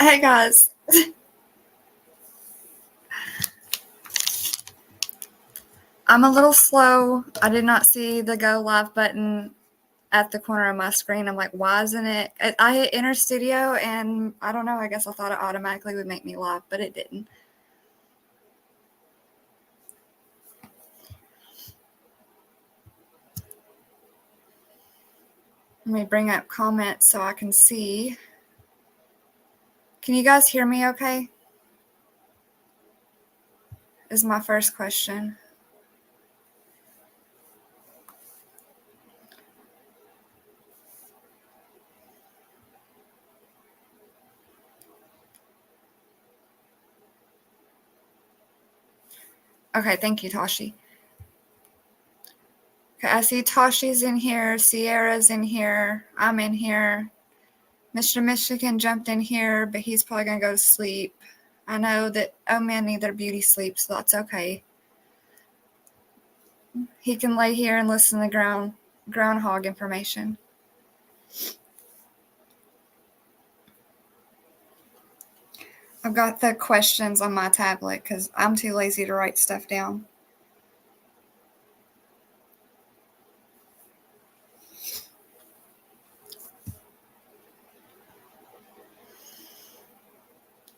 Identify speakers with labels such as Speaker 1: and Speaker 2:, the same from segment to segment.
Speaker 1: Hey guys. I'm a little slow. I did not see the go live button at the corner of my screen. I'm like, why isn't it? I hit enter studio and I don't know. I guess I thought it automatically would make me live, but it didn't. Let me bring up comments so I can see. Can you guys hear me okay? Is my first question. Okay, thank you, Tashi. Okay, I see Tashi's in here, Sierra's in here, I'm in here. Mr. Michigan jumped in here, but he's probably going to go to sleep. I know that men need their beauty sleep, so that's okay. He can lay here and listen to groundhog information. I've got the questions on my tablet because I'm too lazy to write stuff down.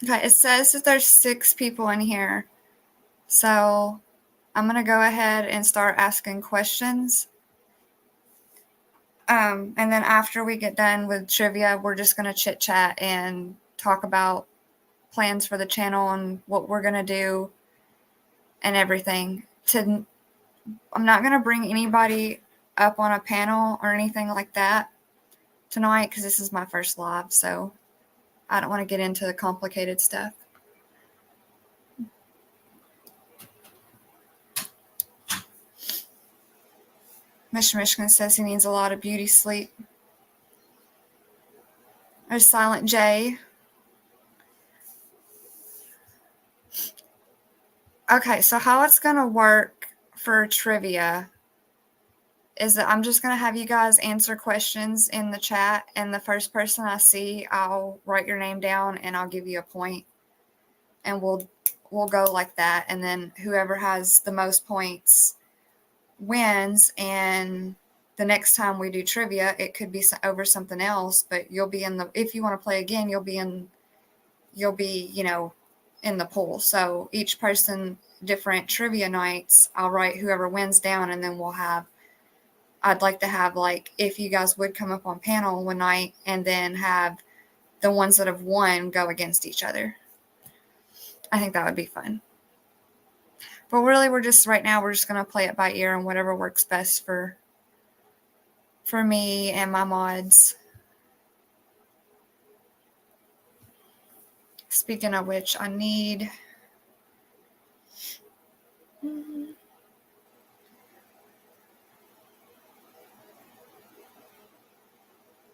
Speaker 1: Okay, it says that there's 6 people in here. So I'm going to go ahead and start asking questions. And then after we get done with trivia, we're just going to chit chat and talk about plans for the channel and what we're going to do and everything. I'm not going to bring anybody up on a panel or anything like that tonight because this is my first live, so I don't want to get into the complicated stuff. Mr. Michigan says he needs a lot of beauty sleep. There's Silent J. Okay, so how it's going to work for trivia is that I'm just going to have you guys answer questions in the chat, and the first person I see, I'll write your name down and I'll give you a point, and we'll go like that, and then whoever has the most points wins. And the next time we do trivia, it could be over something else, but you'll be in the, if you want to play again, you'll be in the pool. So each person, different trivia nights, I'll write whoever wins down, and then I'd like to have, like, if you guys would come up on panel one night and then have the ones that have won go against each other. I think that would be fun. But really, we're just going to play it by ear and whatever works best for me and my mods. Speaking of which, I need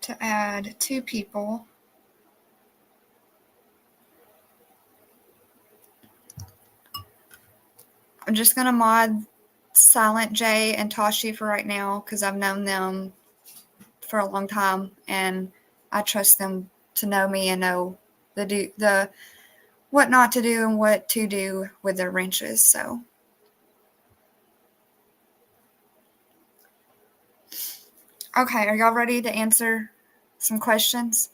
Speaker 1: to add 2 people. I'm just going to mod Silent J and Tashi for right now because I've known them for a long time and I trust them to know me and know the what not to do and what to do with their wrenches. So okay, are y'all ready to answer some questions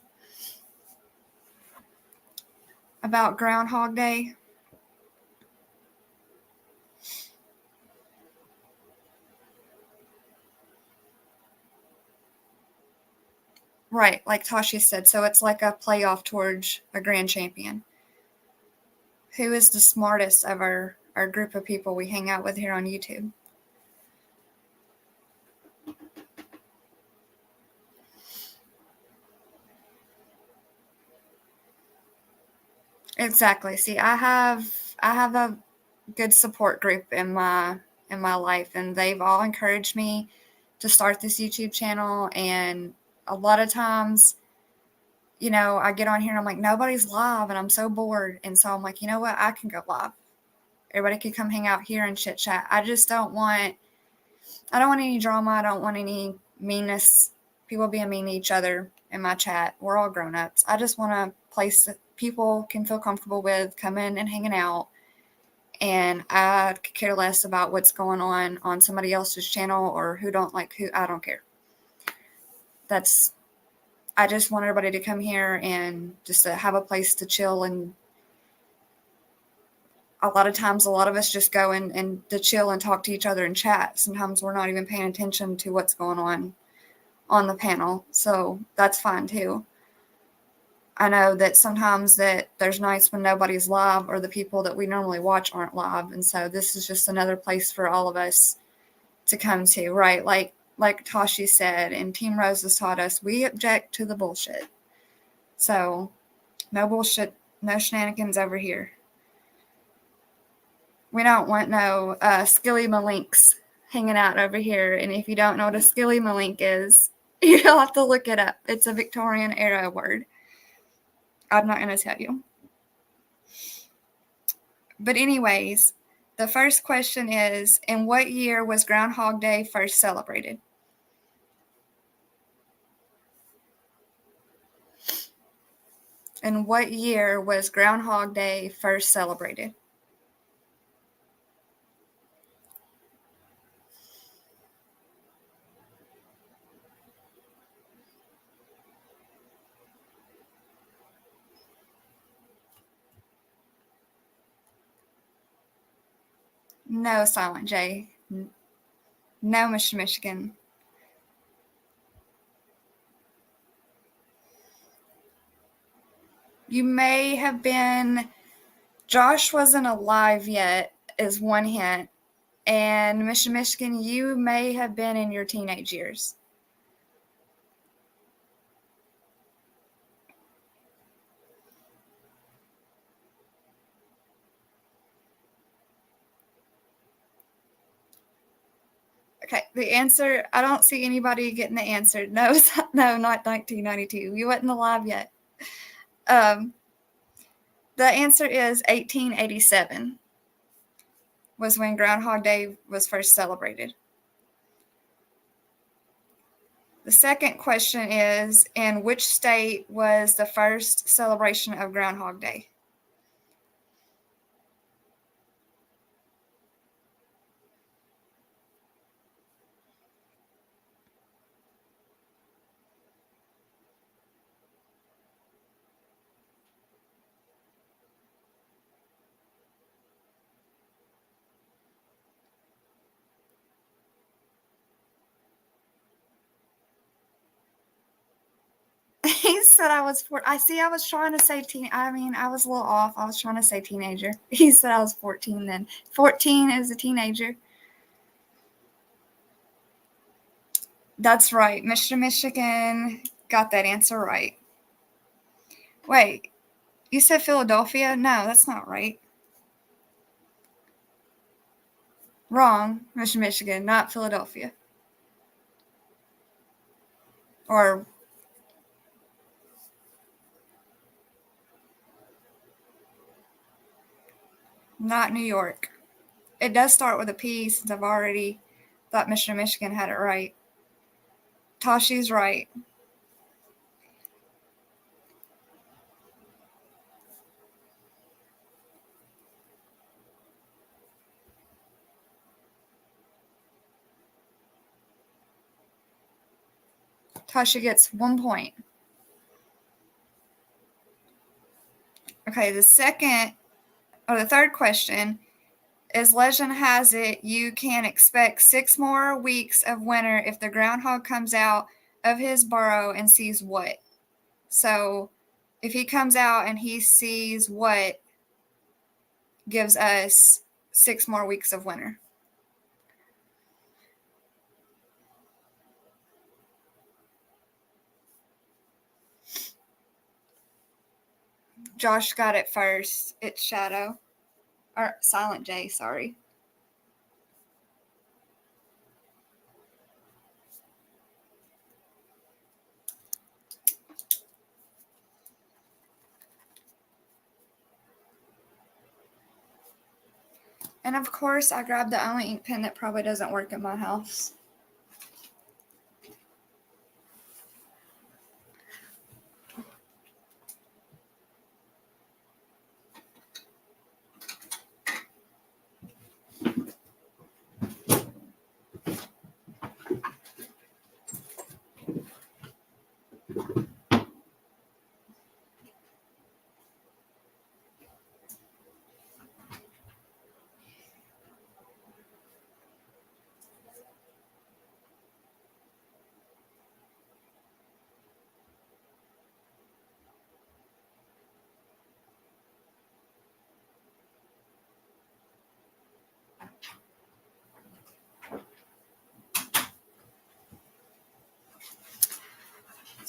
Speaker 1: about Groundhog Day? Right, like Tashi said, so it's like a playoff towards a grand champion. Who is the smartest of our group of people we hang out with here on YouTube? Exactly. See, I have a good support group in my life, and they've all encouraged me to start this YouTube channel. And a lot of times, I get on here and I'm like, nobody's live and I'm so bored. And so I'm like, you know what? I can go live. Everybody can come hang out here and chit chat. I don't want any drama. I don't want any meanness, people being mean to each other in my chat. We're all grown ups. I just want to people can feel comfortable with coming and hanging out. And I could care less about what's going on somebody else's channel or who don't like who. I don't care. I just want everybody to come here and just to have a place to chill. And a lot of times, a lot of us just go and to chill and talk to each other and chat. Sometimes we're not even paying attention to what's going on the panel. So that's fine too. I know that sometimes that there's nights when nobody's live or the people that we normally watch aren't live. And so this is just another place for all of us to come to, right? Like Tashi said, and Team Rose has taught us, we object to the bullshit. So no bullshit, no shenanigans over here. We don't want no skilly malinks hanging out over here. And if you don't know what a skilly malink is, you'll have to look it up. It's a Victorian era word. I'm not going to tell you. But anyways, the first question is, in what year was Groundhog Day first celebrated? In what year was Groundhog Day first celebrated? No, Silent J. No, Mr. Michigan. You may have been... Josh wasn't alive yet, is one hint. And Mr. Michigan, you may have been in your teenage years. Okay, the answer, I don't see anybody getting the answer. No, no, not 1992. You wasn't alive yet. The answer is 1887 was when Groundhog Day was first celebrated. The second question is, in which state was the first celebration of Groundhog Day? He said I was 4. I was trying to say teen. I mean, I was a little off. I was trying to say teenager. He said I was 14 then. 14 is a teenager. That's right. Mr. Michigan got that answer right. Wait, you said Philadelphia? No, that's not right. Wrong, Mr. Michigan, not Philadelphia. Or not New York. It does start with a P since I've already thought Mr. Michigan had it right. Tashi's right. Tasha gets 1 point. Okay, the third question is, legend has it you can expect 6 more weeks of winter if the groundhog comes out of his burrow and sees what? So if he comes out and he sees what gives us 6 more weeks of winter. Josh got it first. It's Shadow. Or Silent J, sorry. And of course, I grabbed the only ink pen that probably doesn't work at my house.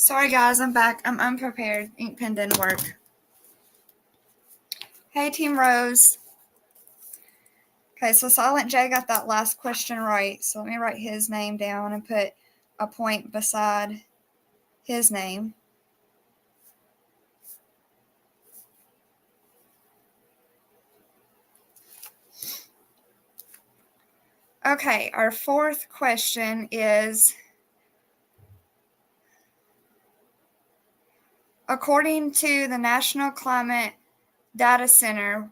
Speaker 1: Sorry guys, I'm back. I'm unprepared. Ink pen didn't work. Hey Team Rose. Okay, so Silent J got that last question right. So let me write his name down and put a point beside his name. Okay, our fourth question is, according to the National Climate Data Center,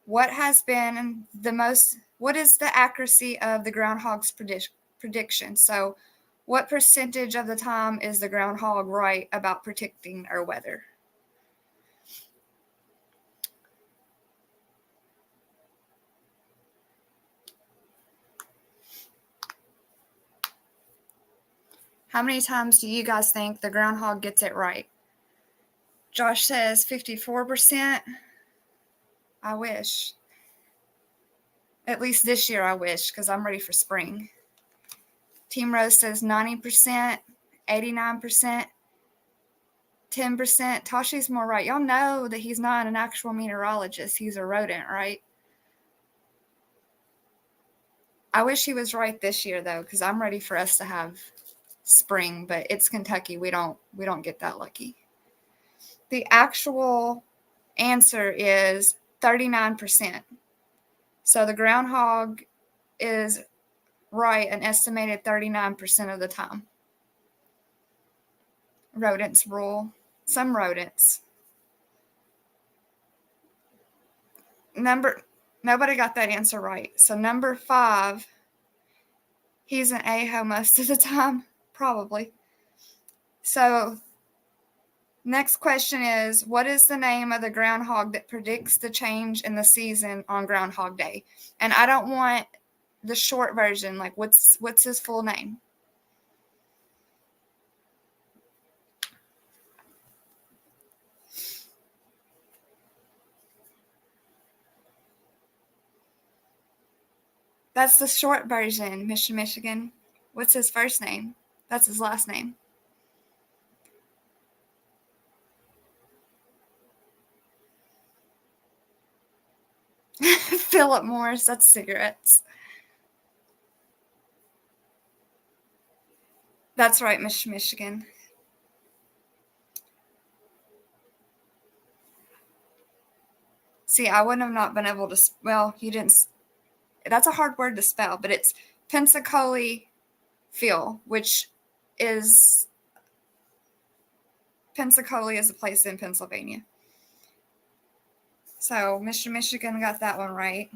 Speaker 1: what is the accuracy of the groundhog's prediction? So what percentage of the time is the groundhog right about predicting our weather? How many times do you guys think the groundhog gets it right? Josh says 54%. I wish. At least this year I wish, because I'm ready for spring. Team Rose says 90%, 89%, 10%. Tashi's more right. Y'all know that he's not an actual meteorologist. He's a rodent, right? I wish he was right this year, though, because I'm ready for us to have spring, but it's Kentucky. We don't get that lucky. The actual answer is 39%. So the groundhog is right an estimated 39% of the time. Rodents rule. Some rodents. Nobody got that answer right. So number 5, he's an a-hole most of the time, probably. So next question is, what is the name of the groundhog that predicts the change in the season on Groundhog Day? And I don't want the short version, like what's his full name? That's the short version, Michigan. What's his first name? That's his last name. Philip Morris, that's cigarettes. That's right, Michigan. See, I wouldn't have not been able to, well, you didn't, that's a hard word to spell, but it's Pensacola, which is, Pensacola is a place in Pennsylvania. So, Michigan got that one right.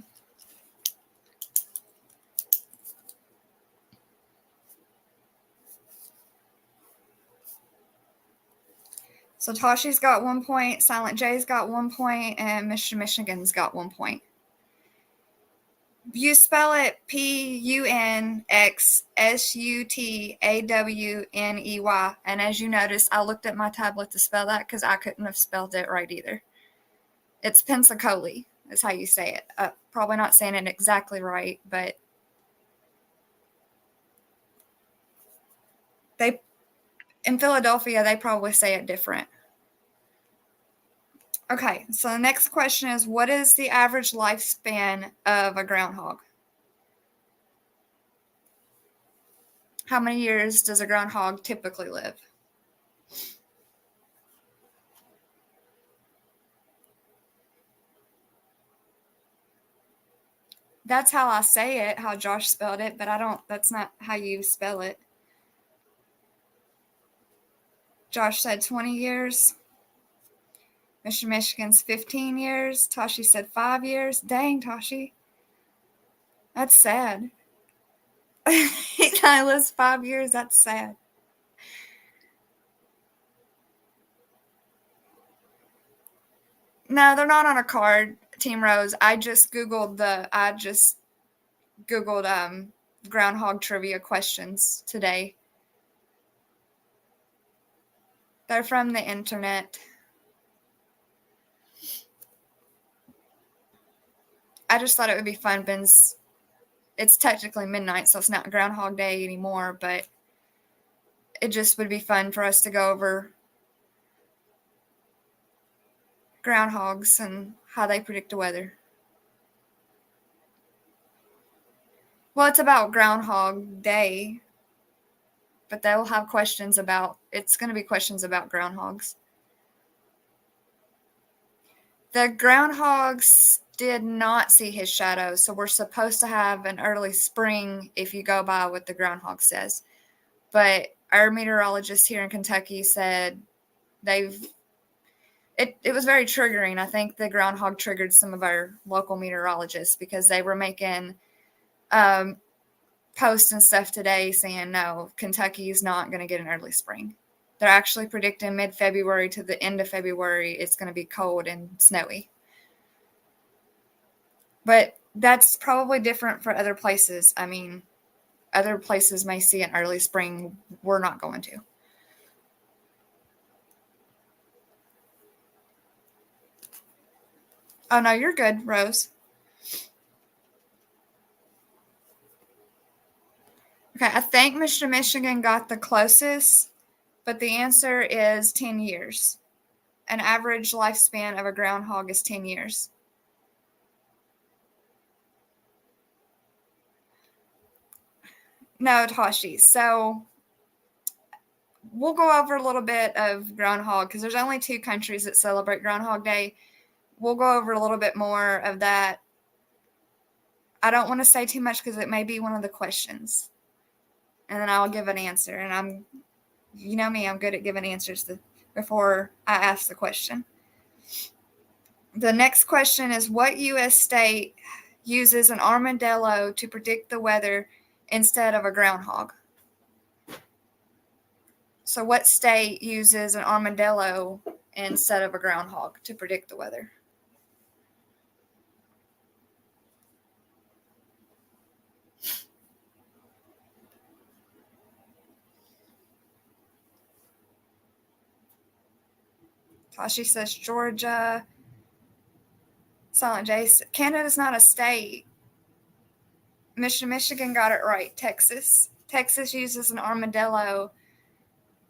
Speaker 1: So, Tashi's got 1 point, Silent J's got 1 point, and Michigan's got 1 point. You spell it Punxsutawney, and as you notice, I looked at my tablet to spell that because I couldn't have spelled it right either. It's Pensacola, is how you say it. Probably not saying it exactly right, but in Philadelphia, they probably say it different. Okay, so the next question is, what is the average lifespan of a groundhog? How many years does a groundhog typically live? That's how I say it, how Josh spelled it, but that's not how you spell it. Josh said 20 years. Mr. Michigan's 15 years. Tashi said 5 years. Dang, Tashi. That's sad. He only lives 5 years. That's sad. No, they're not on a card, Team Rose. I just Googled Groundhog Trivia questions today. They're from the internet. I just thought it would be fun. It's technically midnight, so it's not Groundhog Day anymore, but it just would be fun for us to go over groundhogs and how they predict the weather. Well, it's about Groundhog Day, but they will have questions about, it's going to be questions about groundhogs. The groundhogs did not see his shadow, so we're supposed to have an early spring if you go by what the groundhog says. But our meteorologist here in Kentucky said it was very triggering. I think the groundhog triggered some of our local meteorologists because they were making posts and stuff today saying, no, Kentucky is not going to get an early spring. They're actually predicting mid-February to the end of February it's going to be cold and snowy. But that's probably different for other places. I mean, other places may see an early spring. We're not going to. Oh, no, you're good, Rose. Okay, I think Mr. Michigan got the closest, but the answer is 10 years. An average lifespan of a groundhog is 10 years. No, Tashi. So we'll go over a little bit of Groundhog because there's only 2 countries that celebrate Groundhog Day. We'll go over a little bit more of that. I don't want to say too much because it may be one of the questions. And then I'll give an answer. And you know me, I'm good at giving answers before I ask the question. The next question is, what U.S. state uses an armadillo to predict the weather instead of a groundhog? So what state uses an armadillo instead of a groundhog to predict the weather? Tashi says Georgia. Silent J. Canada's not a state. Michigan got it right. Texas. Texas uses an armadillo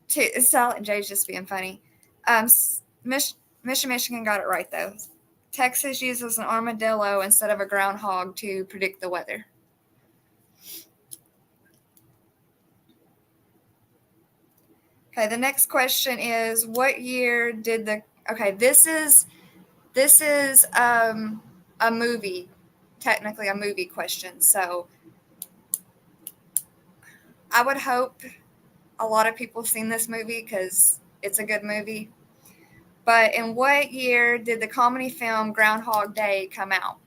Speaker 1: to. Silent J's just being funny. Michigan got it right though. Texas uses an armadillo instead of a groundhog to predict the weather. Okay, the next question is, what year did the? Okay, this is a movie, technically a movie question. So I would hope a lot of people have seen this movie because it's a good movie. But in what year did the comedy film Groundhog Day come out?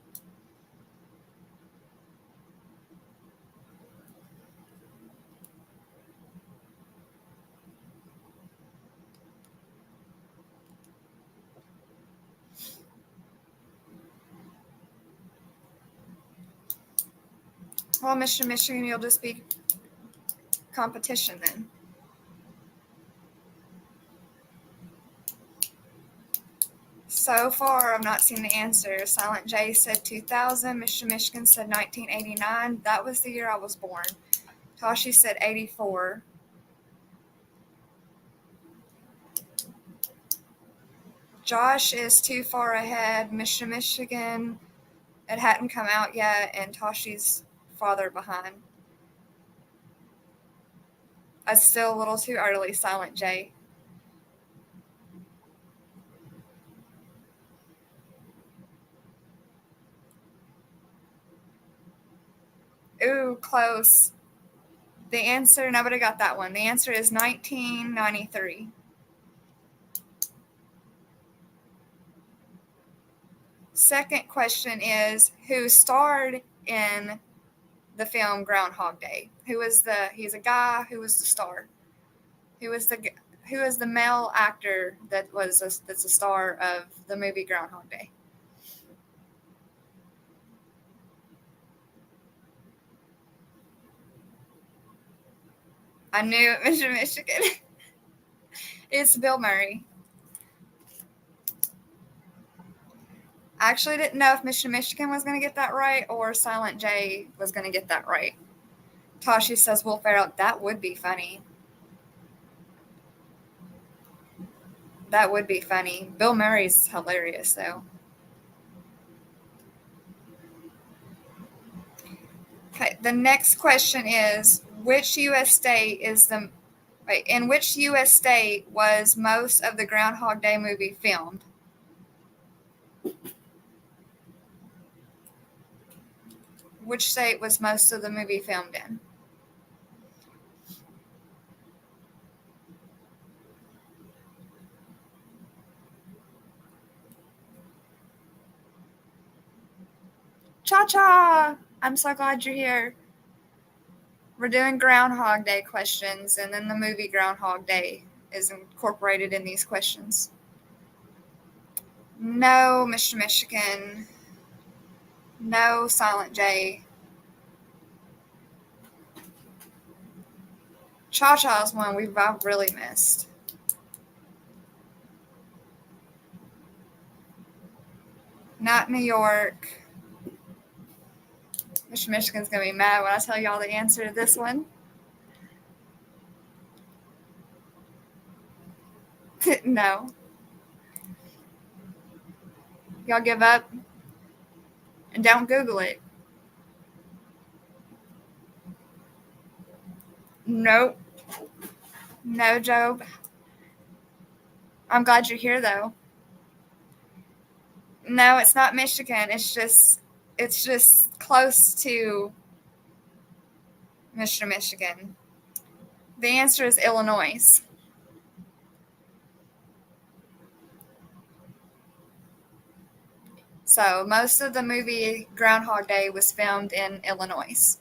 Speaker 1: Well, Mr. Michigan, you'll just be competition then. So far, I've not seen the answer. Silent J said 2000. Mr. Michigan said 1989. That was the year I was born. Tashi said 84. Josh is too far ahead. Mr. Michigan, it hadn't come out yet, and Tashi's farther behind. It's still a little too early, Silent J. Ooh, close. The answer, nobody got that one. The answer is 1993. Second question is, who starred in the film Groundhog Day? He's a guy, who was the star? Who is the male actor that's a star of the movie Groundhog Day? I knew it, Mr. Michigan. It's Bill Murray. I actually didn't know if Mr. Michigan was going to get that right or Silent J was going to get that right. Tashi says Will Ferrell. That would be funny. That would be funny. Bill Murray's hilarious, though. Okay, the next question is, which U.S. state is the in which U.S. state was most of the Groundhog Day movie filmed? Which state was most of the movie filmed in? Cha-cha! I'm so glad you're here. We're doing Groundhog Day questions, and then the movie Groundhog Day is incorporated in these questions. No, Mr. Michigan. No, Silent J. Cha-cha is one I've really missed. Not New York. Mr. Michigan's going to be mad when I tell y'all the answer to this one. No. Y'all give up? And don't Google it. Nope. No, Job. I'm glad you're here, though. No, it's not Michigan. It's just close to Mr. Michigan. The answer is Illinois. So most of the movie Groundhog Day was filmed in Illinois.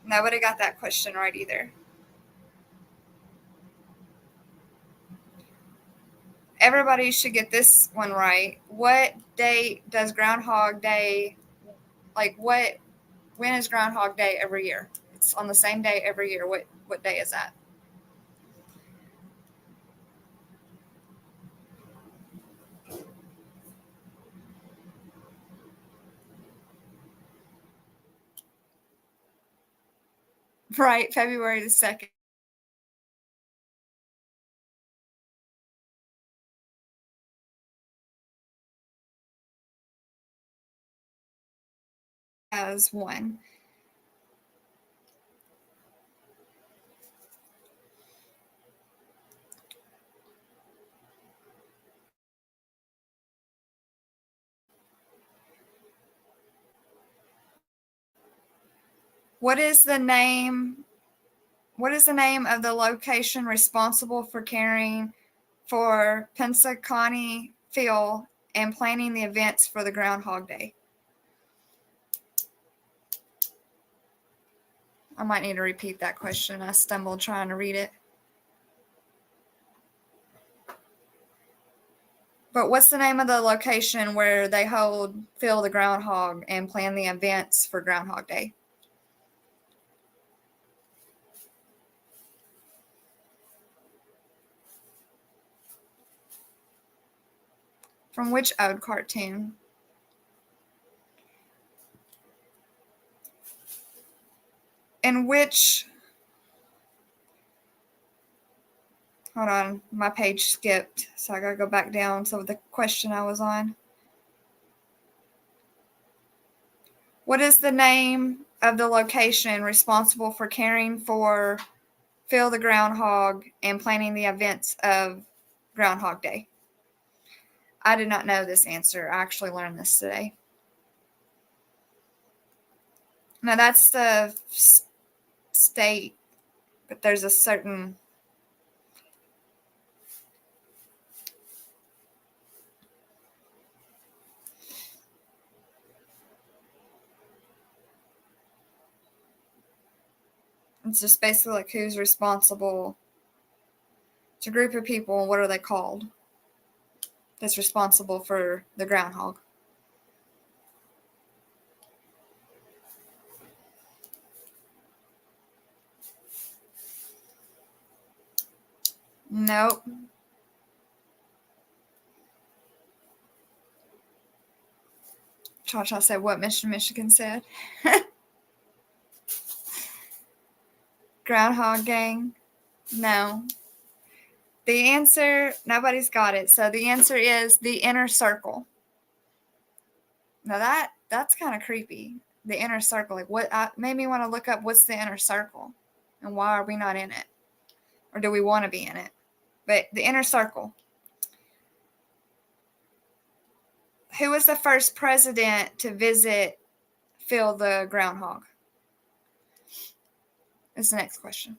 Speaker 1: Nobody got that question right either. Everybody should get this one right. What date does Groundhog Day, when is Groundhog Day every year? It's on the same day every year. What day is that? Right, February the 2nd. As one. What is the name of the location responsible for caring for Pensaconi Phil and planning the events for the Groundhog Day? I might need to repeat that question. I stumbled trying to read it. But what's the name of the location where they hold Phil the Groundhog and plan the events for Groundhog Day? From which old cartoon? And which... Hold on, my page skipped, so I gotta go back down to the question I was on. What is the name of the location responsible for caring for Phil the Groundhog and planning the events of Groundhog Day? I did not know this answer. I actually learned this today. Now that's the state, but there's a certain... It's just basically like who's responsible. It's a group of people, and what are they called? That's responsible for the groundhog. Nope. Cha-Cha said what Mr. Michigan said. Groundhog Gang? No. The answer, nobody's got it. So the answer is the inner circle. Now that's kind of creepy. The inner circle. Like what made me want to look up what's the inner circle and why are we not in it? Or do we want to be in it? But the inner circle. Who was the first president to visit Phil the Groundhog? That's the next question.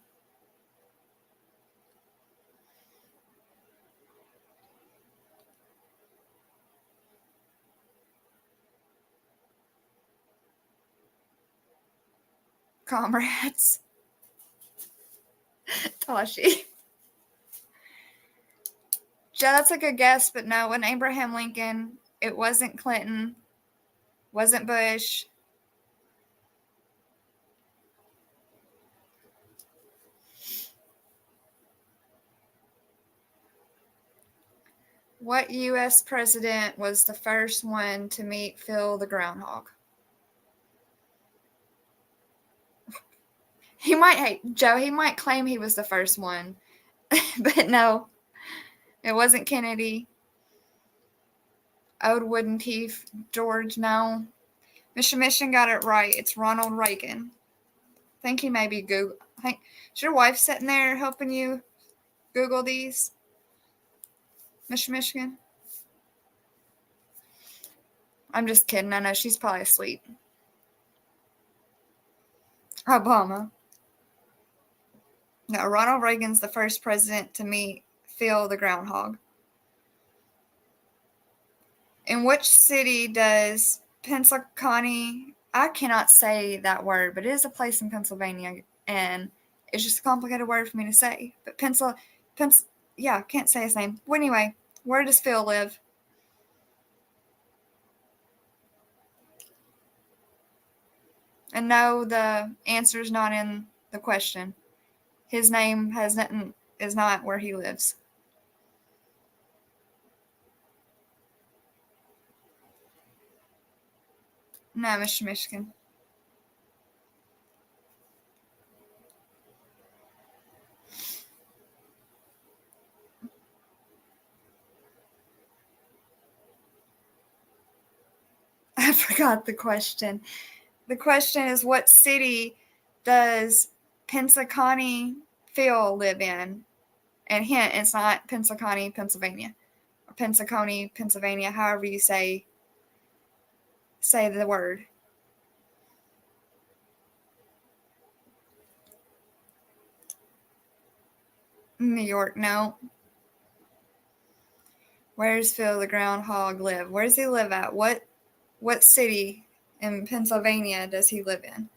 Speaker 1: Comrades. Toshi. Joe, that's a good guess, but no, it wasn't Abraham Lincoln. It wasn't Clinton. Wasn't Bush. What U.S. president was the first one to meet Phil the Groundhog? He might claim he was the first one, but no, it wasn't Kennedy. Old wooden teeth, George, no. Mr. Mission got it right. It's Ronald Reagan. I think he may be Google. Is your wife sitting there helping you Google these? Mr. Michigan? I'm just kidding. I know she's probably asleep. Obama. No, Ronald Reagan's the first president to meet Phil the Groundhog. In which city does Pennsylvania? I cannot say that word, but it is a place in Pennsylvania, and it's just a complicated word for me to say. But yeah, can't say his name. Well, anyway, where does Phil live? And no, the answer is not in the question. His name is not where he lives. No, Mr. Michigan. I forgot the question. The question is, what city does Pennsylvania Phil live in? And hint, it's not Pennsylvania, Pennsylvania. Or Pennsylvania, Pennsylvania, however you say the word. New York, no. Where's Phil the Groundhog live? Where does he live at? What city in Pennsylvania does he live in?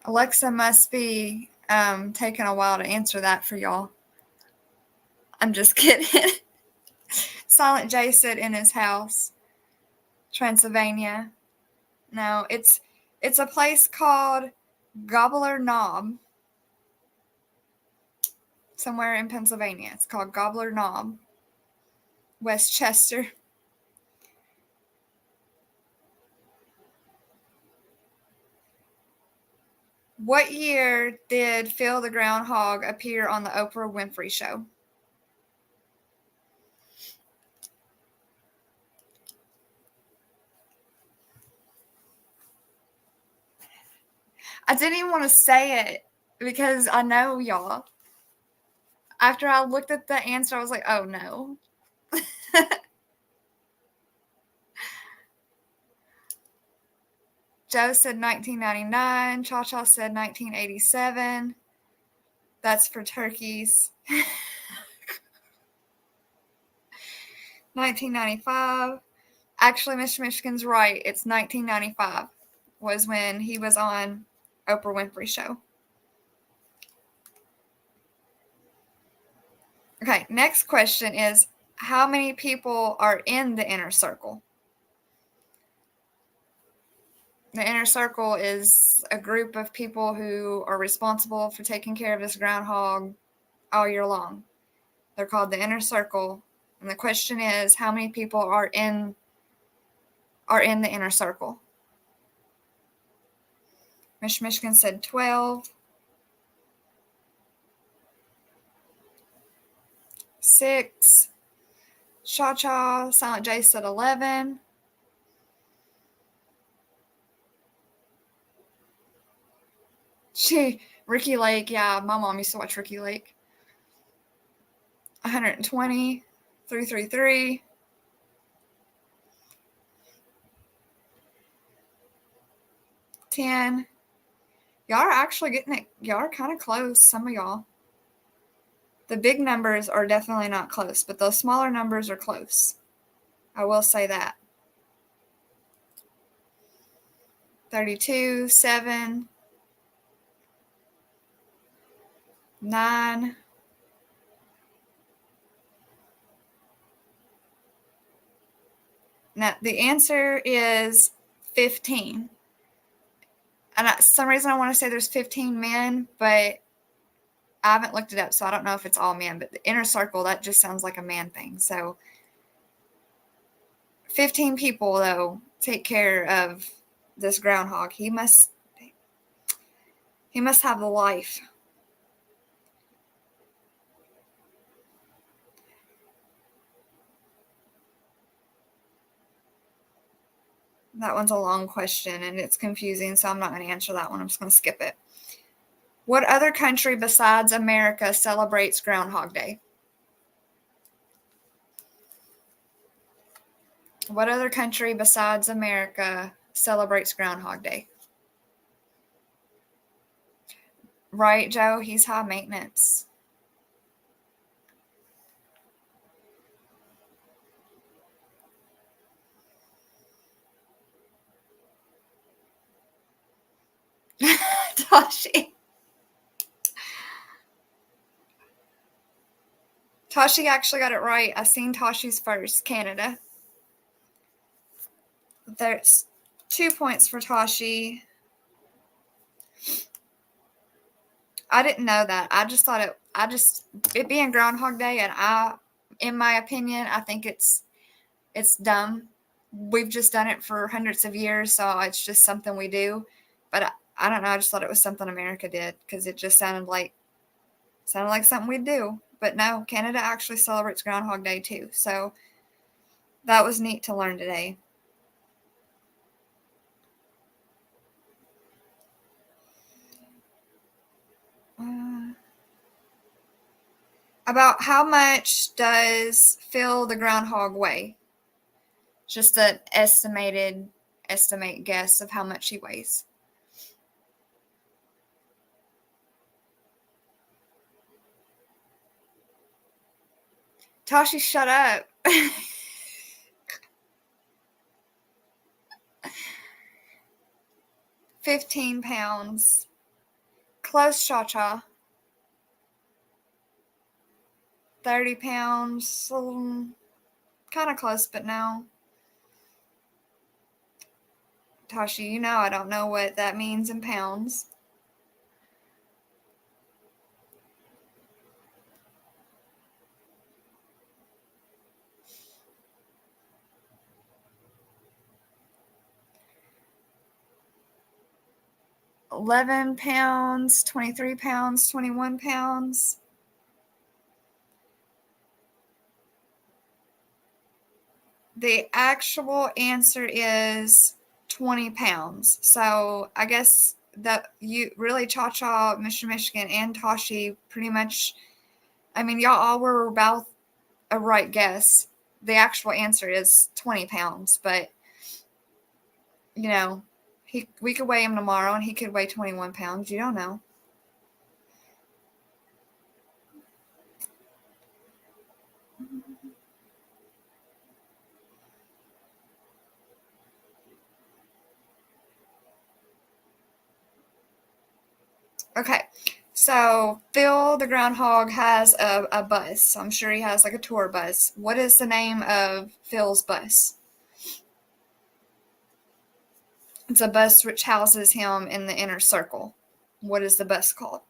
Speaker 1: Alexa must be taking a while to answer that for y'all. I'm just kidding. Silent J said in his house, Transylvania. No, it's a place called Gobbler Knob. Somewhere in Pennsylvania. It's called Gobbler Knob. Westchester. What year did Phil the Groundhog appear on the Oprah Winfrey Show? I didn't even want to say it because I know y'all. After I looked at the answer, I was like, oh no. Joe said 1999. Cha-Cha said 1987. That's for turkeys. 1995. Actually, Mr. Michigan's right. It's 1995 was when he was on Oprah Winfrey Show. Okay, next question is, how many people are in the inner circle? The inner circle is a group of people who are responsible for taking care of this groundhog all year long. They're called the inner circle. And the question is, how many people are in the inner circle? Michigan said 12. 6. Cha-Cha, Silent J said 11. Ricky Lake, yeah, my mom used to watch Ricky Lake. 120. 333. 10. Y'all are actually getting it. Y'all are kind of close, some of y'all. The big numbers are definitely not close, but those smaller numbers are close. I will say that. 32, 7, 9. Now, the answer is 15. And some reason I want to say there's 15 men, but I haven't looked it up, so I don't know if it's all men. But the inner circle, that just sounds like a man thing. So 15 people, though, take care of this groundhog. He must have the life. That one's a long question, and it's confusing, so I'm not going to answer that one. I'm just going to skip it. What other country besides America celebrates Groundhog Day? What other country besides America celebrates Groundhog Day? Right, Joe? He's high maintenance. Tashi. Tashi actually got it right. I seen Tashi's first. Canada. There's 2 points for Tashi. I didn't know that. I just thought it being Groundhog Day, and in my opinion, I think it's dumb. We've just done it for hundreds of years, so it's just something we do. But I don't know. I just thought it was something America did because it just sounded like something we'd do. But no, Canada actually celebrates Groundhog Day too. So that was neat to learn today. About how much does Phil the groundhog weigh? Just an estimate guess of how much he weighs. Tashi, shut up. 15 pounds. Close, Cha-Cha. 30 pounds. Kind of close, but no. Tashi, you know I don't know what that means in pounds. £11, 23 pounds, 21 pounds. The actual answer is 20 pounds. So I guess that you really, Cha-Cha, Mr. Michigan, and Tashi pretty much, I mean, y'all all were about a right guess. The actual answer is 20 pounds, but, you know, we could weigh him tomorrow and he could weigh 21 pounds. You don't know. Okay, so Phil the groundhog has a bus. I'm sure he has like a tour bus. What is the name of Phil's bus? It's a bus which houses him in the inner circle. What is the bus called?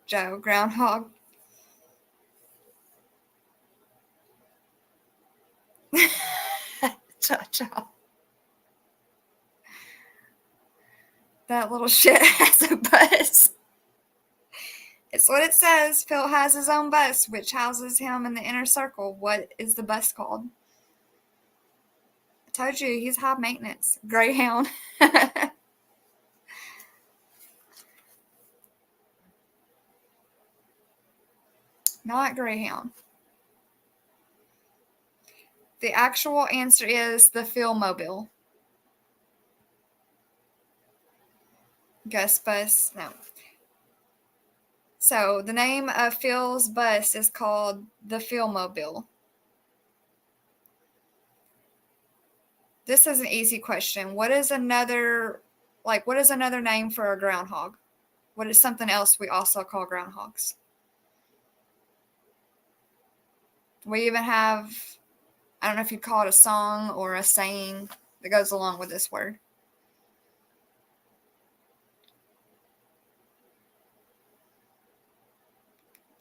Speaker 1: Joe, Groundhog. Cha-cha. That little shit has a bus. It's what it says. Phil has his own bus, which houses him in the inner circle. What is the bus called? I told you, he's high maintenance. Greyhound. Not Greyhound. The actual answer is the Philmobile. Gus bus? No. So the name of Phil's bus is called the Philmobile. This is an easy question. What is another name for a groundhog? What is something else we also call groundhogs? We even have, I don't know if you'd call it a song or a saying that goes along with this word.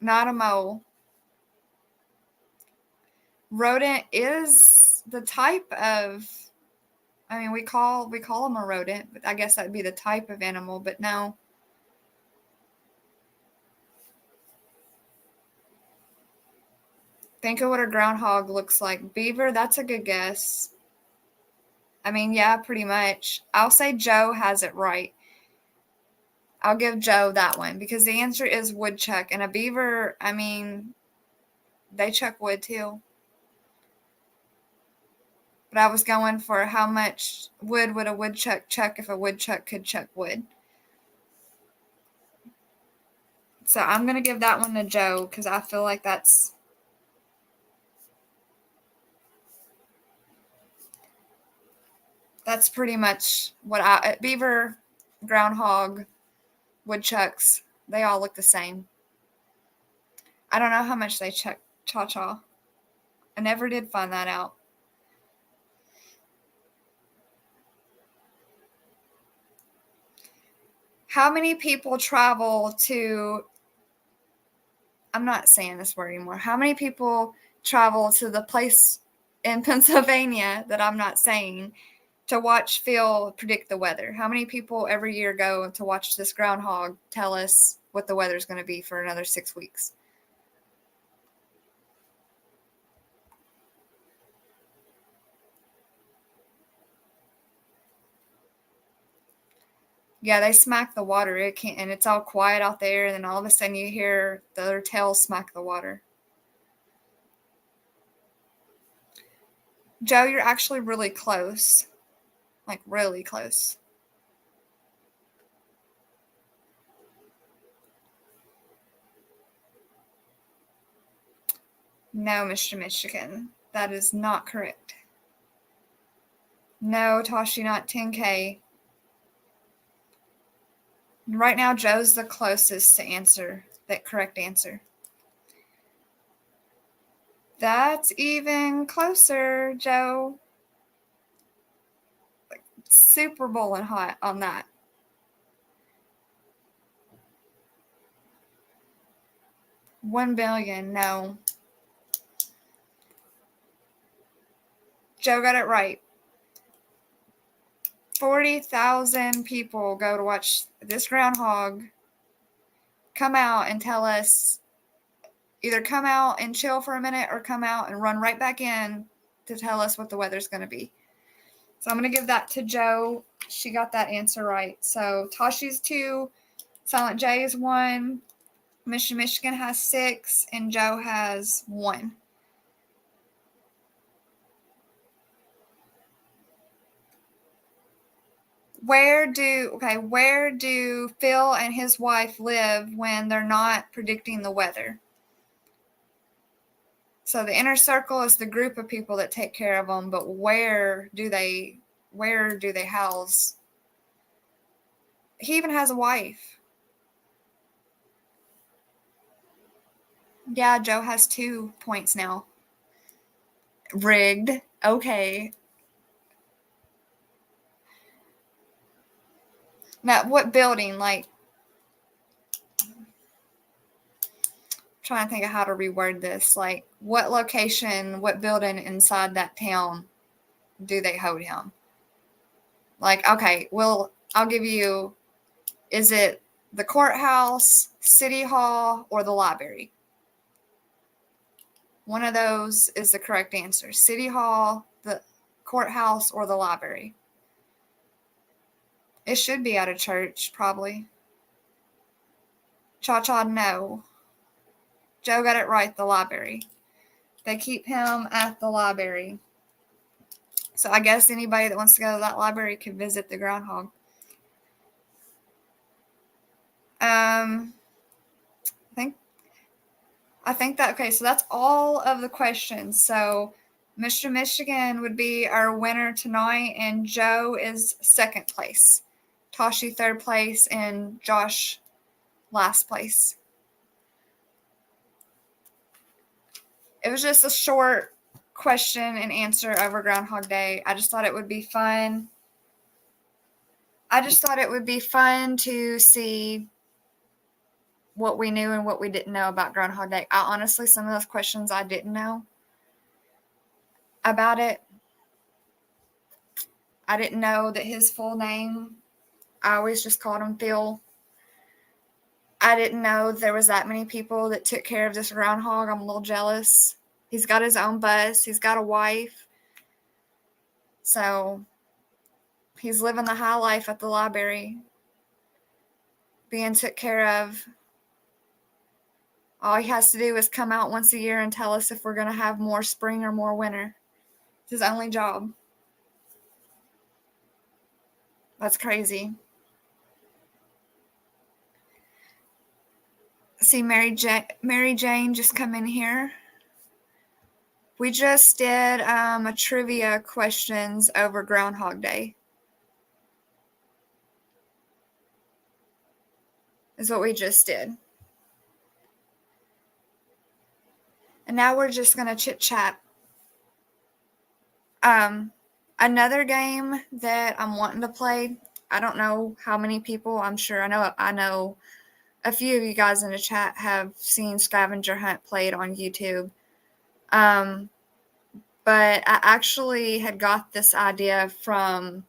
Speaker 1: Not a mole. Rodent is the type of, I mean, we call them a rodent, but I guess that'd be the type of animal, but no. Think of what a groundhog looks like. Beaver, that's a good guess. I mean, yeah, pretty much. I'll say Joe has it right. I'll give Joe that one because the answer is woodchuck. And a beaver, I mean, they chuck wood too. But I was going for how much wood would a woodchuck chuck if a woodchuck could chuck wood. So I'm going to give that one to Joe because I feel like that's pretty much what beaver, groundhog, woodchucks, they all look the same. I don't know how much they chuck cha-cha. I never did find that out. How many people travel to, I'm not saying this word anymore. How many people travel to the place in Pennsylvania that I'm not saying to watch Phil predict the weather? How many people every year go to watch this groundhog tell us what the weather's going to be for another 6 weeks? Yeah, they smack the water. It can't, and it's all quiet out there, and then all of a sudden you hear their tails smack the water. Joe, you're actually really close. Like, really close. No, Mr. Michigan. That is not correct. No, Toshi, not 10K. Right now, Joe's the closest to answer that correct answer. That's even closer, Joe. Like, Super Bowl and hot on that. $1 billion, no. Joe got it right. 40,000 people go to watch this groundhog come out and tell us, either come out and chill for a minute or come out and run right back in to tell us what the weather's going to be. So I'm going to give that to Joe. She got that answer right. So Tashi's 2, Silent J is 1, Michigan has 6, and Joe has 1. Where do Phil and his wife live when they're not predicting the weather? So the inner circle is the group of people that take care of them, but where do they house? He even has a wife. Yeah, Joe has 2 points now. Rigged. Okay. Now, what building? Like, trying to think of how to reword this. Like, what location, what building inside that town do they hold him? Like, okay, well, I'll give you, is it the courthouse, city hall, or the library? One of those is the correct answer. City hall, the courthouse, or the library. It should be at a church, probably. Cha-cha, no. Joe got it right, the library. They keep him at the library. So I guess anybody that wants to go to that library could visit the groundhog. I think that, okay, so that's all of the questions. So Mr. Michigan would be our winner tonight, and Joe is second place. Tashi third place, and Josh last place. It was just a short question and answer over Groundhog Day. I just thought it would be fun. To see what we knew and what we didn't know about Groundhog Day. Honestly, some of those questions I didn't know about it. I didn't know that his full name, I always just called him Phil. I didn't know there was that many people that took care of this groundhog. I'm a little jealous. He's got his own bus. He's got a wife. So he's living the high life at the library, being took care of. All he has to do is come out once a year and tell us if we're going to have more spring or more winter. It's his only job. That's crazy. See Mary Jane just come in here. We just did a trivia questions over Groundhog Day. Is what we just did. And now we're just going to chit-chat. Another game that I'm wanting to play, I don't know how many people, I'm sure, I know a few of you guys in the chat have seen Scavenger Hunt played on YouTube. But I actually had got this idea from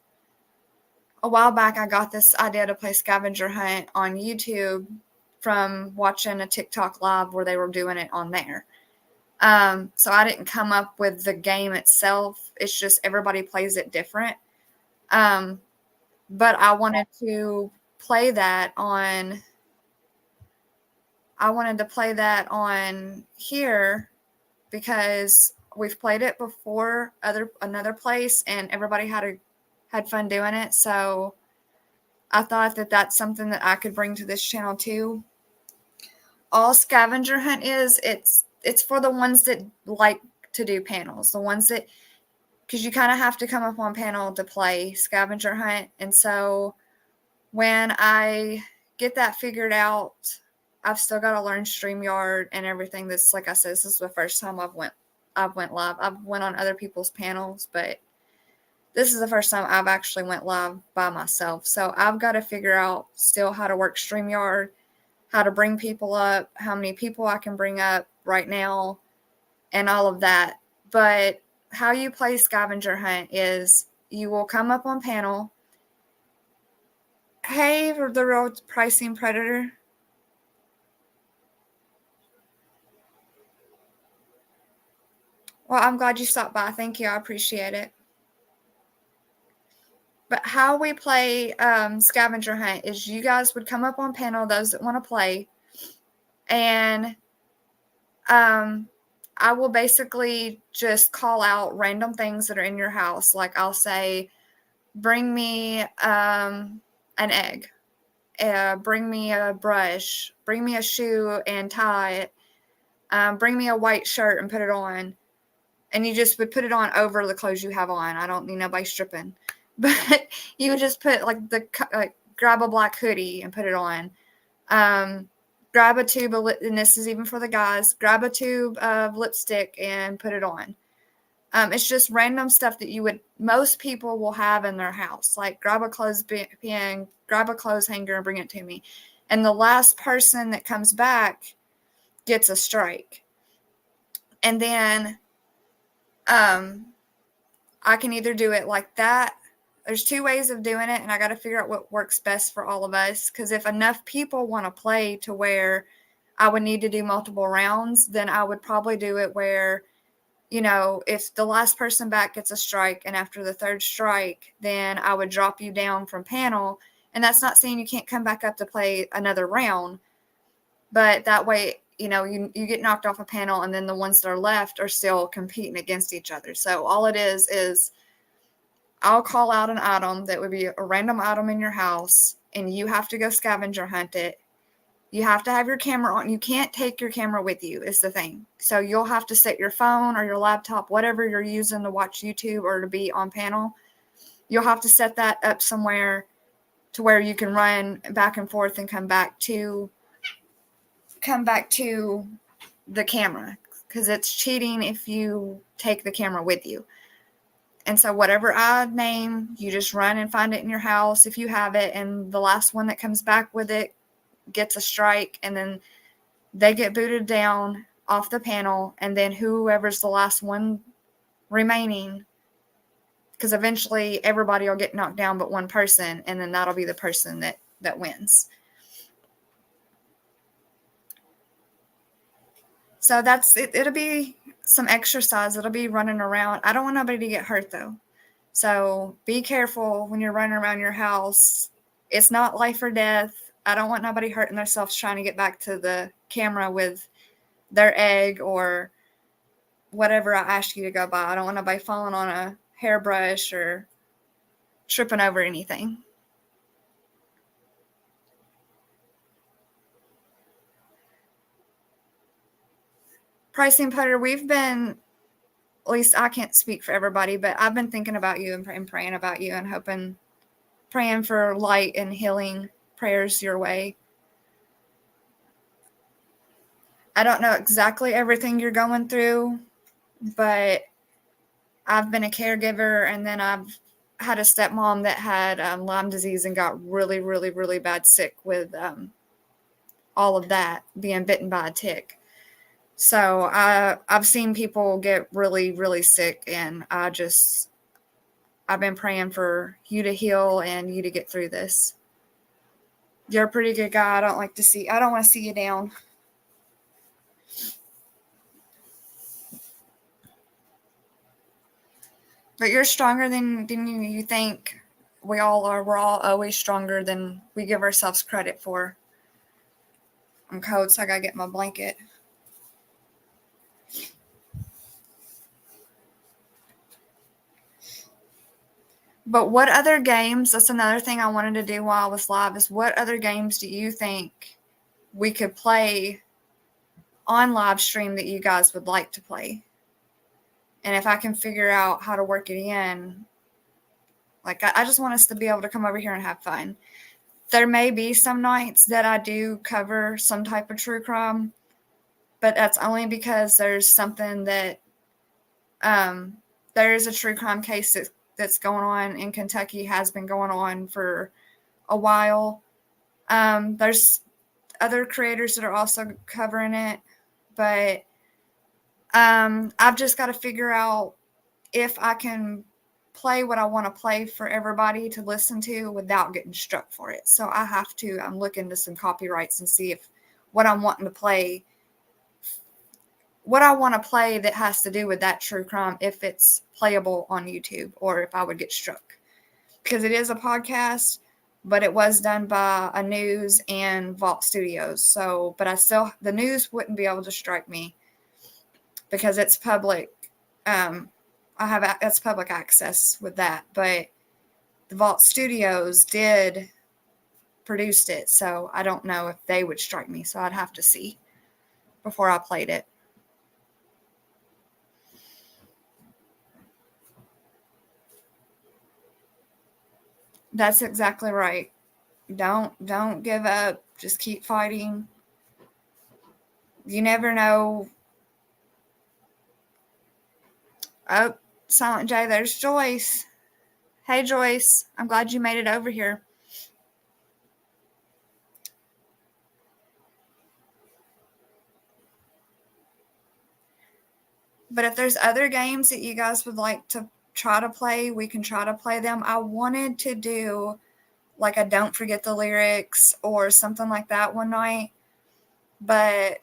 Speaker 1: a while back. I got this idea to play Scavenger Hunt on YouTube from watching a TikTok live where they were doing it on there. So I didn't come up with the game itself. It's just everybody plays it different. But I wanted to play that on here because we've played it before another place and everybody had fun doing it. So I thought that that's something that I could bring to this channel too. All Scavenger Hunt is, it's for the ones that like to do panels, the ones that, because you kind of have to come up on panel to play Scavenger Hunt. And so when I get that figured out, I've still got to learn StreamYard and everything. This, like I said, this is the first time I've went live. I've went on other people's panels, but this is the first time I've actually went live by myself. So I've got to figure out still how to work StreamYard, how to bring people up, how many people I can bring up right now, and all of that. But how you play Scavenger Hunt is you will come up on panel. Hey, the real pricing predator. Well, I'm glad you stopped by. Thank you. I appreciate it. But how we play Scavenger Hunt is you guys would come up on panel, those that want to play, and I will basically just call out random things that are in your house. Like I'll say, bring me an egg, bring me a brush, bring me a shoe and tie it, bring me a white shirt and put it on. And you just would put it on over the clothes you have on. I don't need nobody stripping. But you would just put grab a black hoodie and put it on. grab a tube of and this is even for the guys, grab a tube of lipstick and put it on. It's just random stuff that most people will have in their house. Like grab a clothespin, grab a clothes hanger and bring it to me. And the last person that comes back gets a strike. And then I can either do it like that. There's 2 ways of doing it, and I got to figure out what works best for all of us. Because if enough people want to play to where I would need to do multiple rounds, then I would probably do it where, if the last person back gets a strike and after the 3rd strike, then I would drop you down from panel. And that's not saying you can't come back up to play another round, but that way, you get knocked off a panel and then the ones that are left are still competing against each other. So all it is I'll call out an item that would be a random item in your house and you have to go scavenger hunt it. You have to have your camera on. You can't take your camera with you is the thing. So you'll have to set your phone or your laptop, whatever you're using to watch YouTube or to be on panel. You'll have to set that up somewhere to where you can run back and forth and come back to the camera, because it's cheating if you take the camera with you. And so whatever I name, you just run and find it in your house if you have it, and the last one that comes back with it gets a strike, and then they get booted down off the panel, and then whoever's the last one remaining, because eventually everybody will get knocked down but one person, and then that'll be the person that wins. So that's it. It'll be some exercise. It'll be running around. I don't want nobody to get hurt, though. So be careful when you're running around your house. It's not life or death. I don't want nobody hurting themselves trying to get back to the camera with their egg or whatever I ask you to go by. I don't want nobody falling on a hairbrush or tripping over anything. Pricing putter, we've been, at least I can't speak for everybody, but I've been thinking about you and praying about you and praying for light and healing prayers your way. I don't know exactly everything you're going through, but I've been a caregiver, and then I've had a stepmom that had Lyme disease and got really, really, really bad sick with all of that, being bitten by a tick. So I've seen people get really, really sick, and I've been praying for you to heal and you to get through this. You're a pretty good guy. I don't want to see you down. But you're stronger than you think. We all are. We're all always stronger than we give ourselves credit for. I'm cold, so I gotta get my blanket. But what other games, that's another thing I wanted to do while I was live, is what other games do you think we could play on live stream that you guys would like to play? And if I can figure out how to work it in, like I just want us to be able to come over here and have fun. There may be some nights that I do cover some type of true crime, but that's only because there's something that there is a true crime case that's going on in Kentucky, has been going on for a while. There's other creators that are also covering it, but I've just got to figure out if I can play what I want to play for everybody to listen to without getting struck for it. So I'm looking to some copyrights and see if what I'm wanting to play, what I want to play that has to do with that true crime, if it's playable on YouTube or if I would get struck. Because it is a podcast, but it was done by a news and Vault Studios. So, but the news wouldn't be able to strike me because it's public. It's public access with that, but the Vault Studios did produced it, so I don't know if they would strike me. So I'd have to see before I played it. That's exactly right. Don't give up. Just keep fighting. You never know. Oh, Silent J, there's Joyce. Hey, Joyce. I'm glad you made it over here. But if there's other games that you guys would like to try to play, we can try to play them. I wanted to do like a Don't Forget the Lyrics or something like that one night. But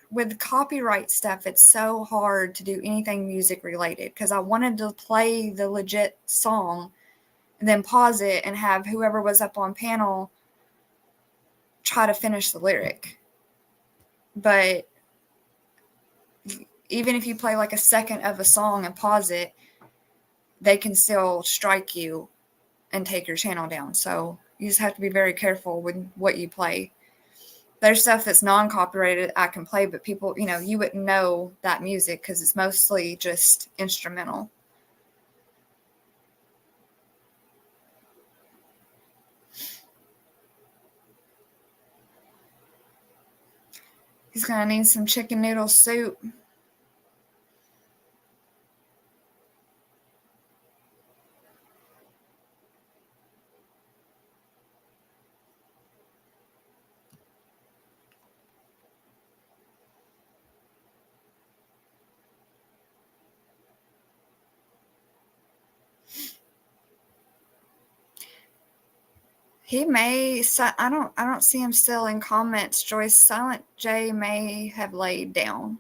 Speaker 1: with copyright stuff, it's so hard to do anything music related because I wanted to play the legit song and then pause it and have whoever was up on panel try to finish the lyric. But even if you play like a second of a song and pause it, they can still strike you and take your channel down. So you just have to be very careful with what you play. There's stuff that's non-copyrighted I can play, but people, you wouldn't know that music because it's mostly just instrumental. He's going to need some chicken noodle soup. He may. I don't see him still in comments. Joyce, Silent J may have laid down.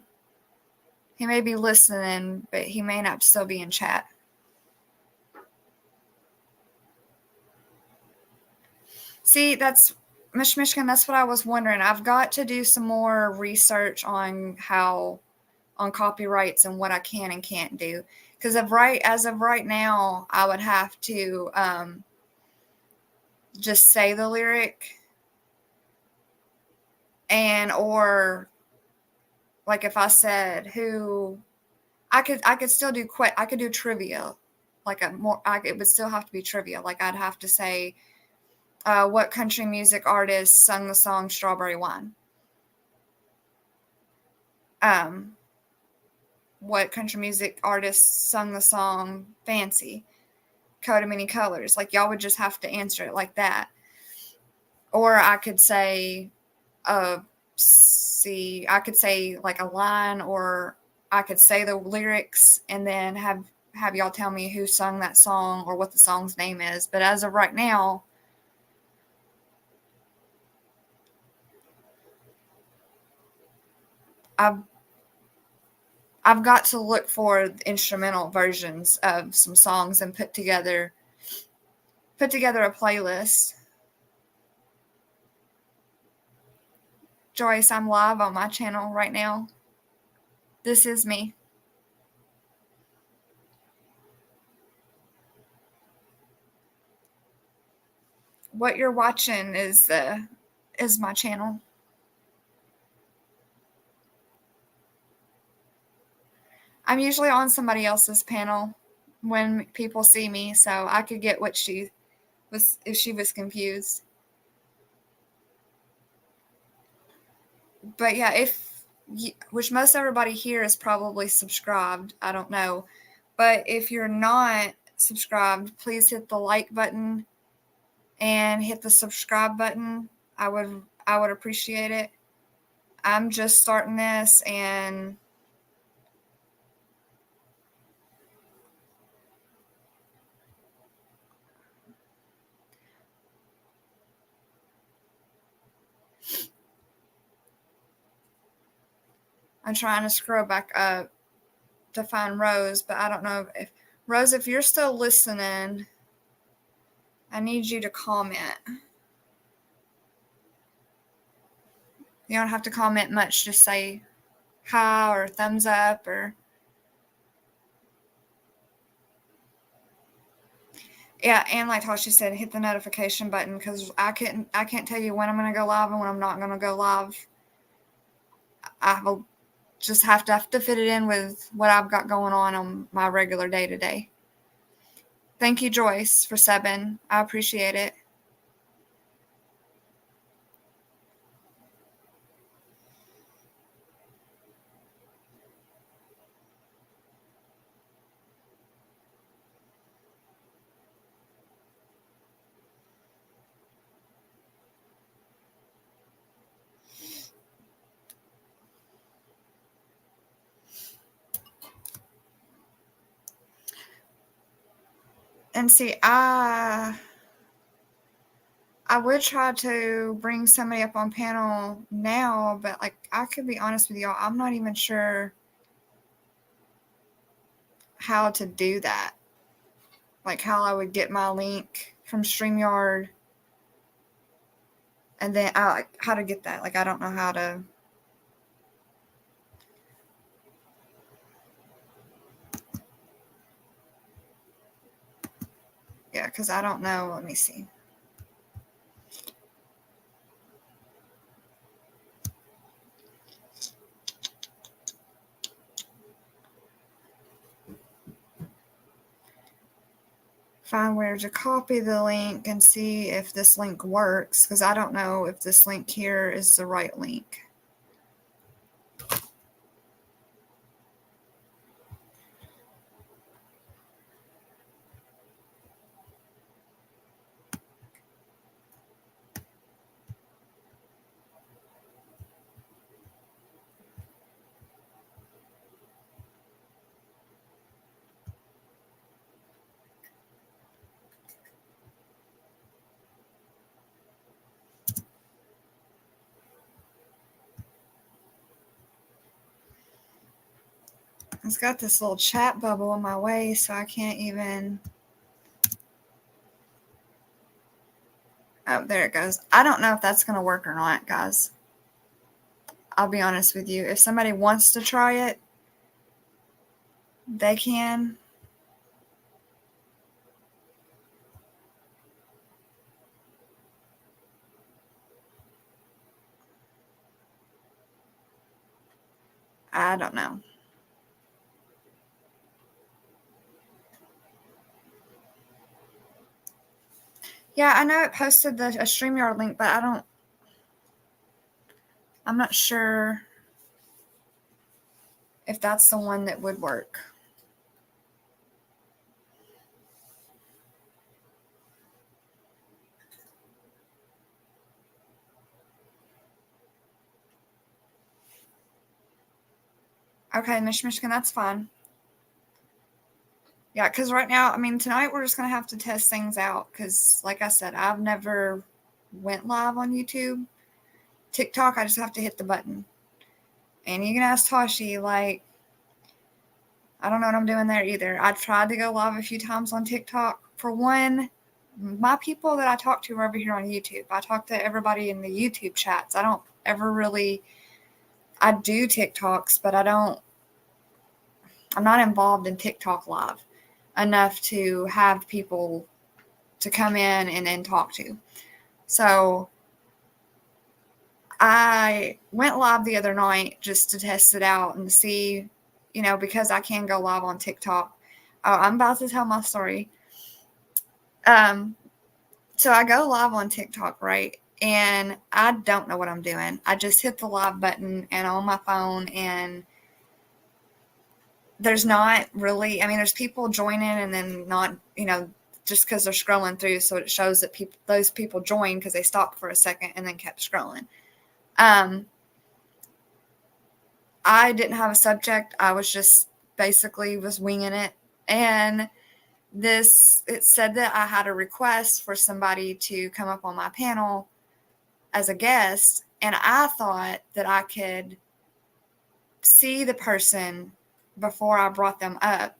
Speaker 1: He may be listening, but he may not still be in chat. See, that's Michigan. That's what I was wondering. I've got to do some more research on copyrights and what I can and can't do. Because as of right now, I would have to just say the lyric, or like if I said who, I could still do I could do trivia, it would still have to be trivia. Like I'd have to say, what country music artist sung the song "Strawberry Wine"? What country music artist sung the song "Fancy"? Coat of Many Colors. Like y'all would just have to answer it like that. Or I could say, I could say like a line, or I could say the lyrics and then have y'all tell me who sung that song or what the song's name is. But as of right now, I've got to look for instrumental versions of some songs and put together a playlist. Joyce, I'm live on my channel right now. This is me. What you're watching is my channel. I'm usually on somebody else's panel when people see me, so I could get what she was if she was confused. But yeah, which most everybody here is probably subscribed. I don't know. But if you're not subscribed, please hit the like button and hit the subscribe button. I would appreciate it. I'm just starting this and I'm trying to scroll back up to find Rose, but I don't know if Rose, if you're still listening, I need you to comment. You don't have to comment much, just say hi or thumbs up or yeah, and like Tasha said, hit the notification button because I can't tell you when I'm gonna go live and when I'm not gonna go live. I will just have to fit it in with what I've got going on my regular day to day. Thank you, Joyce, for subbing. I appreciate it. And see, I would try to bring somebody up on panel now, but like I could be honest with y'all, I'm not even sure how to do that. Like how I would get my link from StreamYard and then how to get that. Like I don't know how to. Yeah, because I don't know. Let me see. Find where to copy the link and see if this link works, because I don't know if this link here is the right link. It's got this little chat bubble in my way, so I can't even. Oh, there it goes. I don't know if that's going to work or not, guys. I'll be honest with you. If somebody wants to try it, they can. I don't know. Yeah, I know it posted a StreamYard link, but I'm not sure if that's the one that would work. Okay, Michigan, that's fine. Yeah, because right now, I mean, tonight we're just going to have to test things out because, like I said, I've never went live on YouTube. TikTok, I just have to hit the button. And you can ask Toshi, like, I don't know what I'm doing there either. I tried to go live a few times on TikTok. For one, my people that I talk to are over here on YouTube. I talk to everybody in the YouTube chats. I don't ever really, I do TikToks, but I'm not involved in TikTok live enough to have people to come in and then talk to. So I went live the other night just to test it out and see, because I can go live on TikTok. I'm about to tell my story. So I go live on TikTok, right? And I don't know what I'm doing. I just hit the live button and on my phone, and there's not really, I mean, there's people joining and then not, just because they're scrolling through. So it shows that those people joined because they stopped for a second and then kept scrolling. I didn't have a subject. I was just basically was winging it. And it said that I had a request for somebody to come up on my panel as a guest. And I thought that I could see the person before I brought them up.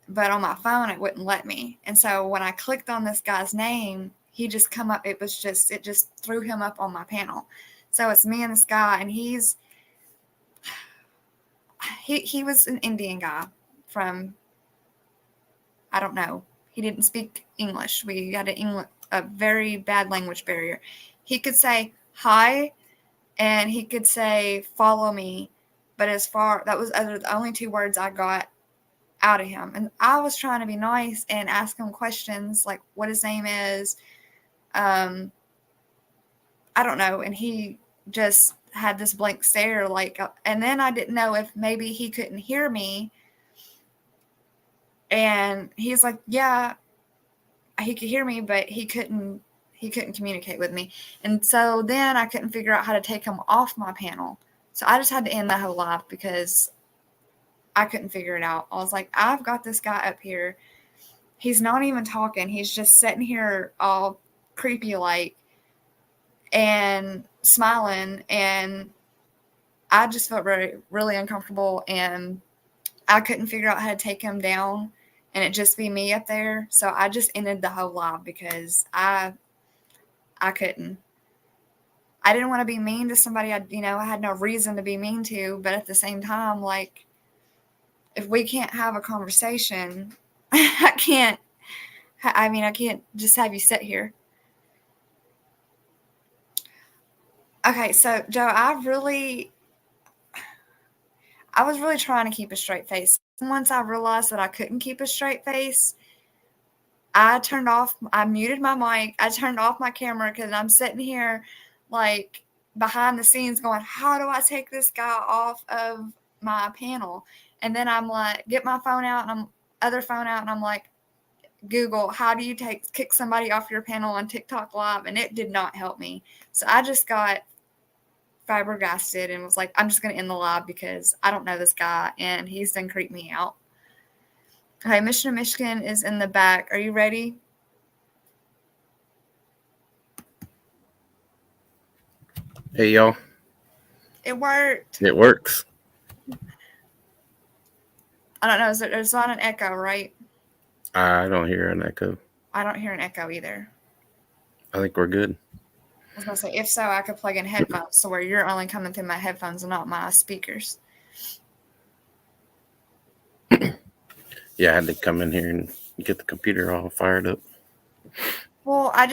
Speaker 1: But on my phone, it wouldn't let me. And so when I clicked on this guy's name, he just come up. It just threw him up on my panel. So it's me and this guy, and he was an Indian guy from, I don't know. He didn't speak English. We had a very bad language barrier. He could say hi, and he could say follow me, but that was the only two words I got out of him. And I was trying to be nice and ask him questions like what his name is. I don't know. And he just had this blank stare, and then I didn't know if maybe he couldn't hear me. And he's like, yeah, he could hear me, but he couldn't communicate with me. And so then I couldn't figure out how to take him off my panel. So I just had to end that whole live because I couldn't figure it out. I was like, I've got this guy up here. he's not even talking. He's just sitting here all creepy like and smiling, and I just felt really uncomfortable, and I couldn't figure out how to take him down and it just be me up there. So I just ended the whole live because I couldn't. I didn't want to be mean to somebody I had no reason to be mean to, but at the same time, like, if we can't have a conversation, I can't I can't just have you sit here. Okay, so Joe, I was really trying to keep a straight face. Once I realized that I couldn't keep a straight face, I muted my mic, I turned off my camera because I'm sitting here like behind the scenes going, how do I take this guy off of my panel? And then I'm like, get my phone out and other phone out, and I'm like, Google, how do you kick somebody off your panel on TikTok Live? And it did not help me. So I just got flabbergasted and was like, I'm just going to end the live because I don't know this guy and he's done creep me out. Okay, Mission of Michigan is in the back. Are you ready?
Speaker 2: Hey, y'all.
Speaker 1: It worked.
Speaker 2: It works.
Speaker 1: I don't know. There's not an echo, right?
Speaker 2: I don't hear an echo.
Speaker 1: I don't hear an echo either.
Speaker 2: I think we're good.
Speaker 1: I was going to say, if so, I could plug in headphones so where you're only coming through my headphones and not my speakers.
Speaker 2: Yeah, I had to come in here and get the computer all fired up.
Speaker 1: Well, I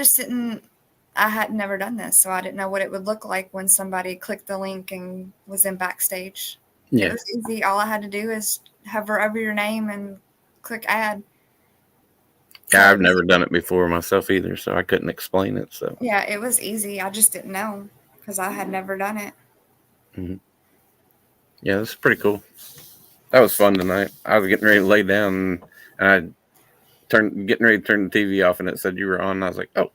Speaker 1: had never done this, so I didn't know what it would look like when somebody clicked the link and was in Backstage. Yeah. It was easy. All I had to do is hover over your name and click add.
Speaker 2: Yeah, I've never done it before myself either, so I couldn't explain it. So
Speaker 1: yeah, it was easy. I just didn't know because I had never done it.
Speaker 2: Mm-hmm. Yeah, this is pretty cool. That was fun tonight. I was getting ready to lay down, and getting ready to turn the TV off, and it said you were on. And I was like, oh.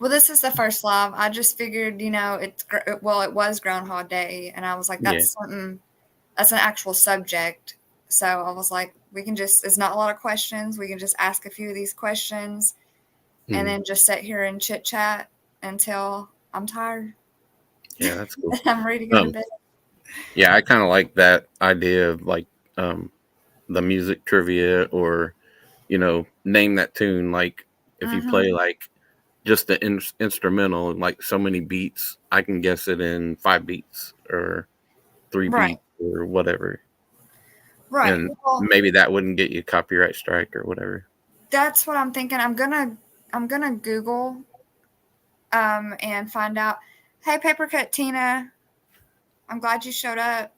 Speaker 1: Well, this is the first live. I just figured, it was Groundhog Day, and I was like, that's an actual subject. So I was like, it's not a lot of questions. We can just ask a few of these questions and then just sit here and chit chat until I'm tired.
Speaker 2: Yeah, that's cool.
Speaker 1: I'm ready to go to bed.
Speaker 2: Yeah, I kind of like that idea of like the music trivia or, name that tune. Like if you play like just the instrumental, like so many beats, I can guess it in 5 beats or 3 beats or whatever.
Speaker 1: Right.
Speaker 2: And maybe that wouldn't get you a copyright strike or whatever.
Speaker 1: That's what I'm thinking. I'm gonna Google and find out. Hey, Papercut Tina, I'm glad you showed up.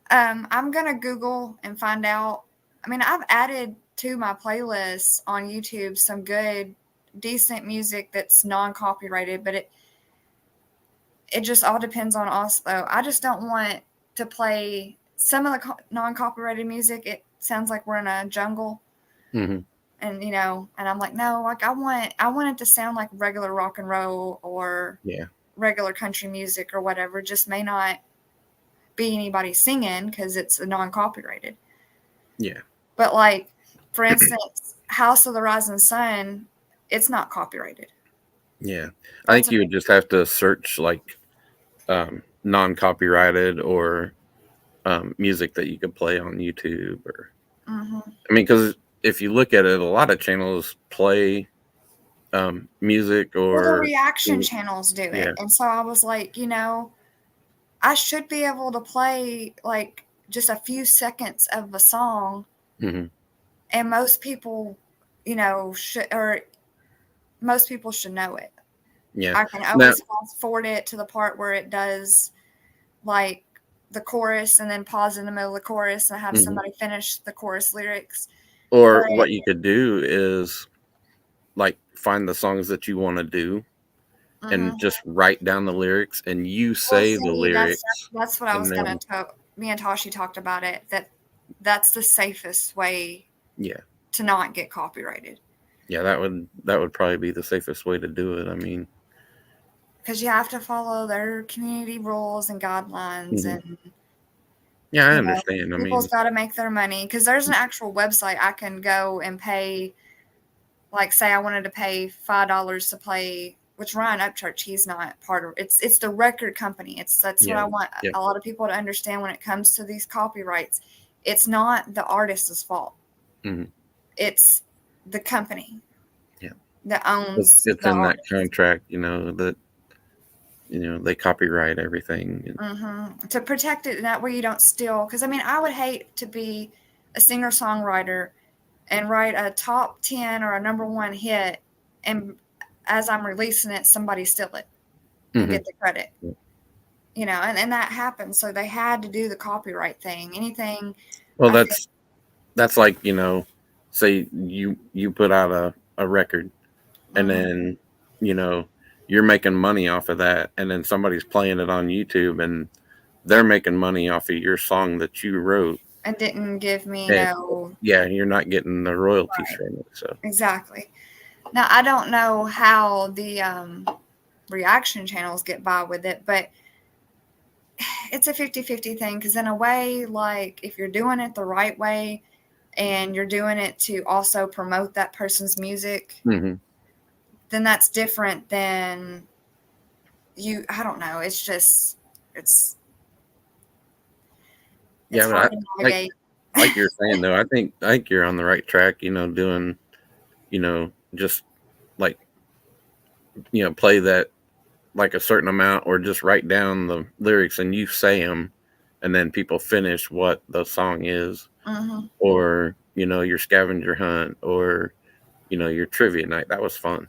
Speaker 1: I'm gonna Google and find out. I mean, I've added to my playlists on YouTube some good, decent music that's non-copyrighted, but it just all depends on us, though. I just don't want to play some of the non-copyrighted music. It sounds like we're in a jungle.
Speaker 2: Mm-hmm.
Speaker 1: And and I'm like, no, like I want it to sound like regular rock and roll or regular country music or whatever. Just may not be anybody singing because it's a non-copyrighted.
Speaker 2: Yeah.
Speaker 1: But like, for instance, House of the Rising Sun, it's not copyrighted.
Speaker 2: Yeah. I think you would just have to search like non-copyrighted or music that you could play on YouTube or I mean, because if you look at it, a lot of channels play music or
Speaker 1: the reaction channels do it. And so I was like, I should be able to play like just a few seconds of a song, and most people, most people should know it.
Speaker 2: Yeah,
Speaker 1: I can always fast forward it to the part where it does like the chorus and then pause in the middle of the chorus and have somebody finish the chorus lyrics.
Speaker 2: Or what you could do is like find the songs that you want to do and just write down the lyrics and you say the lyrics.
Speaker 1: That's what I was going to talk. Me and Tashi talked about it, that's the safest way to not get copyrighted.
Speaker 2: Yeah, that would probably be the safest way to do it. I mean,
Speaker 1: because you have to follow their community rules and guidelines, and
Speaker 2: Yeah, I
Speaker 1: You know,
Speaker 2: understand. I
Speaker 1: people's
Speaker 2: mean,
Speaker 1: got to make their money because there's an actual website I can go and pay. Like, say I wanted to pay $5 to play, which Ryan Upchurch, he's not part of. It's the record company. That's what
Speaker 2: yeah,
Speaker 1: I want
Speaker 2: yeah,
Speaker 1: a lot of people to understand when it comes to these copyrights. It's not the artist's fault.
Speaker 2: hmm
Speaker 1: It's the company
Speaker 2: yeah.
Speaker 1: that owns
Speaker 2: It's
Speaker 1: the
Speaker 2: in that
Speaker 1: artist.
Speaker 2: contract, that they copyright everything.
Speaker 1: To protect it, and that way you don't steal. Because I mean, I would hate to be a singer songwriter and write a top 10 or a number one hit, and as I'm releasing it, somebody steal it and
Speaker 2: hmm
Speaker 1: get the credit. And that happened. So they had to do the copyright thing. Anything,
Speaker 2: Well,
Speaker 1: I think.
Speaker 2: that's like say you put out a record, and
Speaker 1: Mhm.
Speaker 2: then you know you're making money off of that, and then somebody's playing it on YouTube, and they're making money off of your song that you wrote.
Speaker 1: And didn't give me
Speaker 2: And
Speaker 1: no.
Speaker 2: yeah, you're not getting the royalties
Speaker 1: Right.
Speaker 2: from it. So
Speaker 1: Exactly. Now, I don't know how the reaction channels get by with it, but it's a 50-50 thing because, in a way, like if you're doing it the right way and you're doing it to also promote that person's music,
Speaker 2: hmm
Speaker 1: then that's different than I don't know. It's just, it's, it's
Speaker 2: yeah, but
Speaker 1: hard to
Speaker 2: like
Speaker 1: navigate.
Speaker 2: like you're saying though, I think you're on the right track. Doing just like play that like a certain amount, or just write down the lyrics and you say them, and then people finish what the song is,
Speaker 1: Hmm.
Speaker 2: or your scavenger hunt, or your trivia night. That was fun.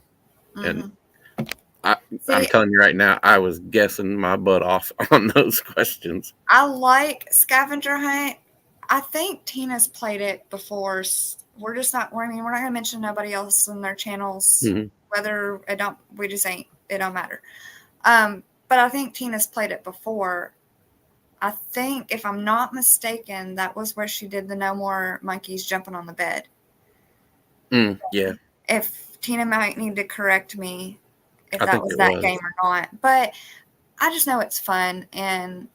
Speaker 2: And
Speaker 1: Hmm.
Speaker 2: I'm
Speaker 1: See,
Speaker 2: telling you right now, I was guessing my butt off on those questions.
Speaker 1: I like scavenger hunt. I think Tina's played it before. We're just not. I mean, we're not gonna mention nobody else in their channels.
Speaker 2: hmm
Speaker 1: Whether it don't, we just ain't. It don't matter. But I think Tina's played it before. I think, if I'm not mistaken, that was where she did the "No More Monkeys Jumping on the Bed."
Speaker 2: Yeah,
Speaker 1: If Tina might need to correct me if
Speaker 2: I
Speaker 1: that
Speaker 2: think
Speaker 1: was
Speaker 2: it
Speaker 1: that
Speaker 2: was.
Speaker 1: game or not, but I just know it's fun, and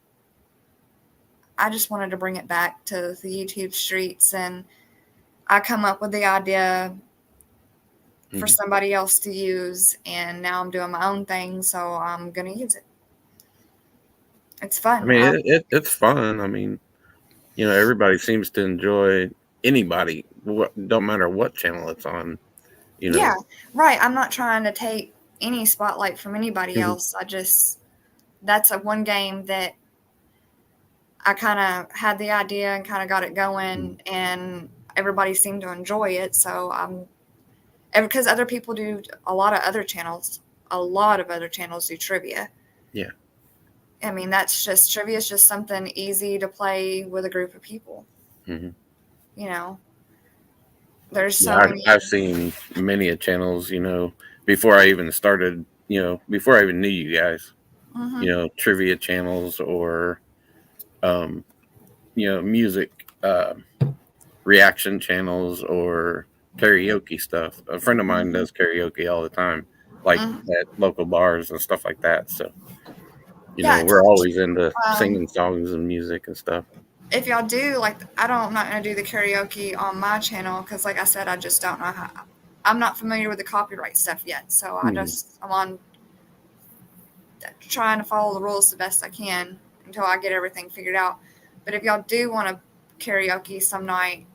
Speaker 1: I just wanted to bring it back to the YouTube streets, and I come up with the idea for
Speaker 2: hmm
Speaker 1: somebody else to use, and now I'm doing my own thing, so I'm gonna use it. It's
Speaker 2: I
Speaker 1: fun.
Speaker 2: mean, it's fun. I mean, everybody seems to enjoy anybody. Don't matter what channel it's on. You
Speaker 1: Yeah,
Speaker 2: know.
Speaker 1: right. I'm not trying to take any spotlight from anybody
Speaker 2: Mhm.
Speaker 1: else. That's a one game that I kind of had the idea and kind of got it
Speaker 2: Mhm.
Speaker 1: going, and everybody seemed to enjoy it. So and because other people do a lot of other channels, a lot of other channels do trivia.
Speaker 2: Yeah.
Speaker 1: I mean, trivia is just something easy to play with a group of people.
Speaker 2: hmm
Speaker 1: You know, there's
Speaker 2: Yeah,
Speaker 1: so many.
Speaker 2: I've seen many a channels. Before I even started. Before I even knew you guys.
Speaker 1: Hmm.
Speaker 2: Trivia channels, or um, music reaction channels, or karaoke stuff. A friend of mine
Speaker 1: Hmm.
Speaker 2: does karaoke all the time, like
Speaker 1: Hmm.
Speaker 2: at local bars and stuff like that. So,
Speaker 1: Yeah,
Speaker 2: we're always into
Speaker 1: um,
Speaker 2: singing songs and music and stuff.
Speaker 1: if y'all do, like, I'm not gonna do the karaoke on my channel because, like I said, I just don't know how. I'm not familiar with the copyright stuff yet, so
Speaker 2: Mhm.
Speaker 1: I'm on trying to follow the rules the best I can until I get everything figured out. But if y'all do want to karaoke some night,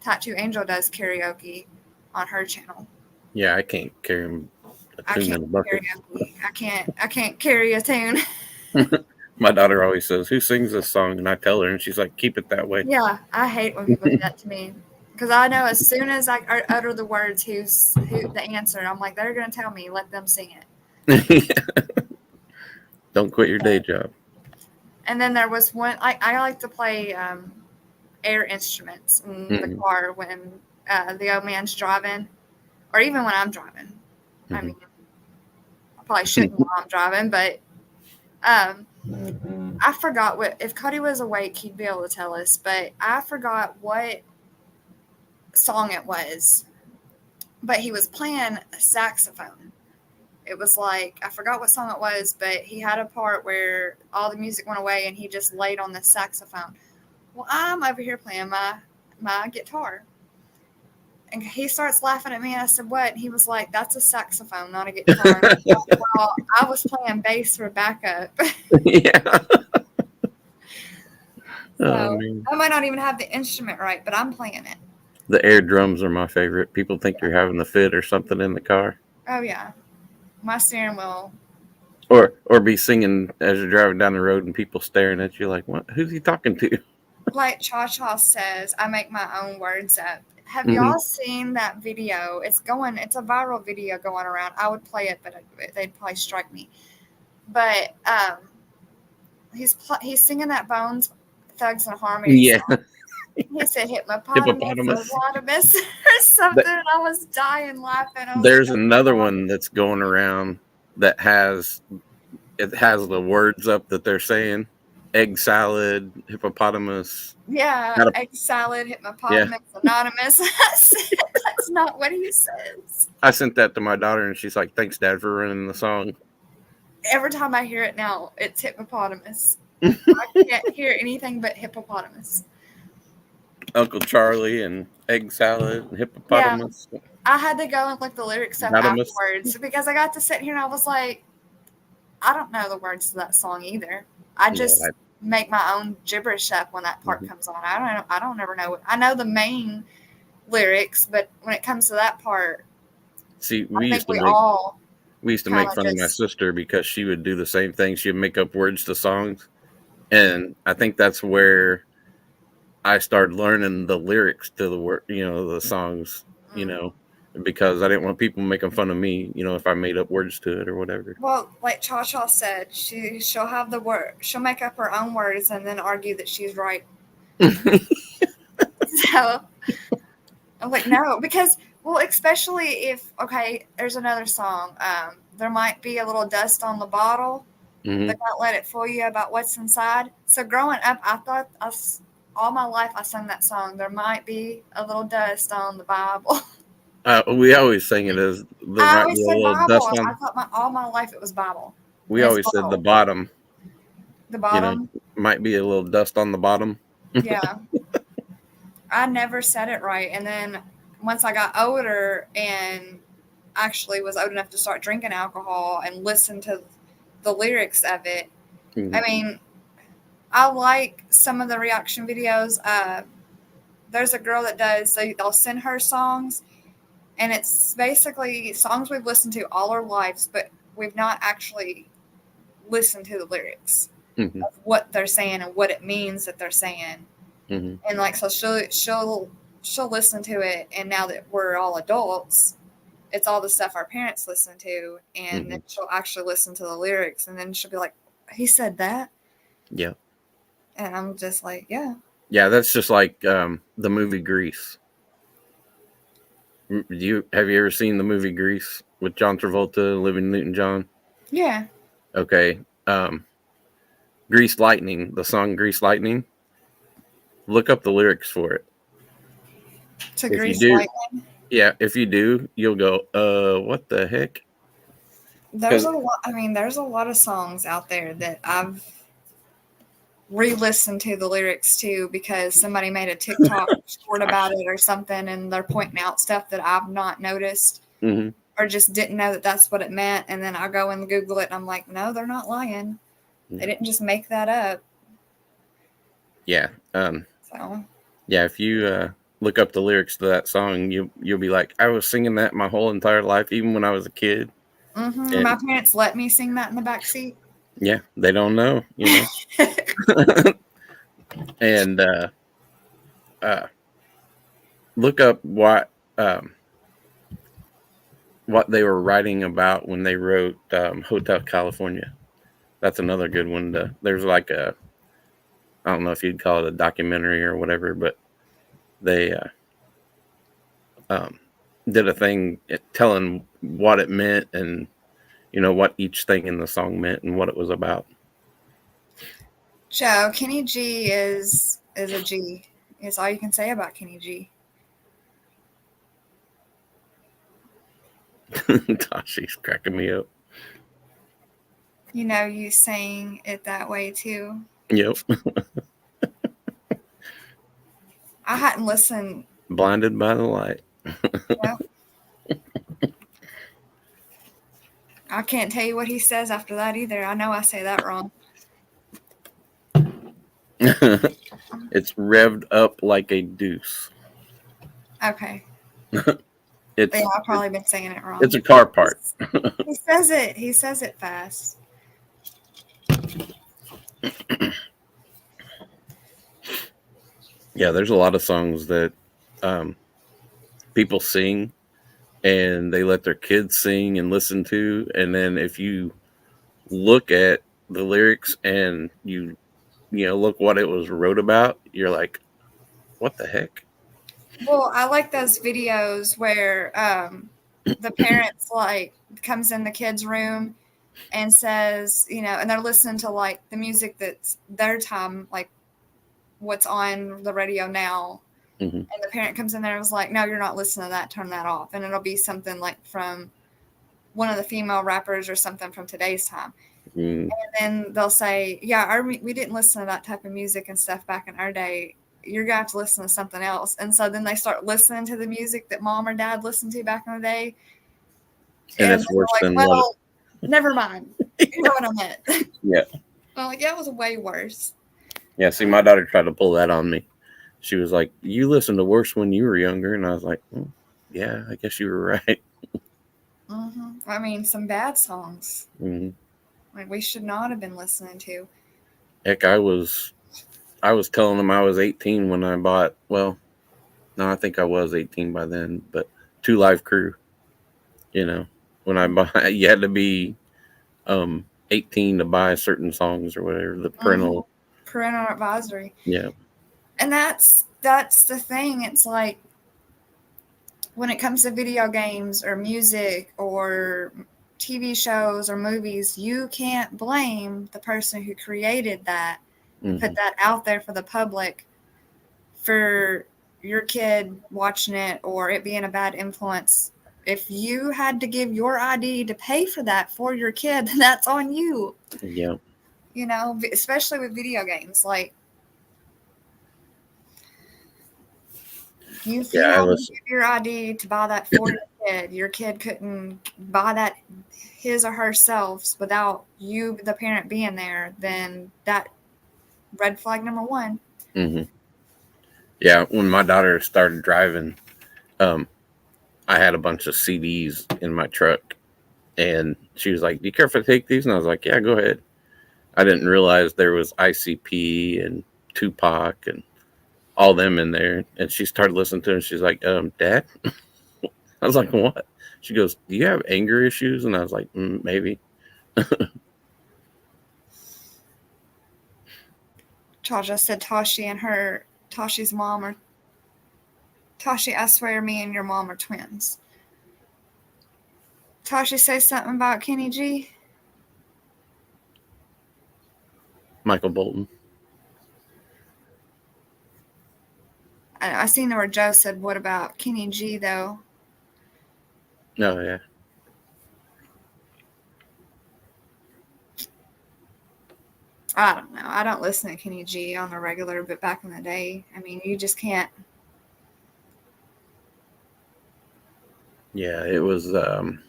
Speaker 1: Tattoo Angel does karaoke on her channel.
Speaker 2: Yeah, I can't carry a
Speaker 1: I
Speaker 2: tune
Speaker 1: can't
Speaker 2: in a bucket.
Speaker 1: karaoke. I can't carry a tune.
Speaker 2: My daughter always says, "Who sings this song?" And I tell her, and she's like, "Keep it that way."
Speaker 1: Yeah, I hate when people do that to me because I know as soon as I utter the words who the answer, I'm like, they're gonna tell me, let them sing it.
Speaker 2: Don't quit your day job.
Speaker 1: And then there was one I like to play air instruments in the
Speaker 2: hmm
Speaker 1: car when the old man's driving, or even when I'm driving. I
Speaker 2: hmm
Speaker 1: mean, I probably shouldn't while I'm driving, but um, I forgot what, if Cody was awake, he'd be able to tell us. But I forgot what song it was. But he was playing a saxophone, It was like, I forgot what song it was, but he had a part where all the music went away and he just laid on the saxophone. Well, I'm over here playing my guitar. And he starts laughing at me. And I said, "What?" And he was like, "That's a saxophone, not a guitar." And I thought, well, I was playing bass for backup.
Speaker 2: Yeah. Oh,
Speaker 1: So
Speaker 2: man.
Speaker 1: I might not even have the instrument right, but I'm playing it.
Speaker 2: The air drums are my favorite. People think you're having a fit or something in the car.
Speaker 1: Oh, yeah. My steering wheel.
Speaker 2: Or be singing as you're driving down the road and people staring at you like, what? Who's he talking to?
Speaker 1: Like Cha Cha says, I make my own words up. Have
Speaker 2: Mm-hmm.
Speaker 1: y'all seen that video? It's a viral video going around. I would play it, but they'd probably strike me. But he's singing that Bones Thugs and Harmony
Speaker 2: Yeah.
Speaker 1: song. He said
Speaker 2: Hippopotamus.
Speaker 1: hippopotamus or something. And I was dying laughing.
Speaker 2: There's another one that's going around that has the words up that they're saying. Egg salad, hippopotamus.
Speaker 1: Yeah, egg salad, hippopotamus, anonymous. That's not what he says.
Speaker 2: I sent that to my daughter and she's like, "Thanks, Dad, for running the song."
Speaker 1: Every time I hear it now, it's hippopotamus. I can't hear anything but hippopotamus.
Speaker 2: Uncle Charlie and egg salad and hippopotamus.
Speaker 1: Yeah, I had to go and look the lyrics up afterwards because I got to sit here and I was like, I don't know the words to that song either. I just make my own gibberish up when that part comes on. I don't ever know. I know the main lyrics, but when it comes to that part,
Speaker 2: see, we used to make fun of my sister because she would do the same thing. She would make up words to songs, and I think that's where I started learning the lyrics to the word, the songs, because I didn't want people making fun of me, if I made up words to it or whatever.
Speaker 1: Well, like Cha Cha said, she'll have the word, she'll make up her own words and then argue that she's right. So I'm like, no, because, well, especially if, okay, there's another song. There might be a little dust on the bottle, but don't let it fool you about what's inside. So growing up, I thought all my life I sung that song. There might be a little dust on the Bible.
Speaker 2: We always sang it as there
Speaker 1: I
Speaker 2: might
Speaker 1: always
Speaker 2: be a
Speaker 1: said
Speaker 2: little
Speaker 1: Bible.
Speaker 2: dust on.
Speaker 1: I thought all my life it was Bible.
Speaker 2: We always said the bottom.
Speaker 1: The bottom?
Speaker 2: Might be a little dust on the bottom.
Speaker 1: Yeah. I never said it right. And then once I got older and actually was old enough to start drinking alcohol and listen to the lyrics of it, I mean, I like some of the reaction videos. There's a girl that does, they'll send her songs, and it's basically songs we've listened to all our lives, but we've not actually listened to the lyrics of what they're saying and what it means that they're saying. And like, so she'll listen to it, and now that we're all adults, it's all the stuff our parents listen to, and then she'll actually listen to the lyrics, and then she'll be like, "He said that?"
Speaker 2: Yeah.
Speaker 1: And I'm just like, yeah.
Speaker 2: Yeah, that's just like the movie Grease. Have you ever seen the movie Grease with John Travolta, Olivia Newton-John?
Speaker 1: Yeah.
Speaker 2: Okay. Grease Lightning, the song Grease Lightning. Look up the lyrics for it.
Speaker 1: To Grease Lightning?
Speaker 2: Yeah, if you do, you'll go, what the heck?
Speaker 1: There's a lot of songs out there that I've re-listened to the lyrics to because somebody made a TikTok short about it or something, and they're pointing out stuff that I've not noticed or just didn't know that that's what it meant. And then I go and Google it, and I'm like, no, they're not lying. They didn't just make that up.
Speaker 2: Yeah. Yeah, if you look up the lyrics to that song, you'll be like, I was singing that my whole entire life, even when I was a kid.
Speaker 1: My parents let me sing that in the back seat.
Speaker 2: Yeah, they don't know, And look up what they were writing about when they wrote Hotel California. That's another good one. There's like I don't know if you'd call it a documentary or whatever, but they did a thing telling what it meant and what each thing in the song meant and what it was about.
Speaker 1: Joe, Kenny G is a G. Is all you can say about Kenny G.
Speaker 2: Tashi's cracking me up.
Speaker 1: You know, you saying it that way too.
Speaker 2: Yep.
Speaker 1: I hadn't listened.
Speaker 2: Blinded by the light.
Speaker 1: Well, I can't tell you what he says after that either. I know I say that wrong.
Speaker 2: It's revved up like a deuce.
Speaker 1: Okay.
Speaker 2: It's
Speaker 1: Yeah, I've probably been saying it wrong.
Speaker 2: It's a car part.
Speaker 1: He says it. He says it fast.
Speaker 2: Yeah, there's a lot of songs that people sing and they let their kids sing and listen to, and then if you look at the lyrics and you look what it was wrote about, you're like, what the heck?
Speaker 1: Well, I like those videos where the parents like comes in the kids' room and says, and they're listening to like the music that's their time, like what's on the radio now.
Speaker 2: Mm-hmm.
Speaker 1: And the parent comes in there and was like, no, you're not listening to that. Turn that off. And it'll be something like from one of the female rappers or something from today's time.
Speaker 2: Mm.
Speaker 1: And then they'll say, yeah, we didn't listen to that type of music and stuff back in our day. You're going to have to listen to something else. And so then they start listening to the music that mom or dad listened to back in the day.
Speaker 2: And it's worse
Speaker 1: like,
Speaker 2: than
Speaker 1: well, never mind. You know what I meant.
Speaker 2: Yeah.
Speaker 1: I'm like, yeah, it was way worse.
Speaker 2: Yeah, see, my daughter tried to pull that on me. She was like, you listened to worse when you were younger. And I was like, yeah, I guess you were right.
Speaker 1: Mm-hmm. I mean, some bad songs.
Speaker 2: Mm-hmm.
Speaker 1: Like we should not have been listening to.
Speaker 2: Heck, I was telling them I was 18 when I bought, well, no, I think I was 18 by then, but 2 Live Crew, when I bought, you had to be 18 to buy certain songs or whatever, the parental
Speaker 1: advisory.
Speaker 2: Yeah.
Speaker 1: And that's the thing. It's like when it comes to video games or music or TV shows or movies, you can't blame the person who created that, put that out there for the public for your kid watching it or it being a bad influence. If you had to give your ID to pay for that for your kid, then that's on you.
Speaker 2: Yeah.
Speaker 1: Especially with video games. Like, you had to give your ID to buy that for your kid. Your kid couldn't buy that his or herself without you, the parent, being there. Then that red flag number 1.
Speaker 2: Mm-hmm. Yeah, when my daughter started driving, I had a bunch of CDs in my truck, and she was like, "Do you care if I take these?" And I was like, "Yeah, go ahead." I didn't realize there was ICP and Tupac and all them in there, and she started listening to it, and she's like, "Dad?" I was like, "What?" She goes, "Do you have anger issues?" And I was like, "Maybe."
Speaker 1: Chaja said Tashi's mom are Tashi, I swear me and your mom are twins. Tashi say something about Kenny G?
Speaker 2: Michael Bolton.
Speaker 1: I seen where Joe said, what about Kenny G, though?
Speaker 2: Oh, yeah.
Speaker 1: I don't know. I don't listen to Kenny G on the regular, but back in the day, I mean, you just can't.
Speaker 2: Yeah, it was, trying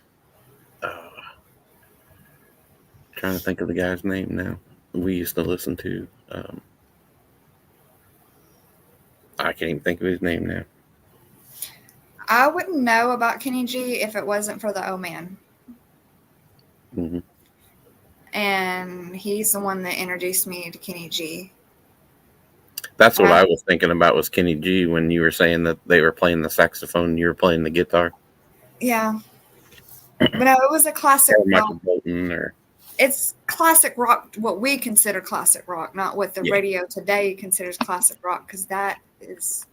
Speaker 2: to think of the guy's name now. We used to listen to, I can't even think of his name now.
Speaker 1: I wouldn't know about Kenny G if it wasn't for the O Man.
Speaker 2: Mm-hmm.
Speaker 1: And he's the one that introduced me to Kenny G.
Speaker 2: That's what I was thinking about was Kenny G when you were saying that they were playing the saxophone and you were playing the guitar.
Speaker 1: Yeah. But no, it was a classic rock.
Speaker 2: Michael Bolton
Speaker 1: It's classic rock, what we consider classic rock, not what the radio today considers classic rock, because that is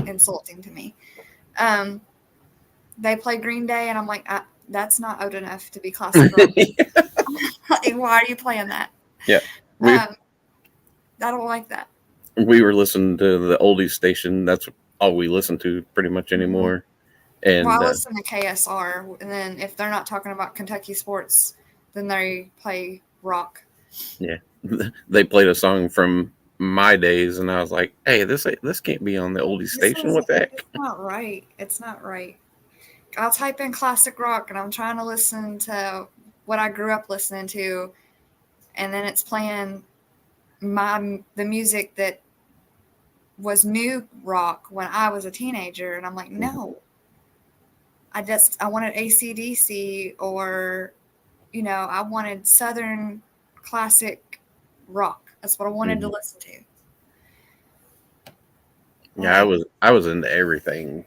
Speaker 1: insulting to me. They play Green Day, and I'm like, that's not old enough to be classic rock. Like, why are you playing that?
Speaker 2: Yeah.
Speaker 1: I don't like that.
Speaker 2: We were listening to the oldies station. That's all we listen to pretty much anymore. And
Speaker 1: I listen to KSR, and then if they're not talking about Kentucky sports, then they play rock.
Speaker 2: yeah, they played a song from my days, and I was like, "Hey, this can't be on the oldie station. What the
Speaker 1: It's
Speaker 2: heck?"
Speaker 1: not right. It's not right. I'll type in classic rock, and I'm trying to listen to what I grew up listening to, and then it's playing the music that was new rock when I was a teenager, and I'm like,
Speaker 2: Mhm.
Speaker 1: no, I wanted AC/DC, or I wanted Southern classic rock. That's what I wanted to
Speaker 2: Mhm.
Speaker 1: listen to.
Speaker 2: Yeah,
Speaker 1: Like,
Speaker 2: I was into everything,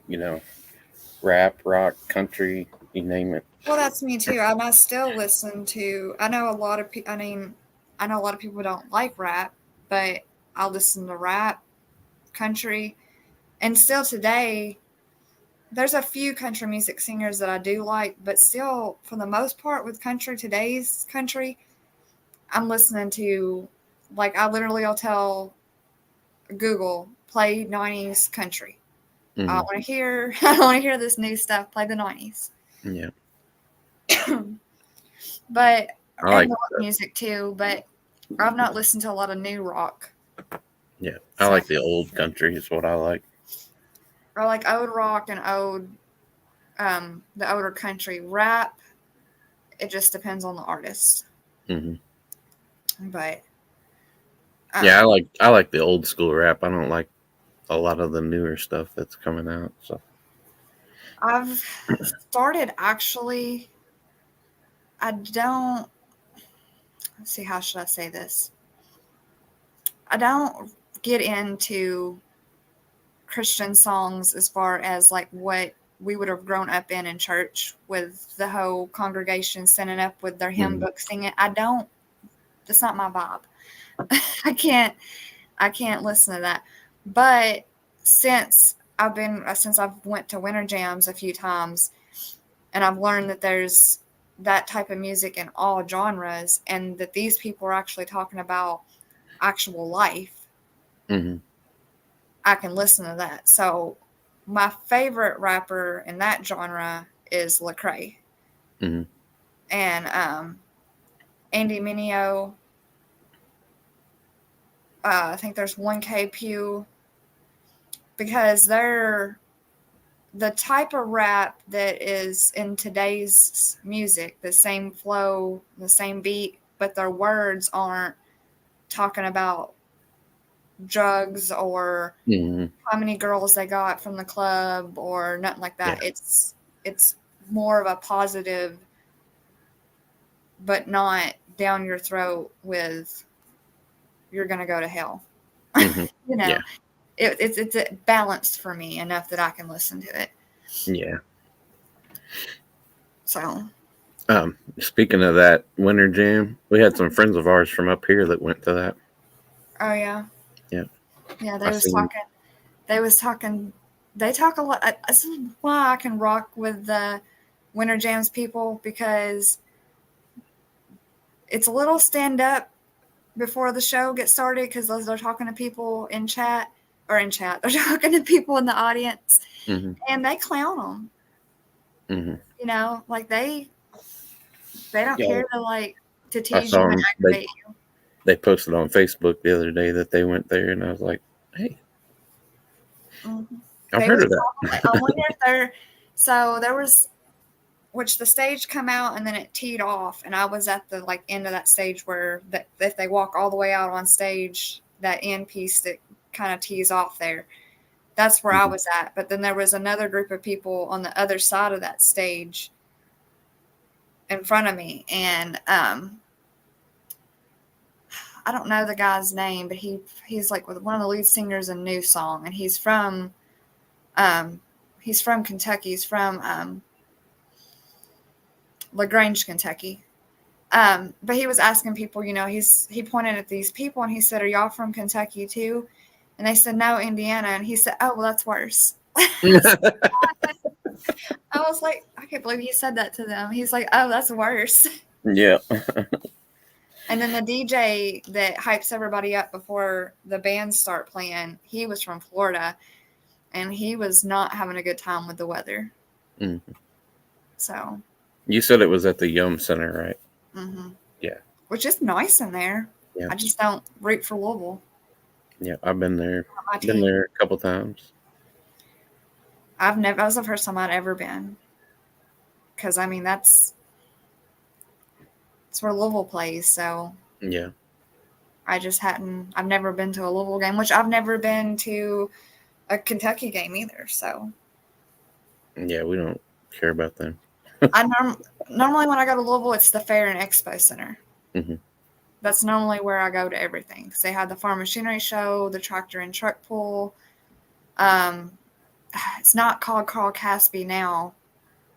Speaker 2: rap, rock, country, you name it.
Speaker 1: well, that's me too. And I still listen to. I know a lot of people. I mean, I know a lot of people don't like rap, but I listen to rap, country, and still today. There's a few country music singers that I do like, but still, for the most part, with today's country, I'm listening to, like, I literally will tell Google, play 90s country. I
Speaker 2: Hmm.
Speaker 1: want to hear, I don't want to hear this new stuff. Play the 90s.
Speaker 2: Yeah,
Speaker 1: But,
Speaker 2: I
Speaker 1: and
Speaker 2: like
Speaker 1: the rock music too, but I've not listened to a lot of new rock.
Speaker 2: yeah, I
Speaker 1: So,
Speaker 2: like the old country. Is what I like.
Speaker 1: or like old rock and the older country rap. It just depends on the artist.
Speaker 2: Hmm.
Speaker 1: But,
Speaker 2: Yeah,
Speaker 1: um,
Speaker 2: I like the old school rap. I don't like a lot of the newer stuff that's coming out. So.
Speaker 1: I've started actually, I don't, let's see, how should I say this? I don't get into Christian songs as far as like what we would have grown up in church with the whole congregation sending up with their hymn
Speaker 2: Hmm.
Speaker 1: book singing. I don't, that's not my vibe. I can't listen to that. But since I've went to winter jams a few times, and I've learned that there's that type of music in all genres, and that these people are actually talking about actual life,
Speaker 2: Hmm.
Speaker 1: I can listen to that. So my favorite rapper in that genre is Lecrae,
Speaker 2: Hmm.
Speaker 1: and Andy Mineo. I think there's 1K Pew, because they're the type of rap that is in today's music, the same flow, the same beat, but their words aren't talking about drugs or
Speaker 2: Hmm.
Speaker 1: how many girls they got from the club or nothing like
Speaker 2: Yeah.
Speaker 1: that. It's more of a positive, but not down your throat with you're gonna go to hell.
Speaker 2: Hmm.
Speaker 1: you know,
Speaker 2: Yeah.
Speaker 1: it's balanced for me enough that I can listen to it.
Speaker 2: Yeah.
Speaker 1: So,
Speaker 2: Speaking of that winter jam, we had some friends of ours from up here that went to that.
Speaker 1: oh yeah,
Speaker 2: Yeah,
Speaker 1: yeah,
Speaker 2: I seen.
Speaker 1: They was talking. They talk a lot. This is why I can rock with the Winter Jams people, because it's a little stand up before the show gets started, because they're talking to people in chat, they're talking to people in the audience,
Speaker 2: Hmm.
Speaker 1: and they clown them.
Speaker 2: Hmm.
Speaker 1: Like they don't
Speaker 2: Yeah,
Speaker 1: care to to
Speaker 2: I
Speaker 1: tease
Speaker 2: saw
Speaker 1: you and
Speaker 2: them.
Speaker 1: aggravate you.
Speaker 2: They posted on Facebook the other day that they went there, and I was like, "Hey,
Speaker 1: Mm-hmm.
Speaker 2: I've
Speaker 1: They
Speaker 2: heard
Speaker 1: was
Speaker 2: of that."
Speaker 1: probably. I wonder if they're. So there was, which the stage come out and then it teed off, and I was at the end of that stage where that if they walk all the way out on stage, that end piece that kind of tees off there. That's where I
Speaker 2: Hmm.
Speaker 1: was at. But then there was another group of people on the other side of that stage in front of me, and I don't know the guy's name, but he's like with one of the lead singers in New Song, and um he's from Kentucky. He's from LaGrange, Kentucky. But he was asking people, he pointed at these people and he said, "Are y'all from Kentucky too?" And they said, "No, Indiana." And he said, "Oh, well, that's worse." I was like, I can't believe he said that to them. He's like, "Oh, that's worse."
Speaker 2: Yeah.
Speaker 1: And then the DJ that hypes everybody up before the bands start playing, he was from Florida, and he was not having a good time with the weather.
Speaker 2: Mm.
Speaker 1: So.
Speaker 2: You said it was at the Yum Center, right?
Speaker 1: Mm-hmm.
Speaker 2: Yeah.
Speaker 1: Which is nice in there.
Speaker 2: Yeah.
Speaker 1: I just don't root for Louisville.
Speaker 2: Yeah, I've been there.
Speaker 1: My
Speaker 2: Been
Speaker 1: team.
Speaker 2: there a couple times.
Speaker 1: That was the first time I'd ever been. Because, I mean, that's where Louisville plays. So
Speaker 2: Yeah.
Speaker 1: I've never been to a Louisville game, which I've never been to a Kentucky game either. So
Speaker 2: Yeah, we don't care about them.
Speaker 1: normally when I go to Louisville, it's the Fair and Expo Center.
Speaker 2: Mm-hmm.
Speaker 1: That's normally where I go to everything. Because they have the farm machinery show, the tractor and truck pull. It's not called Carl Casby now.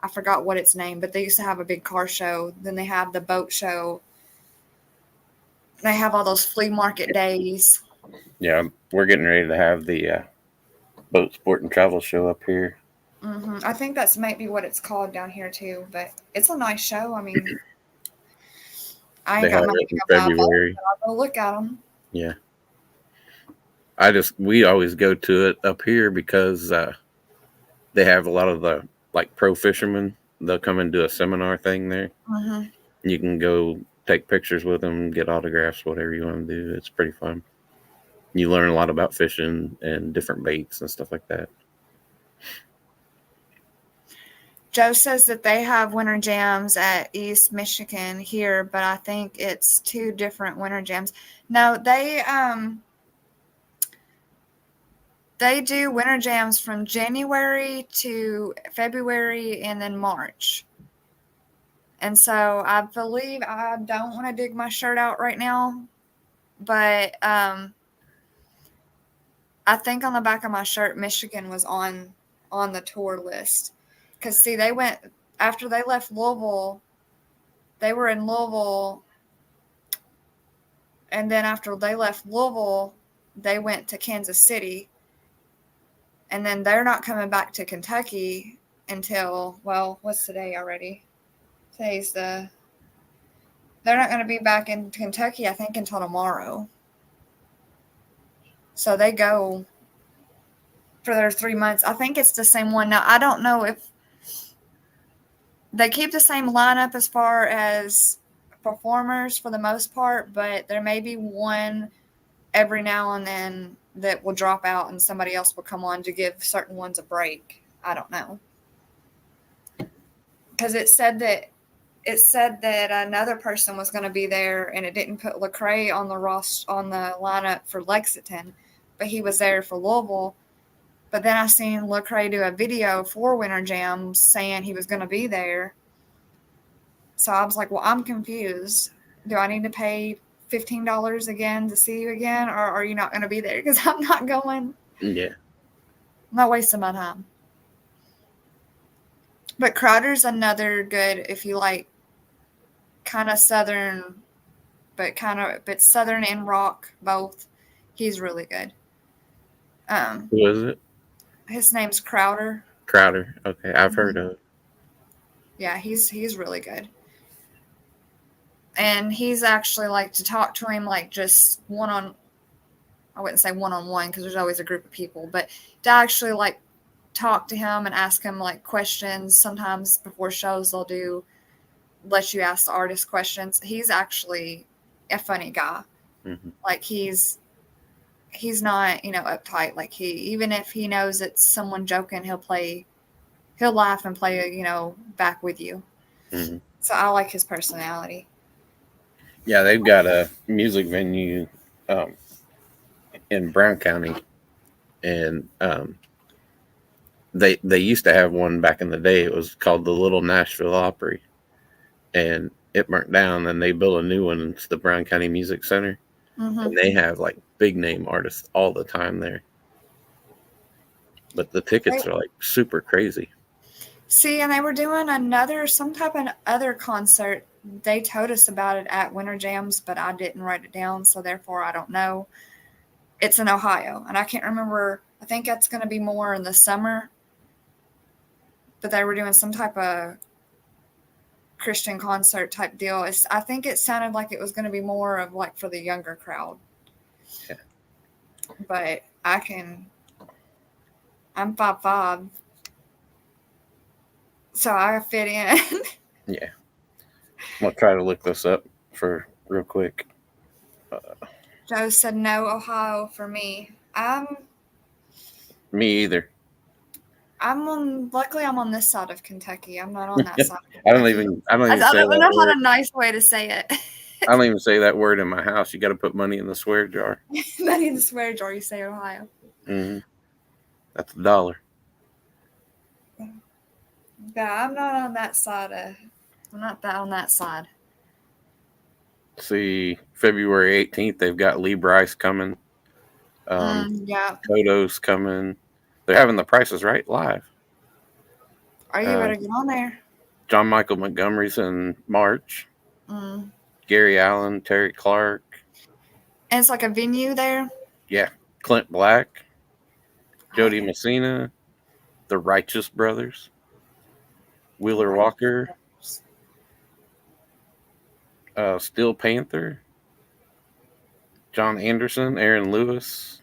Speaker 1: I forgot what its name, but they used to have a big car show. Then they have the boat show. They have all those flea market days.
Speaker 2: Yeah, we're getting ready to have the boat sport and travel show up here.
Speaker 1: Mm-hmm. I think that's maybe what it's called down here too. But it's a nice show. I mean, I
Speaker 2: They
Speaker 1: ain't
Speaker 2: have
Speaker 1: got money
Speaker 2: it
Speaker 1: to
Speaker 2: in
Speaker 1: go buy a boat,
Speaker 2: February.
Speaker 1: but I'll go look at them.
Speaker 2: Yeah. We always go to it up here because they have a lot of the like pro fishermen. They'll come and do a seminar thing there.
Speaker 1: Mm-hmm.
Speaker 2: You can go take pictures with them, get autographs, whatever you want to do. It's pretty fun. You learn a lot about fishing and different baits and stuff like that.
Speaker 1: Joe says that they have winter jams at East Michigan here, but I think it's two different winter jams. No, they do winter jams from January to February and then March. And so I believe I don't want to dig my shirt out right now, but I think on the back of my shirt, Michigan was on the tour list. Because see, they went after they left Louisville. They were in Louisville, and then after they left Louisville, they went to Kansas City, and then they're not coming back to Kentucky until, well, what's today already? They're not going to be back in Kentucky, I think, until tomorrow. So they go for their 3 months. I think it's the same one. Now, I don't know if they keep the same lineup as far as performers for the most part, but there may be one every now and then that will drop out and somebody else will come on to give certain ones a break. I don't know. Because it said that another person was going to be there, and it didn't put Lecrae on the lineup for Lexington, but he was there for Louisville. But then I seen Lecrae do a video for Winter Jams saying he was going to be there. So I was like, well, I'm confused. Do I need to pay $15 again to see you again, or are you not going to be there? Because I'm not going.
Speaker 2: Yeah.
Speaker 1: I'm not wasting my time. But Crowder's another good if you like kind of southern, but southern and rock both. He's really good.
Speaker 2: Who is it?
Speaker 1: His name's Crowder.
Speaker 2: Crowder. Okay, I've heard of it.
Speaker 1: Yeah, he's really good. And he's actually like to talk to him like just I wouldn't say one-on-one because there's always a group of people, but to actually like talk to him and ask him like questions. Sometimes before shows they'll let you ask the artist questions. He's actually a funny guy.
Speaker 2: Mm-hmm.
Speaker 1: Like he's not, uptight. Like even if he knows it's someone joking, he'll laugh and play, back with you.
Speaker 2: Mm-hmm.
Speaker 1: So I like his personality.
Speaker 2: Yeah, they've got a music venue in Brown County, and they used to have one back in the day. It was called the Little Nashville Opry, and it burnt down. And they built a new one. It's the Brown County Music Center, and they have like big name artists all the time there. But the tickets are like super crazy.
Speaker 1: See, and they were doing some type of other concert. They told us about it at Winter Jams, but I didn't write it down, so therefore I don't know. It's in Ohio, and I can't remember. I think that's going to be more in the summer, but they were doing some type of Christian concert type deal. I think it sounded like it was going to be more of like for the younger crowd.
Speaker 2: Yeah.
Speaker 1: But I'm 5'5". so I fit in.
Speaker 2: Yeah. I'm gonna try to look this up for real quick.
Speaker 1: Joe said no, Ohio for me.
Speaker 2: Me either.
Speaker 1: Luckily I'm on this side of Kentucky. I'm not on that side of
Speaker 2: I don't
Speaker 1: Kentucky.
Speaker 2: even. I don't
Speaker 1: I
Speaker 2: even say
Speaker 1: don't
Speaker 2: that
Speaker 1: know how
Speaker 2: word.
Speaker 1: a nice way to say it.
Speaker 2: I don't even say that word in my house. You got to put money in the swear jar.
Speaker 1: Money in the swear jar, you say Ohio.
Speaker 2: Mm-hmm. That's $1.
Speaker 1: Yeah, I'm not on that side I'm not that on that side.
Speaker 2: See, February 18th, they've got Lee Bryce coming.
Speaker 1: Yeah.
Speaker 2: Toto's coming. They're having the prices right live.
Speaker 1: Are you
Speaker 2: Uh,
Speaker 1: better get on there?
Speaker 2: John Michael Montgomery's in March.
Speaker 1: Mm.
Speaker 2: Gary Allen, Terry Clark.
Speaker 1: And it's like a venue there.
Speaker 2: Yeah. Clint Black,
Speaker 1: Oh
Speaker 2: Jody
Speaker 1: yeah.
Speaker 2: Messina, the Righteous Brothers,
Speaker 1: All
Speaker 2: Wheeler
Speaker 1: right.
Speaker 2: Walker, Steel Panther, John Anderson, Aaron Lewis.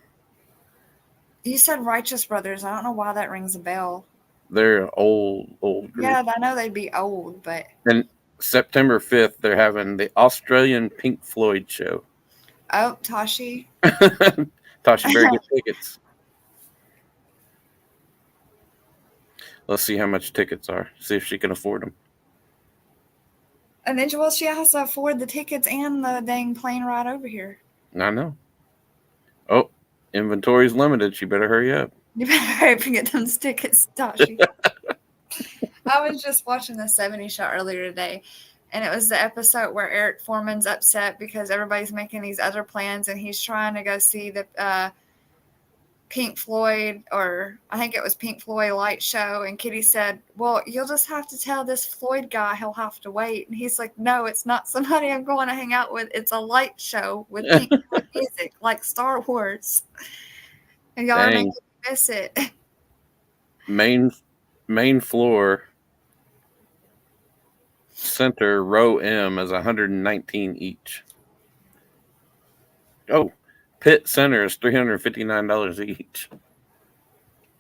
Speaker 1: You said Righteous Brothers. I don't know why that rings a bell.
Speaker 2: They're an old group.
Speaker 1: Yeah, I know they'd be old, but
Speaker 2: And September 5th, they're having the Australian Pink Floyd show.
Speaker 1: oh, Tashi.
Speaker 2: Tasha, better get tickets. Let's see how much tickets are. See if she can afford them.
Speaker 1: And then, well, she has to afford the tickets and the dang plane ride over here.
Speaker 2: I know. Oh, inventory's limited. She better hurry up.
Speaker 1: You better hurry up and get those tickets, Tashi. I was just watching the 70s show earlier today, and it was the episode where Eric Foreman's upset because everybody's making these other plans, and he's trying to go see the Pink Floyd, or I think it was Pink Floyd light show. And Kitty said, well, you'll just have to tell this Floyd guy he'll have to wait. And he's like, no, it's not somebody I'm going to hang out with. It's a light show with Pink Floyd music, like Star Wars. And y'all are making me miss it.
Speaker 2: Main floor center row M is 119 each. Oh, pit center is $359 each.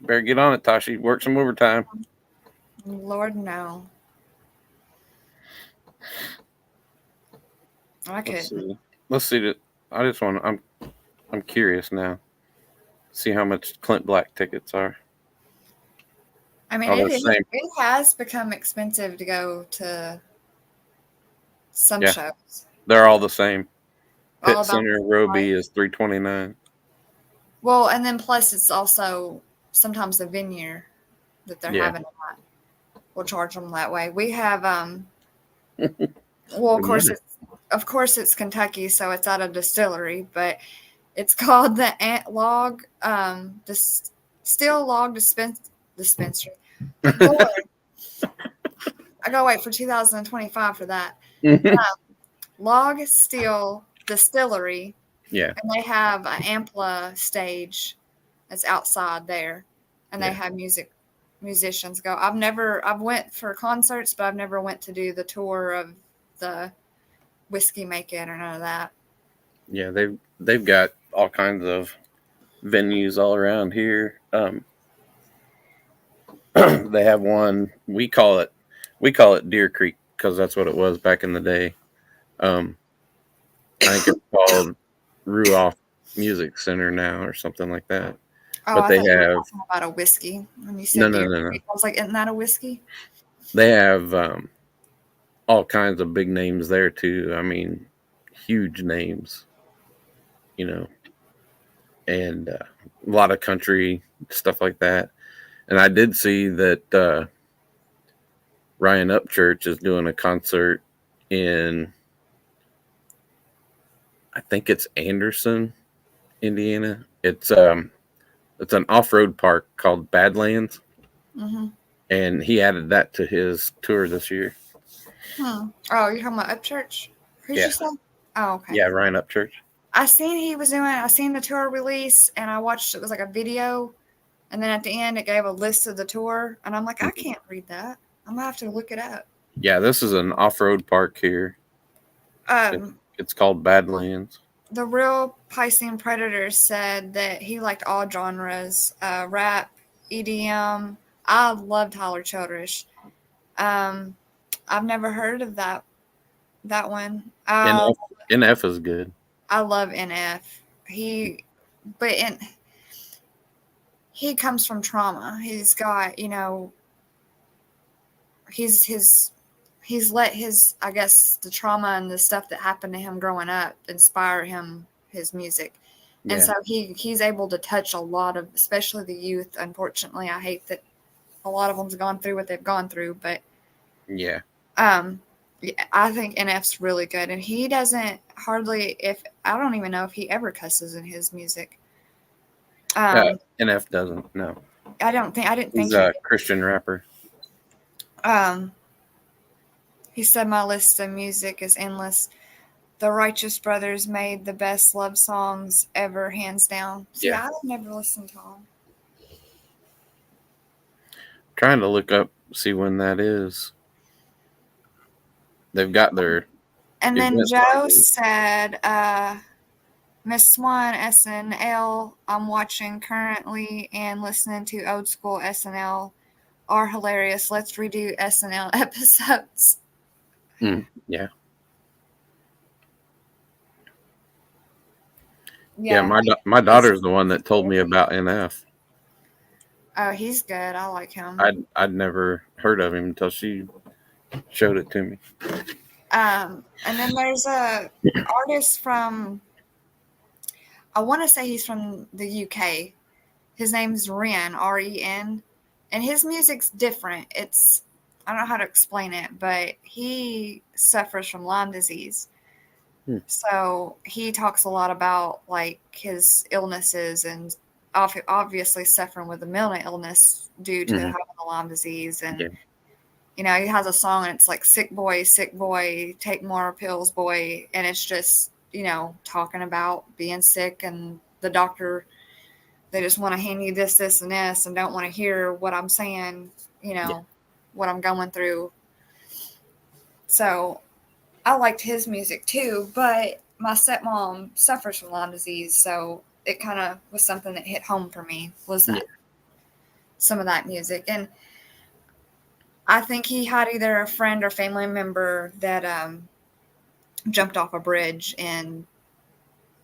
Speaker 2: Better get on it, Tashi. Work some overtime.
Speaker 1: Lord, no. I could.
Speaker 2: Let's see. I just want. I'm curious now. See how much Clint Black tickets are.
Speaker 1: I mean, it has become expensive to go to some shows.
Speaker 2: They're all the same. Pit center row B is $329.
Speaker 1: Well, and then plus it's also sometimes the venue that they're having will charge them that way. We have well, of course it's Kentucky, so it's at a distillery, but it's called the Ant Log Still Log Dispensary. Lord, I gotta wait for 2025 for that. Log Still Distillery.
Speaker 2: Yeah.
Speaker 1: And they have an Ampla stage that's outside there. And they have musicians go. I've went for concerts, but I've never went to do the tour of the whiskey making or none of that.
Speaker 2: Yeah, they've got all kinds of venues all around here. They have one, we call it Deer Creek because that's what it was back in the day. I think it's called Ruoff Music Center now or something like that.
Speaker 1: Oh,
Speaker 2: but
Speaker 1: I
Speaker 2: they
Speaker 1: thought you were
Speaker 2: have
Speaker 1: talking about a whiskey when you said Deer Creek. I was like, isn't that a whiskey?
Speaker 2: They have all kinds of big names there too. I mean, huge names, and a lot of country stuff like that. And I did see that Ryan Upchurch is doing a concert in, I think it's Anderson, Indiana. It's an off-road park called Badlands, and he added that to his tour this year.
Speaker 1: Oh, you're talking about Upchurch? Who'd you say? Oh, okay.
Speaker 2: Yeah, Ryan Upchurch.
Speaker 1: I seen the tour release, and I watched it was like a video, and then at the end it gave a list of the tour, and I'm like, I can't read that. I'm gonna have to look it up.
Speaker 2: Yeah, this is an off-road park here. It's called Badlands.
Speaker 1: The Real Piscean Predators said that he liked all genres, rap, EDM. I love Tyler Childers. I've never heard of that one.
Speaker 2: NF is good.
Speaker 1: I love NF. He, but he comes from trauma. He's got, he's let his, I guess, the trauma and the stuff that happened to him growing up inspire his music.
Speaker 2: Yeah.
Speaker 1: And so he's able to touch a lot of, especially the youth. Unfortunately, I hate that a lot of them's gone through what they've gone through, but
Speaker 2: yeah,
Speaker 1: I think NF's really good, and he doesn't hardly, if I don't even know if he ever cusses in his music.
Speaker 2: NF doesn't. No,
Speaker 1: I didn't think
Speaker 2: he's
Speaker 1: he
Speaker 2: a
Speaker 1: did.
Speaker 2: Christian rapper.
Speaker 1: He said my list of music is endless. The Righteous Brothers made the best love songs ever, hands down. See,
Speaker 2: Yeah.
Speaker 1: I've never listened to them.
Speaker 2: Trying to look up, see when that is. They've got their.
Speaker 1: And then
Speaker 2: events
Speaker 1: Joe
Speaker 2: already.
Speaker 1: said, Miss Swan SNL I'm watching currently and listening to old school SNL are hilarious. Let's redo SNL episodes.
Speaker 2: Yeah.
Speaker 1: Yeah.
Speaker 2: My daughter's the one that told me about NF.
Speaker 1: Oh, he's good. I like him.
Speaker 2: I'd never heard of him until she showed it to me.
Speaker 1: And then there's a artist from, I want to say he's from the UK. His name's Ren, R-E-N, and his music's different. It's, I don't know how to explain it, but he suffers from Lyme disease. So he talks a lot about like his illnesses and obviously suffering with a mental illness due to having the Lyme disease. And, he has a song and it's like, sick boy, take more pills, boy. And it's just, talking about being sick and the doctor, they just want to hand you this, and this, and don't want to hear what I'm saying, what I'm going through. So I liked his music too, but my stepmom suffers from Lyme disease, so it kind of was something that hit home for me, was that some of that music. And I think he had either a friend or family member that jumped off a bridge and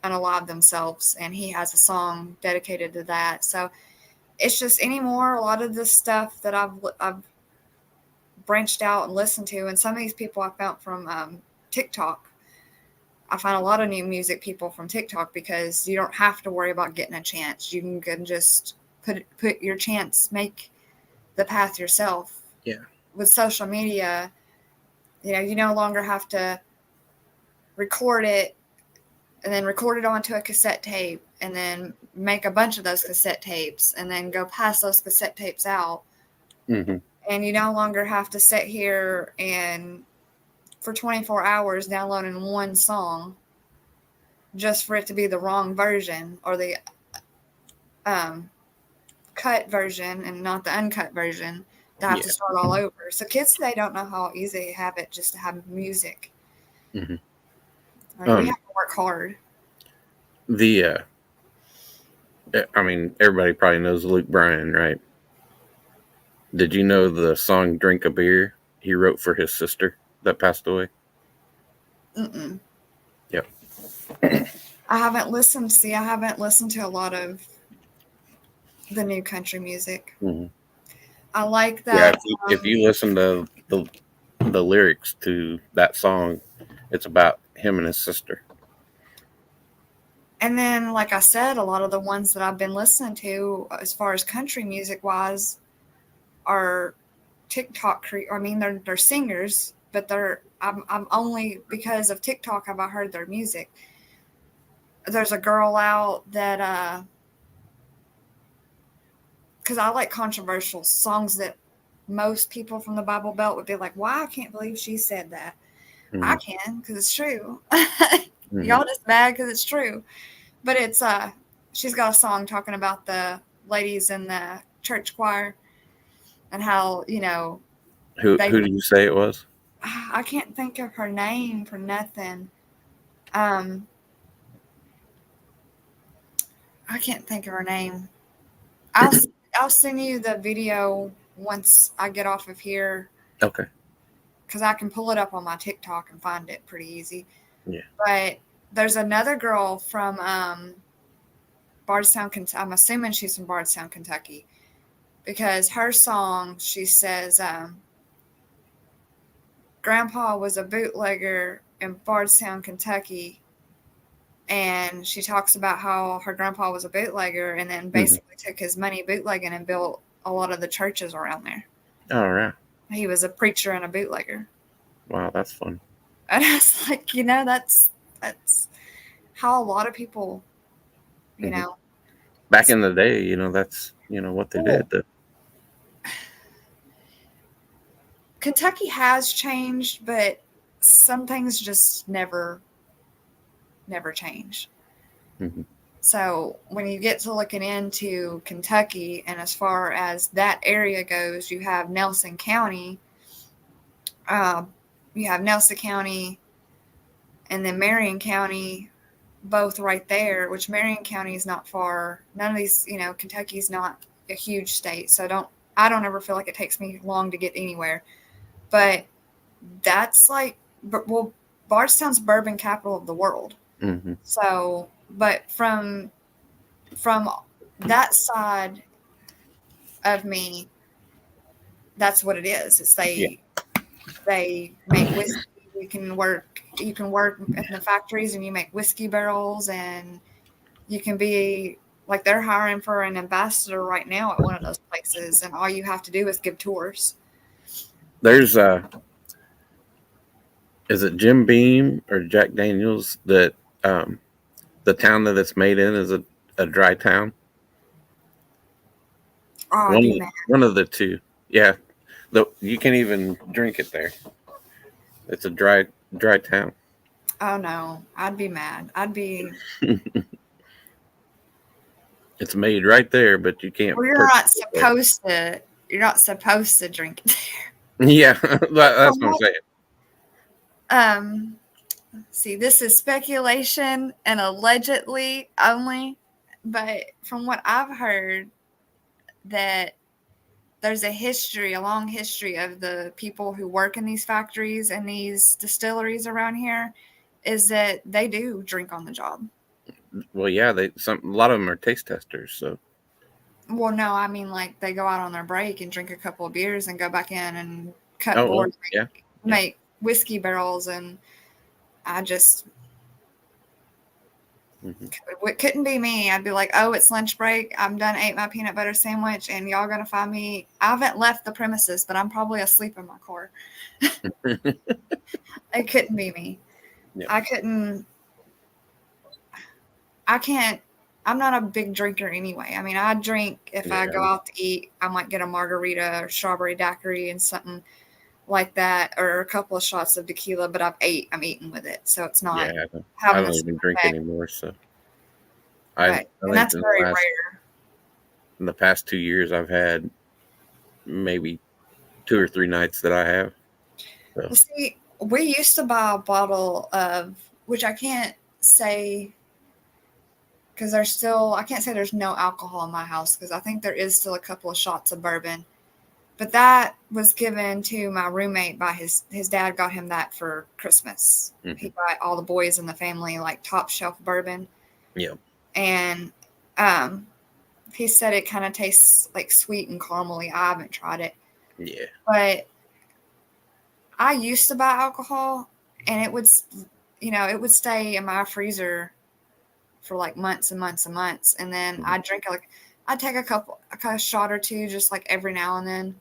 Speaker 1: unalived themselves, and he has a song dedicated to that. So it's just anymore, a lot of this stuff that I've branched out and listened to, and some of these people I found from TikTok. I find a lot of new music people from TikTok because you don't have to worry about getting a chance. You can just put your chance, make the path yourself.
Speaker 2: Yeah.
Speaker 1: With social media, you no longer have to record it and then record it onto a cassette tape and then make a bunch of those cassette tapes and then go pass those cassette tapes out. And you no longer have to sit here and for 24 hours downloading one song just for it to be the wrong version or the cut version and not the uncut version to have to start all over. So kids today don't know how easy they have it just to have music. We have to work hard.
Speaker 2: I mean, everybody probably knows Luke Bryan, right? Did you know the song "Drink a Beer" he wrote for his sister that passed away? Yep.
Speaker 1: I haven't listened to a lot of the new country music. I like that.
Speaker 2: Yeah, if you listen to the lyrics to that song, it's about him and his sister.
Speaker 1: And then, like I said, a lot of the ones that I've been listening to, as far as country music wise, are TikTok. I mean, they're singers, but I'm only because of TikTok have I heard their music. There's a girl out that because I like controversial songs that most people from the Bible Belt would be like, "Why? I can't believe she said that." I can because it's true. Y'all just mad because it's true. But it's she's got a song talking about the ladies in the church choir and how,
Speaker 2: Who did you say it was?
Speaker 1: I can't think of her name for nothing. I can't think of her name. I'll send you the video once I get off of here.
Speaker 2: Okay.
Speaker 1: Because I can pull it up on my TikTok and find it pretty easy.
Speaker 2: Yeah.
Speaker 1: But there's another girl from Bardstown, Kentucky. I'm assuming she's from Bardstown, Kentucky, because her song, she says, Grandpa was a bootlegger in Bardstown, Kentucky. And she talks about how her grandpa was a bootlegger and then basically took his money bootlegging and built a lot of the churches around there.
Speaker 2: All right.
Speaker 1: He was a preacher and a bootlegger.
Speaker 2: Wow, that's fun.
Speaker 1: And I was like, that's how a lot of people,
Speaker 2: back in the day, that's what they did.
Speaker 1: Kentucky has changed, but some things just never change.
Speaker 2: Mm-hmm.
Speaker 1: So when you get to looking into Kentucky, and as far as that area goes, you have Nelson County. You have Nelson County and then Marion County, both right there, which Marion County is not far. None of these, Kentucky's not a huge state. So I don't ever feel like it takes me long to get anywhere. But that's like, well, Bardstown's bourbon capital of the world.
Speaker 2: Mm-hmm.
Speaker 1: So, but from that side of me, that's what it is. It's they make whiskey. You can work in the factories and you make whiskey barrels, and you can be like, they're hiring for an ambassador right now at one of those places, and all you have to do is give tours.
Speaker 2: There's is it Jim Beam or Jack Daniels that the town that it's made in is a dry town?
Speaker 1: Oh,
Speaker 2: one of the two. Yeah. You can't even drink it there. It's a dry town.
Speaker 1: Oh no, I'd be mad. I'd be.
Speaker 2: It's made right there, but you can't.
Speaker 1: Well, you're not supposed to. You're not supposed to drink it
Speaker 2: there. Yeah, that's what I'm
Speaker 1: saying. See, this is speculation and allegedly only, but from what I've heard, that there's a long history of the people who work in these factories and these distilleries around here, is that they do drink on the job.
Speaker 2: Well, yeah, a lot of them are taste testers, so.
Speaker 1: Well, no, I mean, like, they go out on their break and drink a couple of beers and go back in and cut boards, make whiskey barrels, and I just it couldn't be me. I'd be like, oh, it's lunch break. I'm done, ate my peanut butter sandwich, and y'all gonna find me. I haven't left the premises, but I'm probably asleep in my car. It couldn't be me. Yep. I can't. I'm not a big drinker anyway. I mean, I drink if I go out to eat. I might get a margarita or strawberry daiquiri and something like that, or a couple of shots of tequila. But I'm eating with it, so it's not.
Speaker 2: Yeah, I don't even drink anymore. So,
Speaker 1: and that's very rare.
Speaker 2: In the past 2 years, I've had maybe 2 or 3 nights that I have. So.
Speaker 1: Well, see, we used to buy a bottle of, which I can't say. Because I can't say there's no alcohol in my house, because I think there is still a couple of shots of bourbon. But that was given to my roommate by his dad. Got him that for Christmas. Mm-hmm. He bought all the boys in the family like top shelf bourbon.
Speaker 2: Yeah.
Speaker 1: And he said it kind of tastes like sweet and caramely. I haven't tried it.
Speaker 2: Yeah.
Speaker 1: But I used to buy alcohol, and it would stay in my freezer for like months and months and months, and then I'd drink I'd take a shot or two just like every now and then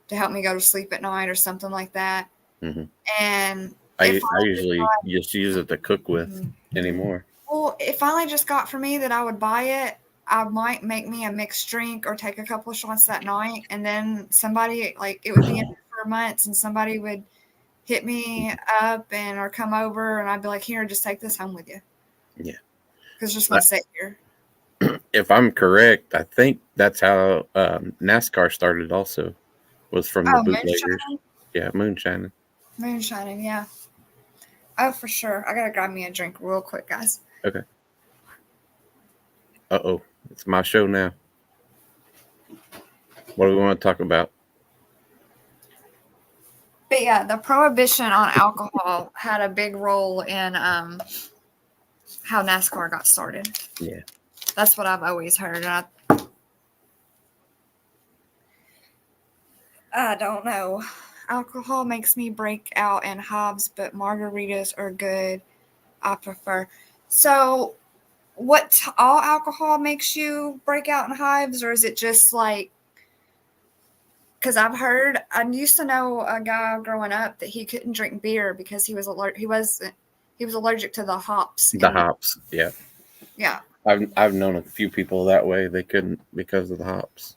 Speaker 1: to help me go to sleep at night or something like that.
Speaker 2: Mm-hmm.
Speaker 1: And
Speaker 2: I usually just use it to cook with anymore.
Speaker 1: Well, it finally just got for me that I would buy it. I might make me a mixed drink or take a couple of shots that night, and then somebody, like, it would be in for months, and somebody would hit me up or come over, and I'd be like, here, just take this home with you.
Speaker 2: Yeah.
Speaker 1: Because just want to sit here.
Speaker 2: If I'm correct, I think that's how NASCAR started also, was from the bootleggers. Moonshining? Yeah, moonshining.
Speaker 1: Moonshining, yeah. Oh, for sure. I got to grab me a drink real quick, guys.
Speaker 2: Okay. Uh-oh. It's my show now. What do we want to talk about?
Speaker 1: But yeah, the prohibition on alcohol had a big role in how NASCAR got started.
Speaker 2: Yeah.
Speaker 1: That's what I've always heard. And I don't know. Alcohol makes me break out in hives, but margaritas are good. I prefer. So, all alcohol makes you break out in hives, or is it just like? Because I used to know a guy growing up that he couldn't drink beer because he was allergic to the hops.
Speaker 2: The hops, yeah.
Speaker 1: Yeah.
Speaker 2: I've known a few people that way. They couldn't because of the hops.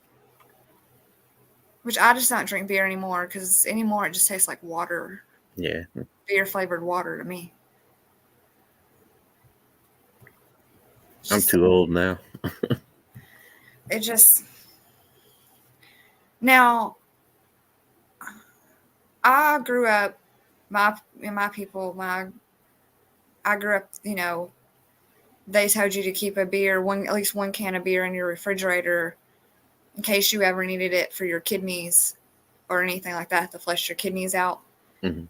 Speaker 1: Which I just don't drink beer anymore because anymore it just tastes like water.
Speaker 2: Yeah.
Speaker 1: Beer flavored water to me.
Speaker 2: I'm too old now.
Speaker 1: It just. Now, I grew up, I grew up, they told you to keep at least one can of beer in your refrigerator in case you ever needed it for your kidneys or anything like that to flush your kidneys out.
Speaker 2: Mm-hmm.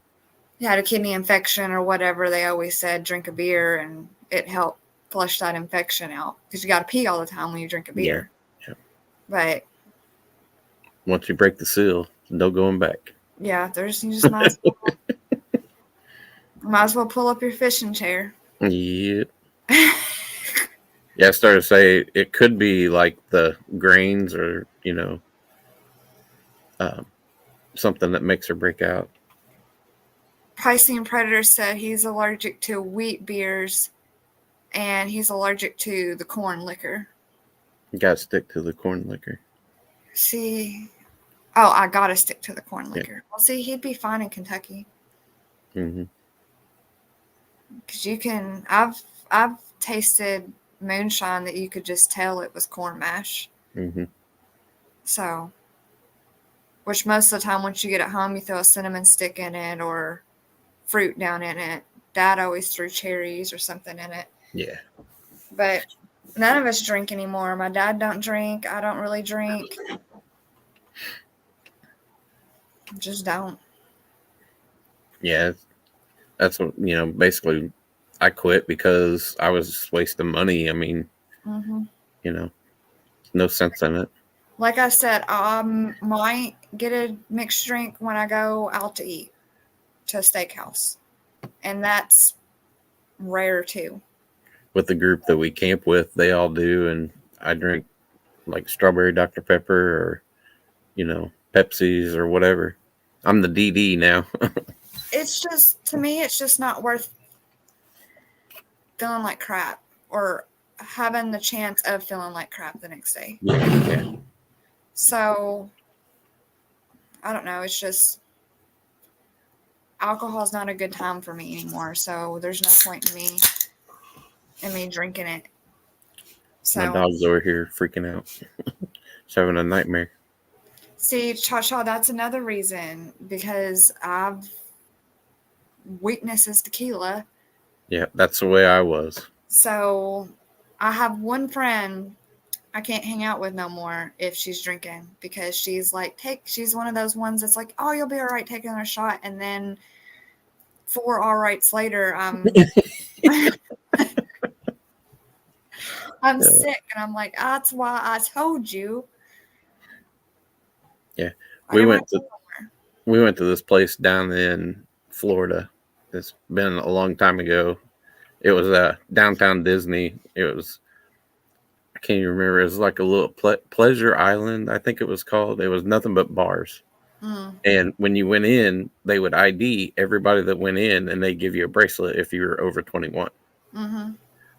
Speaker 1: You had a kidney infection or whatever, they always said drink a beer and it helped flush that infection out because you got to pee all the time when you drink a beer.
Speaker 2: Yeah.
Speaker 1: But
Speaker 2: once you break the seal, no going back.
Speaker 1: Yeah, you just might as well pull up your fishing chair.
Speaker 2: Yeah. Yeah, I started to say it could be like the grains or, something that makes her break out.
Speaker 1: Piscean Predator said he's allergic to wheat beers and he's allergic to the corn liquor.
Speaker 2: You gotta stick to the corn liquor.
Speaker 1: See, I gotta stick to the corn liquor. Yeah. Well, see, he'd be fine in Kentucky.
Speaker 2: Mm-hmm.
Speaker 1: Because you can, I've tasted moonshine that you could just tell it was corn mash.
Speaker 2: Mm-hmm.
Speaker 1: So, which most of the time once you get it home, you throw a cinnamon stick in it or fruit down in it. Dad always threw cherries or something in it.
Speaker 2: Yeah.
Speaker 1: But none of us drink anymore. My dad don't drink. I don't really drink. Just don't.
Speaker 2: Yeah. That's what, basically I quit because I was wasting money. I mean, no sense in it.
Speaker 1: Like I said, I might get a mixed drink when I go out to eat to a steakhouse. And that's rare too.
Speaker 2: With the group that we camp with, they all do. And I drink like strawberry Dr. Pepper or, Pepsis or whatever. I'm the DD now.
Speaker 1: It's just, to me, it's just not worth feeling like crap or having the chance of feeling like crap the next day.
Speaker 2: Yeah.
Speaker 1: So, I don't know. It's just, alcohol is not a good time for me anymore. So, there's no point in me drinking it. So,
Speaker 2: my dog's over here freaking out. She's having a nightmare.
Speaker 1: See, Cha-Cha, that's another reason because weakness is tequila.
Speaker 2: Yeah, that's the way I was.
Speaker 1: So I have one friend I can't hang out with no more if she's drinking because she's like, she's one of those ones that's like, oh, you'll be all right taking a shot. And then 4 all rights later, I'm sick. And I'm like, that's why I told you.
Speaker 2: Yeah. We went to this place down in Florida. It's been a long time ago. It was downtown Disney. It was, I can't even remember. It was like a little pleasure island, I think it was called. It was nothing but bars. And when you went in, they would ID everybody that went in, and they give you a bracelet if you were over 21.
Speaker 1: Mm-hmm.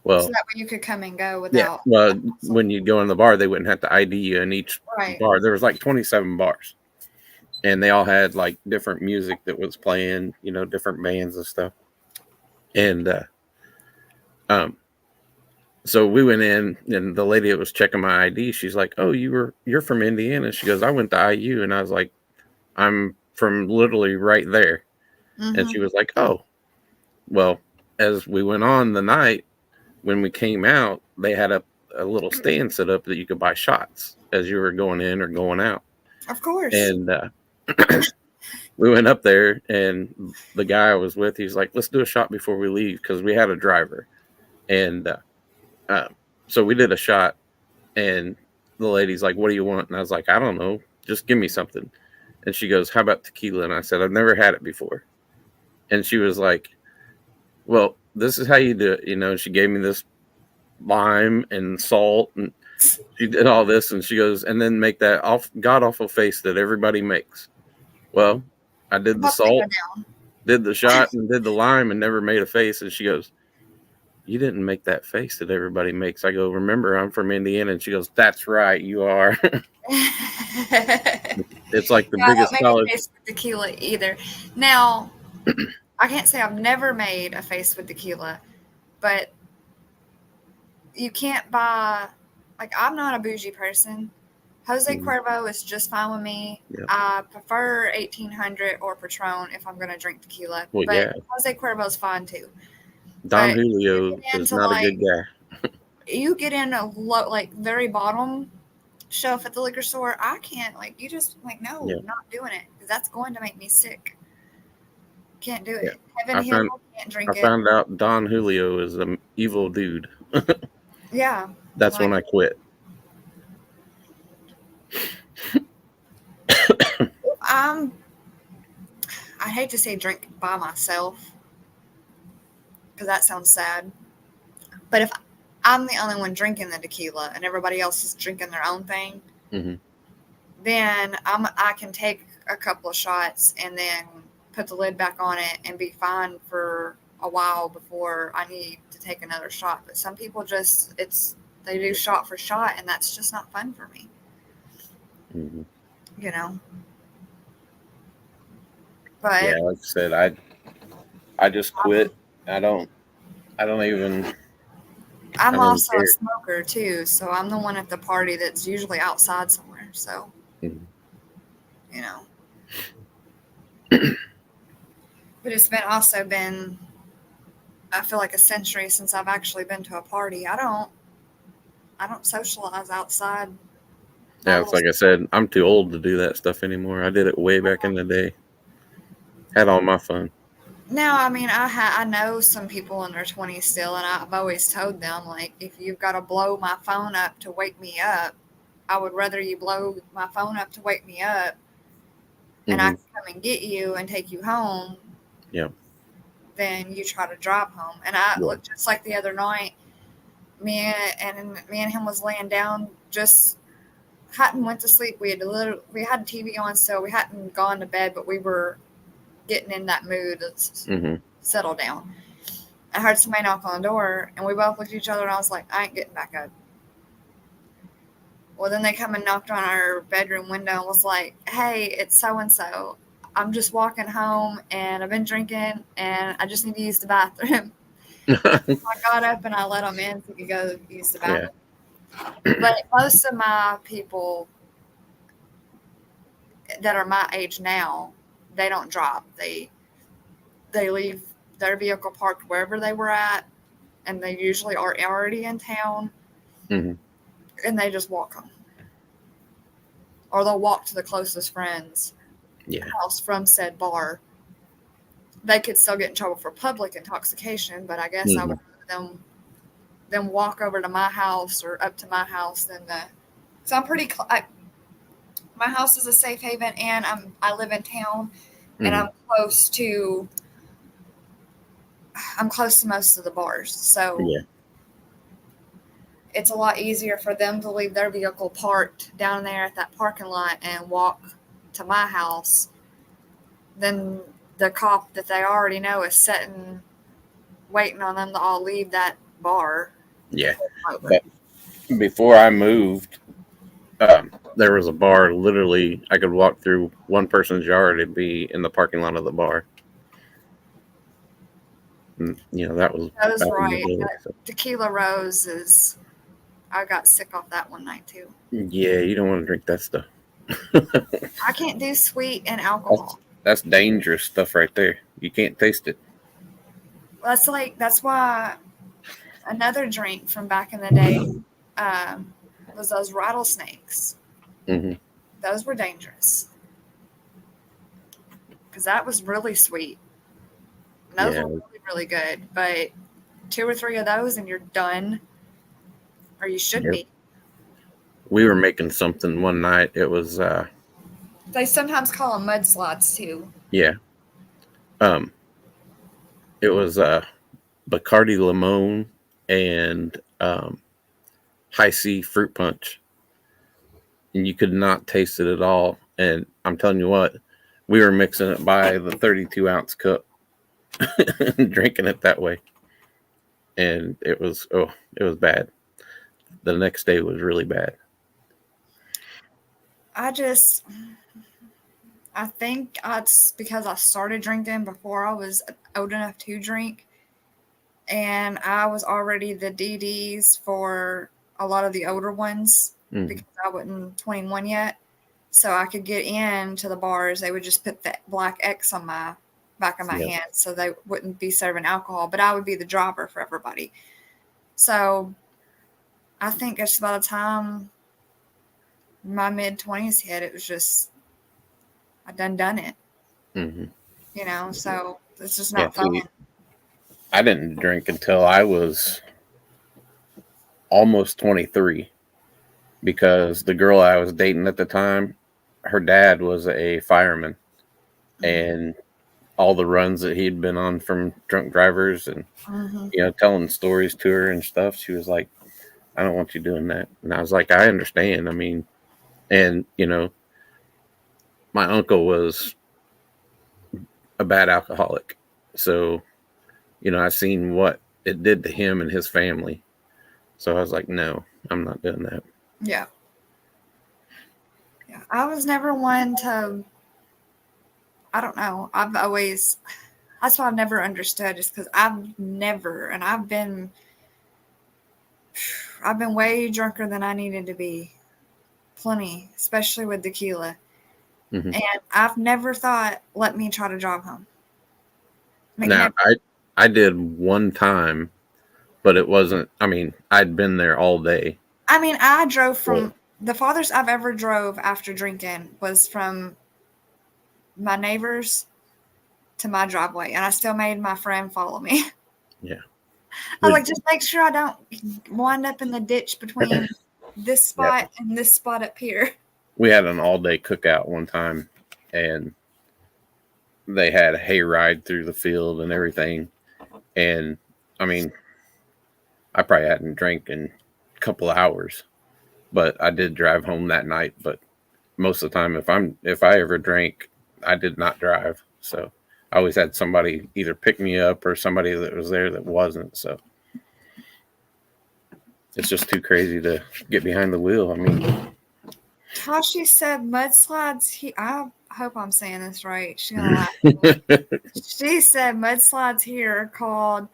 Speaker 2: Well,
Speaker 1: so that way you could come and go without.
Speaker 2: Yeah. Well, when you go in the bar, they wouldn't have to ID you in each bar. There was like 27 bars, and they all had like different music that was playing, different bands and stuff. And so we went in, and the lady that was checking my ID, she's like, "Oh, you're from Indiana." She goes, "I went to IU," and I was like, "I'm from literally right there." Mm-hmm. And she was like, "Oh, well." As we went on the night, when we came out, they had a little stand set up that you could buy shots as you were going in or going out.
Speaker 1: Of course.
Speaker 2: And we went up there, and the guy I was with, he's like, "Let's do a shot before we leave," because we had a driver, and uh, so we did a shot, and the lady's like, "What do you want?" And I was like, "I don't know, just give me something." And she goes, "How about tequila?" And I said, "I've never had it before." And she was like, "Well, this is how you do it," And she gave me this lime and salt, and she did all this, and she goes, "And then make that god awful face that everybody makes." Well, I did the salt, did the shot, and did the lime, and never made a face. And she goes, "You didn't make that face that everybody makes." I go, "Remember, I'm from Indiana." And she goes, "That's right, you are." It's like the biggest
Speaker 1: I don't
Speaker 2: college.
Speaker 1: make a face with tequila either. Now, I can't say I've never made a face with tequila, but you can't buy. Like, I'm not a bougie person. Jose Cuervo is just fine with me.
Speaker 2: Yep.
Speaker 1: I prefer 1800 or Patron if I'm going to drink tequila.
Speaker 2: Well,
Speaker 1: but
Speaker 2: yeah.
Speaker 1: Jose Cuervo is fine too.
Speaker 2: Don
Speaker 1: But
Speaker 2: Julio is not a good guy.
Speaker 1: You get in a low, like very bottom shelf at the liquor store. I can't, like, you just like, no,
Speaker 2: Yeah.
Speaker 1: not doing it, because that's going to make me sick. Can't do it.
Speaker 2: Yeah.
Speaker 1: Heaven Hill, can't drink it.
Speaker 2: I found out Don Julio is an evil dude.
Speaker 1: Yeah.
Speaker 2: That's when I quit.
Speaker 1: I hate to say drink by myself, because that sounds sad. But if I'm the only one drinking the tequila and everybody else is drinking their own thing, then I can take a couple of shots and then put the lid back on it and be fine for a while before I need to take another shot. But some people they do shot for shot, and that's just not fun for me. But
Speaker 2: yeah, like I said, I just quit. I don't even.
Speaker 1: I'm also a smoker too, so I'm the one at the party that's usually outside somewhere. So, but it's also been, I feel like, a century since I've actually been to a party. I don't socialize outside.
Speaker 2: Yeah, it's like I said, I'm too old to do that stuff anymore. I did it way back in the day. Had all my fun.
Speaker 1: Now, I mean, I know some people in their 20s still, and I've always told them, like, if you've got to blow my phone up to wake me up, I would rather you blow my phone up to wake me up, and I can come and get you and take you home.
Speaker 2: Yeah.
Speaker 1: Than you try to drive home. And I looked just like the other night. Me and him was laying down, just hadn't went to sleep. We had TV on, so we hadn't gone to bed, but we were getting in that mood to settle down. I heard somebody knock on the door, and we both looked at each other, and I was like, I ain't getting back up. Well, then they come and knocked on our bedroom window and was like, hey, it's so-and-so. I'm just walking home, and I've been drinking, and I just need to use the bathroom. I got up, and I let him in so he could go use the bathroom. Yeah. But most of my people that are my age now, they don't drive. They leave their vehicle parked wherever they were at, and they usually are already in town, and they just walk home. Or they'll walk to the closest friend's house from said bar. They could still get in trouble for public intoxication, but I guess I would rather them walk over to my house or up to my house than so I'm pretty my house is a safe haven, and I live in town, and I'm close to most of the bars, so it's a lot easier for them to leave their vehicle parked down there at that parking lot and walk to my house than the cop that they already know is sitting, waiting on them to all leave that bar.
Speaker 2: Yeah. But before I moved, there was a bar literally I could walk through one person's yard and be in the parking lot of the bar. And, that was
Speaker 1: right. Tequila Rose I got sick off that one night too.
Speaker 2: Yeah, you don't want to drink that stuff.
Speaker 1: I can't do sweet and alcohol.
Speaker 2: That's dangerous stuff right there. You can't taste it.
Speaker 1: That's why another drink from back in the day was those rattlesnakes. Those were dangerous. because that was really sweet. And those
Speaker 2: Yeah,
Speaker 1: were really, really good. But 2 or 3 of those and you're done, or you should
Speaker 2: yep.
Speaker 1: be.
Speaker 2: We were making something one night. It was
Speaker 1: They sometimes call them mudslides too.
Speaker 2: yeah. Um, it was Bacardi Limon and high C fruit punch, and you could not taste it at all. And I'm telling you what, we were mixing it by the 32-ounce cup and drinking it that way, and it was bad. The next day was really bad.
Speaker 1: I think it's because I started drinking before I was old enough to drink, and I was already the DDs for a lot of the older ones because I wasn't 21 yet. So I could get into the bars. They would just put that black X on my back of my
Speaker 2: Yep.
Speaker 1: hand so they wouldn't be serving alcohol, but I would be the driver for everybody. So I think it's by the time my mid-20s hit, it was just, I done it,
Speaker 2: Mm-hmm.
Speaker 1: so it's just
Speaker 2: Yeah,
Speaker 1: not fun.
Speaker 2: see, I didn't drink until I was almost 23 because the girl I was dating at the time, her dad was a fireman, and all the runs that he'd been on from drunk drivers and telling stories to her and stuff, she was like, I don't want you doing that. And I was like, I understand. I mean, and my uncle was a bad alcoholic, so I seen what it did to him and his family. So I was like, no, I'm not doing that.
Speaker 1: Yeah. I was never one to, I don't know. That's what I've never understood is because I've been way drunker than I needed to be. Plenty, especially with tequila.
Speaker 2: Mm-hmm.
Speaker 1: And I've never thought, let me try to drive home.
Speaker 2: Now, I did one time, but it wasn't, I mean, I'd been there all day.
Speaker 1: I mean, I drove from, the farthest I've ever drove after drinking was from my neighbors to my driveway, and I still made my friend follow me.
Speaker 2: Yeah.
Speaker 1: I was like, just make sure I don't wind up in the ditch between this spot and this spot up here.
Speaker 2: We had an all-day cookout one time, and they had a hayride through the field and everything. And I mean, I probably hadn't drank in a couple of hours, but I did drive home that night. But most of the time, if I ever drank, I did not drive. So I always had somebody either pick me up or somebody that was there that wasn't. So it's just too crazy to get behind the wheel. I mean,
Speaker 1: Tashi said mudslides. I hope I'm saying this right. She's gonna laugh. She said mudslides here are called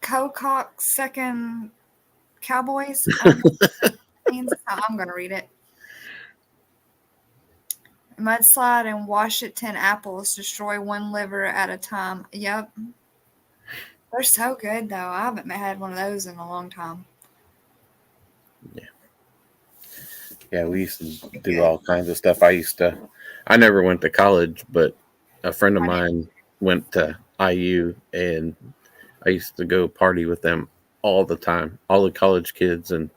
Speaker 1: Cocock Second Cowboys. I'm gonna read it. Mudslide and wash it 10 apples. Destroy one liver at a time. Yep. They're so good, though. I haven't had one of those in a long time.
Speaker 2: Yeah, we used to do all kinds of stuff. I never went to college, but a friend of mine went to IU, and I used to go party with them all the time, all the college kids. And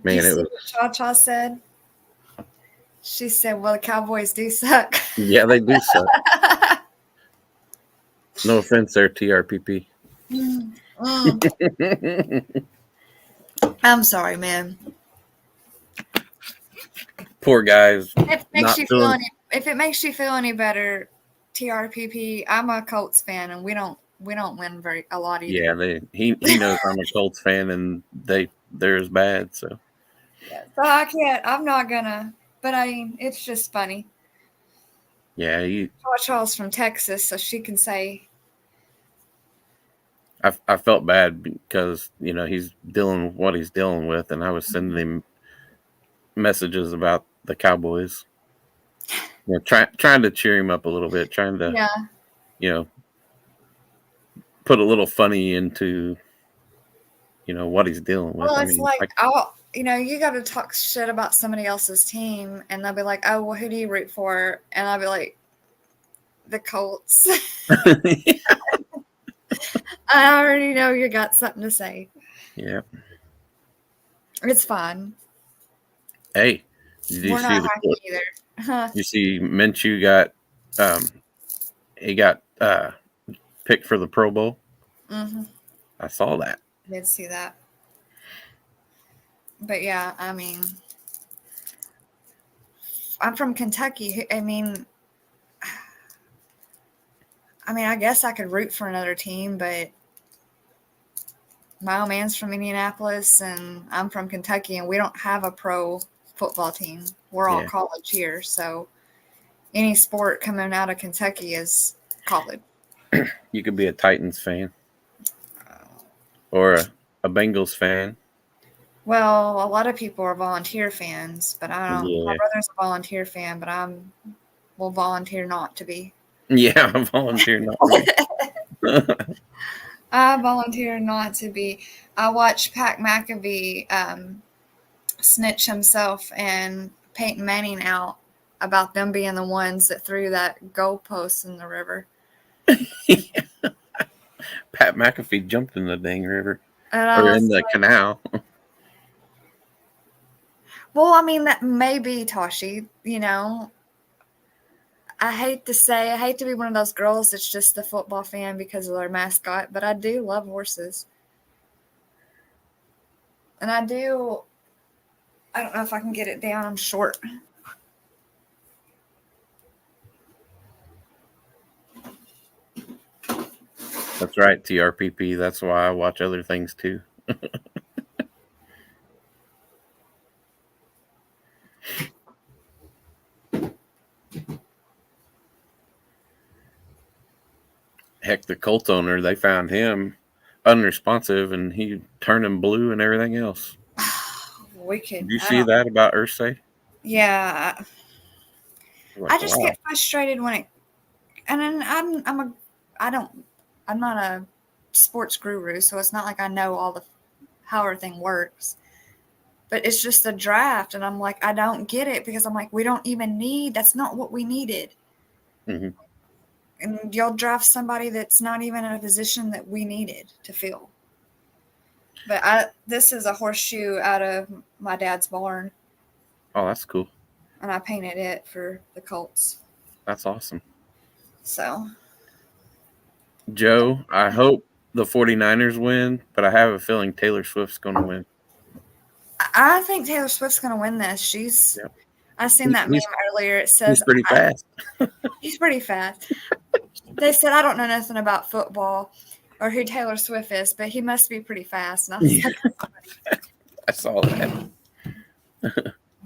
Speaker 2: man, it was.
Speaker 1: What Cha-Cha said? She said, well, the Cowboys do suck.
Speaker 2: Yeah, they do suck. No offense there, TRPP.
Speaker 1: I'm sorry, man.
Speaker 2: Poor guys.
Speaker 1: If it makes you feel any better, TRPP, I'm a Colts fan, and we don't win a lot either.
Speaker 2: Yeah, he knows I'm a Colts fan, and they're as bad. So
Speaker 1: yeah, so I'm not gonna. But I mean, it's just funny.
Speaker 2: Yeah,
Speaker 1: Charles from Texas, so she can say.
Speaker 2: I felt bad because he's dealing with what he's dealing with, and I was sending him messages about the Cowboys. Trying to cheer him up a little bit, trying to put a little funny into what he's dealing with.
Speaker 1: Well, it's you got to talk shit about somebody else's team, and they'll be like, "Oh, well, who do you root for?" And I'll be like, "The Colts." I already know you got something to say.
Speaker 2: Yeah.
Speaker 1: It's fine.
Speaker 2: Hey, did you
Speaker 1: We're
Speaker 2: see
Speaker 1: not
Speaker 2: the
Speaker 1: happy
Speaker 2: clip?
Speaker 1: either. Huh.
Speaker 2: You see Minshew got he got picked for the Pro Bowl.
Speaker 1: Mm-hmm.
Speaker 2: I saw that.
Speaker 1: Did see that. But yeah, I mean, I'm from Kentucky. I guess I could root for another team, but my old man's from Indianapolis, and I'm from Kentucky, and we don't have a pro football team. We're all
Speaker 2: Yeah.
Speaker 1: college here, so any sport coming out of Kentucky is college.
Speaker 2: You could be a Titans fan or a Bengals fan.
Speaker 1: Well, a lot of people are volunteer fans, but I don't. My
Speaker 2: Yeah.
Speaker 1: brother's a volunteer fan, but will volunteer not to be.
Speaker 2: Yeah, I volunteer not to be.
Speaker 1: I volunteer not to be. I watched Pat McAfee snitch himself and Peyton Manning out about them being the ones that threw that goalpost in the river.
Speaker 2: Pat McAfee jumped in the dang river
Speaker 1: And I
Speaker 2: or
Speaker 1: was
Speaker 2: in the
Speaker 1: like,
Speaker 2: canal.
Speaker 1: well, I mean, that may be Toshi, I hate to be one of those girls that's just a football fan because of their mascot, but I do love horses. And I don't know if I can get it down. I'm short.
Speaker 2: That's right, TRPP. That's why I watch other things too. Heck, the Colts owner, they found him unresponsive and he turned him blue and everything else.
Speaker 1: Wicked.
Speaker 2: Did you see that about Ursay?
Speaker 1: Yeah.
Speaker 2: Like,
Speaker 1: I just
Speaker 2: wow.
Speaker 1: get frustrated when it, and then I'm not a sports guru, so it's not like I know how everything works. But it's just a draft, and I'm like, I don't get it because I'm like, that's not what we needed.
Speaker 2: Mm-hmm.
Speaker 1: And y'all draft somebody that's not even in a position that we needed to fill. But this is a horseshoe out of my dad's barn,
Speaker 2: Oh, that's cool.
Speaker 1: and I painted it for the Colts.
Speaker 2: That's awesome.
Speaker 1: So,
Speaker 2: Joe, I hope the 49ers win, but I have a feeling Taylor Swift's going to win.
Speaker 1: I think Taylor Swift's going to win this.
Speaker 2: Yep.
Speaker 1: I seen that meme earlier. It says
Speaker 2: He's pretty fast.
Speaker 1: He's pretty fast. They said I don't know nothing about football or who Taylor Swift is, but he must be pretty fast. And I was like,
Speaker 2: I saw that.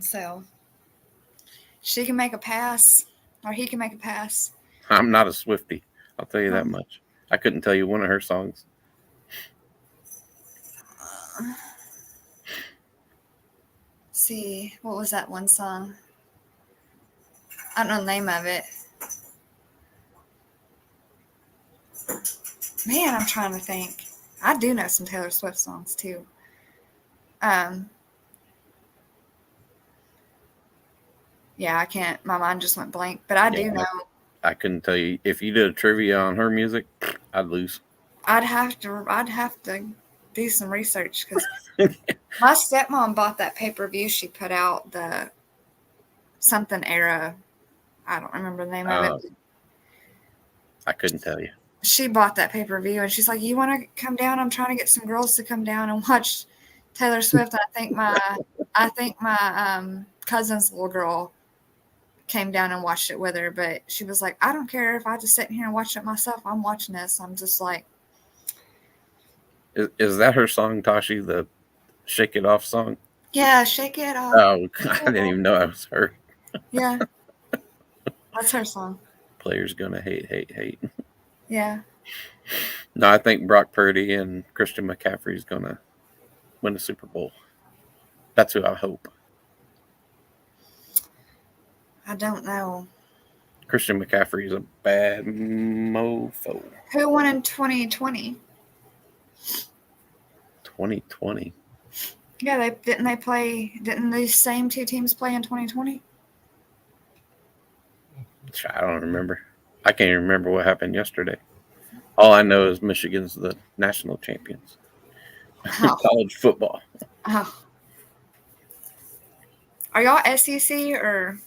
Speaker 1: So she can make a pass, or he can make a pass.
Speaker 2: I'm not a Swiftie. I'll tell you that much. I couldn't tell you one of her songs.
Speaker 1: See, what was that one song? I don't know the name of it. Man, I'm trying to think. I do know some Taylor Swift songs too. Yeah, I can't. My mind just went blank. But I do know.
Speaker 2: I couldn't tell you. If you did a trivia on her music, I'd lose.
Speaker 1: I'd have to do some research because my stepmom bought that pay-per-view she put out, the something era. I don't remember the name of it.
Speaker 2: I couldn't tell you.
Speaker 1: She bought that pay-per-view and she's like, "You want to come down? I'm trying to get some girls to come down and watch Taylor Swift." And I think my cousin's little girl came down and watched it with her, but she was like, "I don't care if I just sit here and watch it myself. I'm watching this." I'm just like,
Speaker 2: Is that her song, Tashi? The "Shake It Off" song?
Speaker 1: Yeah, Shake It Off.
Speaker 2: Oh, I didn't even know that was her.
Speaker 1: Yeah, that's her song.
Speaker 2: Players gonna hate.
Speaker 1: Yeah.
Speaker 2: No, I think Brock Purdy and Christian McCaffrey's gonna win the Super Bowl. That's who I hope.
Speaker 1: I don't know.
Speaker 2: Christian McCaffrey is a bad mofo.
Speaker 1: Who won in 2020?
Speaker 2: 2020.
Speaker 1: Yeah, they play. Didn't these same two teams play in 2020?
Speaker 2: I don't remember. I can't even remember what happened yesterday. All I know is Michigan's the national champions.
Speaker 1: Oh,
Speaker 2: College football.
Speaker 1: oh. Are y'all SEC or?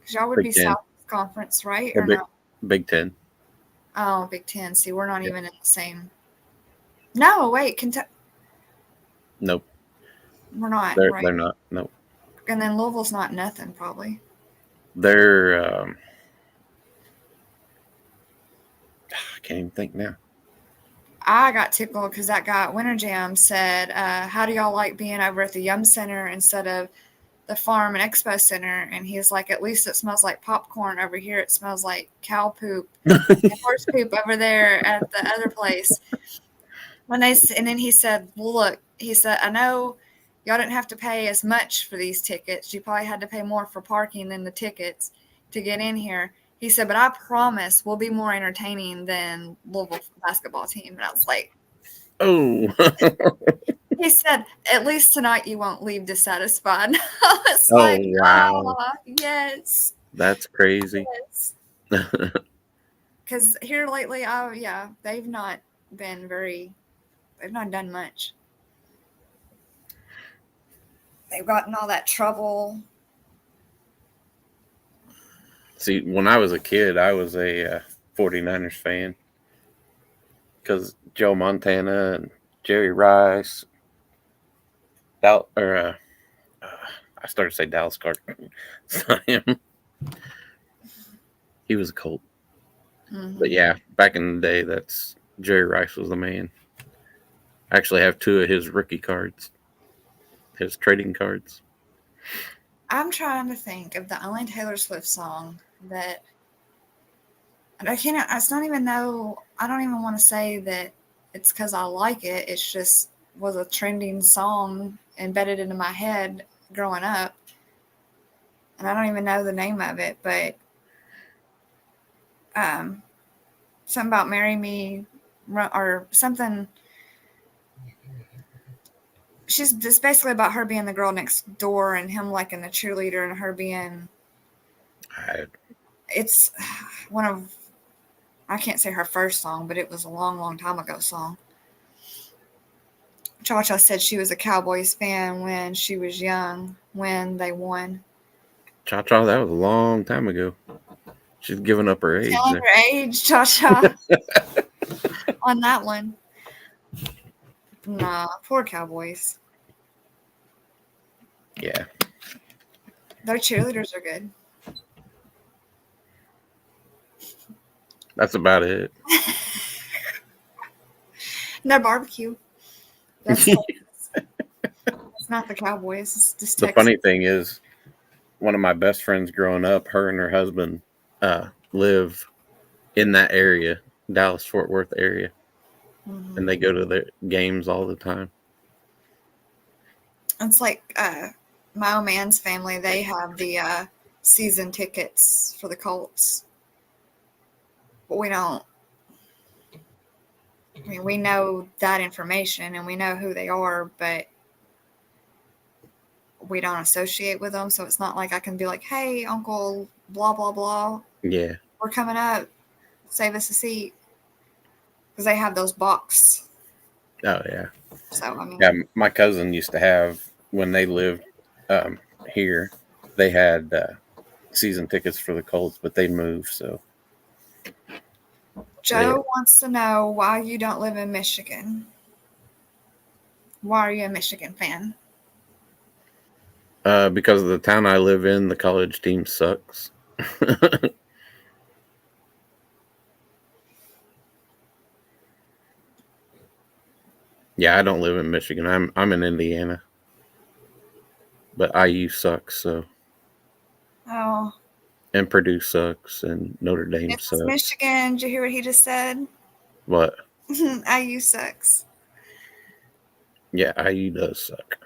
Speaker 1: Because y'all would be
Speaker 2: Big Ten.
Speaker 1: South Conference, right?
Speaker 2: Or
Speaker 1: Or no?
Speaker 2: Big Ten.
Speaker 1: Oh, Big Ten. See, we're not
Speaker 2: Yeah.
Speaker 1: even in the same. No, wait, Kentucky.
Speaker 2: Nope.
Speaker 1: We're not,
Speaker 2: They're
Speaker 1: right?
Speaker 2: not. Nope.
Speaker 1: And then Louisville's not nothing, probably.
Speaker 2: They're I can't even think now.
Speaker 1: I got tickled because that guy at Winter Jam said, "How do y'all like being over at the Yum Center instead of the Farm and Expo Center?" And he's like, "At least it smells like popcorn over here. It smells like cow poop and horse poop over there at the other place." And then he said, "Well, look," he said, "I know y'all didn't have to pay as much for these tickets. You probably had to pay more for parking than the tickets to get in here." He said, "But I promise we'll be more entertaining than Louisville basketball team." And I was like,
Speaker 2: Oh.
Speaker 1: he said, "At least tonight you won't leave dissatisfied." I was
Speaker 2: Oh
Speaker 1: like,
Speaker 2: wow.
Speaker 1: "Oh, yes,
Speaker 2: That's crazy.
Speaker 1: yes." Because here lately, oh yeah, they've not done much. They've gotten all that trouble.
Speaker 2: See, when I was a kid, I was a 49ers fan because Joe Montana and Jerry Rice, I started to say Dallas Carter. It's not him. He was a Colt. But yeah, back in the day, that's Jerry Rice was the man. I actually have 2 of his rookie cards, his trading cards.
Speaker 1: I'm trying to think of the only Taylor Swift song that I can't. It's not even though I don't even want to say that it's because I like it. It's just was a trending song embedded into my head growing up, and I don't even know the name of it. But um, something about "Marry Me" or something. It's basically about her being the girl next door and him liking the cheerleader and her being. It's one of I can't say her first song, but it was a long, long time ago song. Cha Cha said she was a Cowboys fan when she was young when they won.
Speaker 2: Cha Cha, that was a long time ago. She's giving up her age.
Speaker 1: Telling her age, Cha Cha, on that one. Nah, poor Cowboys.
Speaker 2: Yeah.
Speaker 1: Their cheerleaders are good.
Speaker 2: That's about it.
Speaker 1: And their barbecue. That's it's not the Cowboys. It's just
Speaker 2: The
Speaker 1: Texas.
Speaker 2: funny thing is, one of my best friends growing up, her and her husband live in that area, Dallas Fort Worth area, and they go to their games all the time.
Speaker 1: It's like my old man's family. They have the season tickets for the Colts, but we don't. I mean, we know that information and we know who they are, but we don't associate with them. So it's not like I can be like, "Hey, Uncle, blah blah blah,
Speaker 2: Yeah.
Speaker 1: we're coming up. Save us a seat," because they have those box.
Speaker 2: Oh yeah.
Speaker 1: So I mean,
Speaker 2: Yeah. My cousin used to have when they lived here. They had season tickets for the Colts, but they moved. So
Speaker 1: Joe wants to know why you don't live in Michigan. Why are you a Michigan fan?
Speaker 2: because of the town I live in, the college team sucks. Yeah, I don't live in Michigan. I'm in Indiana, but IU sucks. So
Speaker 1: Oh,
Speaker 2: and Purdue sucks, and Notre Dame
Speaker 1: it's
Speaker 2: sucks.
Speaker 1: Michigan. Did you hear what he just said?
Speaker 2: What?
Speaker 1: IU sucks.
Speaker 2: Yeah, IU does suck.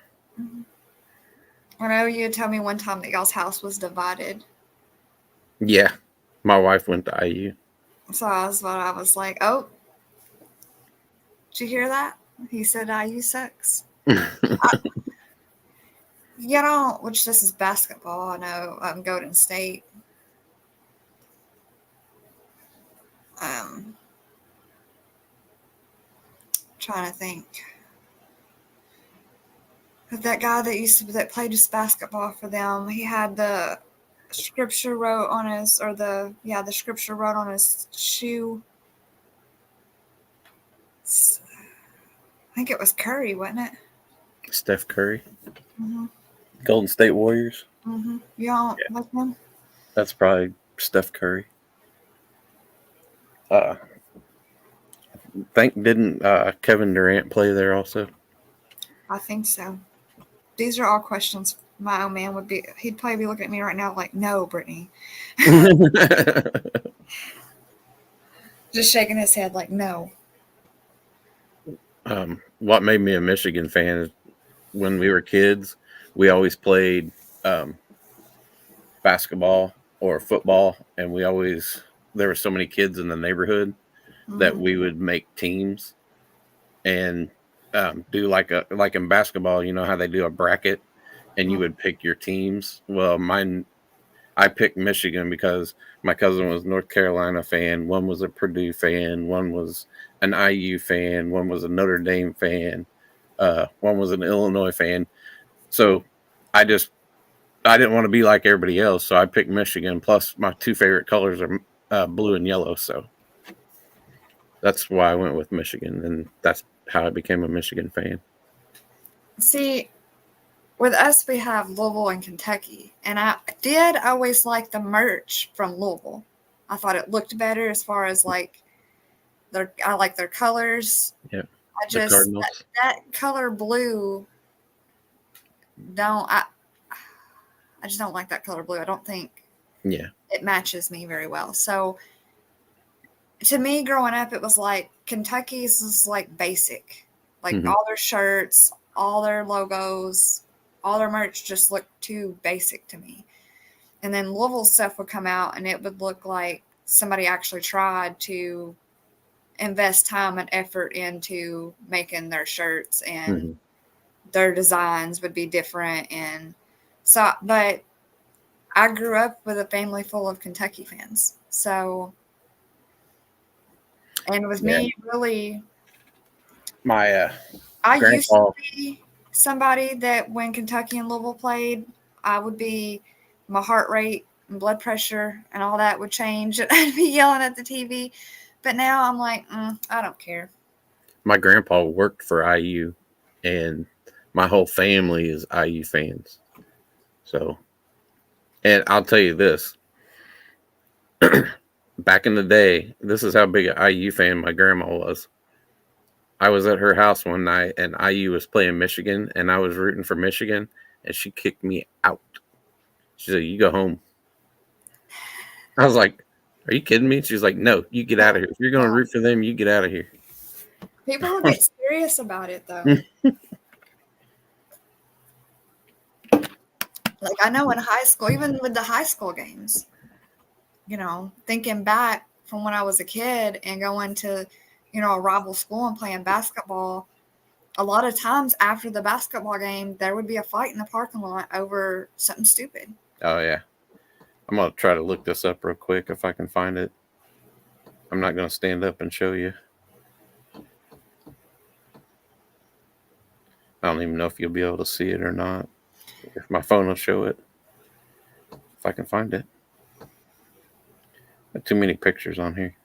Speaker 1: I know you had told me one time that y'all's house was divided.
Speaker 2: Yeah, my wife went to IU.
Speaker 1: So I was like, oh, did you hear that? He said IU sucks. which this is basketball. I know Golden State. Trying to think. That guy that played just basketball for them, he had the scripture wrote on his, the scripture wrote on his shoe. I think it was Curry, wasn't it?
Speaker 2: Steph Curry.
Speaker 1: Mm-hmm.
Speaker 2: Golden State Warriors.
Speaker 1: Mm-hmm. You don't like him?
Speaker 2: That's probably Steph Curry. Didn't Kevin Durant play there also?
Speaker 1: I think so. These are all questions my old man he'd probably be looking at me right now like, no, Brittany. Just shaking his head like, no.
Speaker 2: What made me a Michigan fan is when we were kids, we always played basketball or football, and there were so many kids in the neighborhood that we would make teams and do like in basketball, you know how they do a bracket and you would pick your teams. Well, I picked Michigan because my cousin was a North Carolina fan, one was a Purdue fan, one was an IU fan, one was a Notre Dame fan, one was an Illinois fan. So I didn't want to be like everybody else, so I picked Michigan. Plus, my two favorite colors are blue and yellow, so that's why I went with Michigan, and that's how I became a Michigan fan.
Speaker 1: See, with us, we have Louisville and Kentucky, and I did always like the merch from Louisville. I thought it looked better as far as like I like their colors.
Speaker 2: Yeah,
Speaker 1: I just that color blue. I just don't like that color blue. I don't think it matches me very well. So to me, growing up, it was like Kentucky's is like basic, like all their shirts, all their logos, all their merch just looked too basic to me. And then Louisville stuff would come out and it would look like somebody actually tried to invest time and effort into making their shirts, and their designs would be different. And so, but I grew up with a family full of Kentucky fans. So, and with me, really,
Speaker 2: I
Speaker 1: used to be somebody that when Kentucky and Louisville played, my heart rate and blood pressure and all that would change. And I'd be yelling at the TV. But now I'm like, I don't care.
Speaker 2: My grandpa worked for IU, and my whole family is IU fans. So, and I'll tell you this. Back in the day, this is how big an IU fan my grandma was. I was at her house one night, and IU was playing Michigan, and I was rooting for Michigan, and she kicked me out. She said, "You go home." I was like, "Are you kidding me?" She's like, "No, you get out of here. If you're going to root for them, you get out of here."
Speaker 1: People will get serious about it, though. Like, I know in high school, even with the high school games, thinking back from when I was a kid and going to, a rival school and playing basketball, a lot of times after the basketball game, there would be a fight in the parking lot over something stupid.
Speaker 2: Oh, yeah. I'm going to try to look this up real quick if I can find it. I'm not going to stand up and show you. I don't even know if you'll be able to see it or not. If my phone will show it. If I can find it. Too many pictures on here.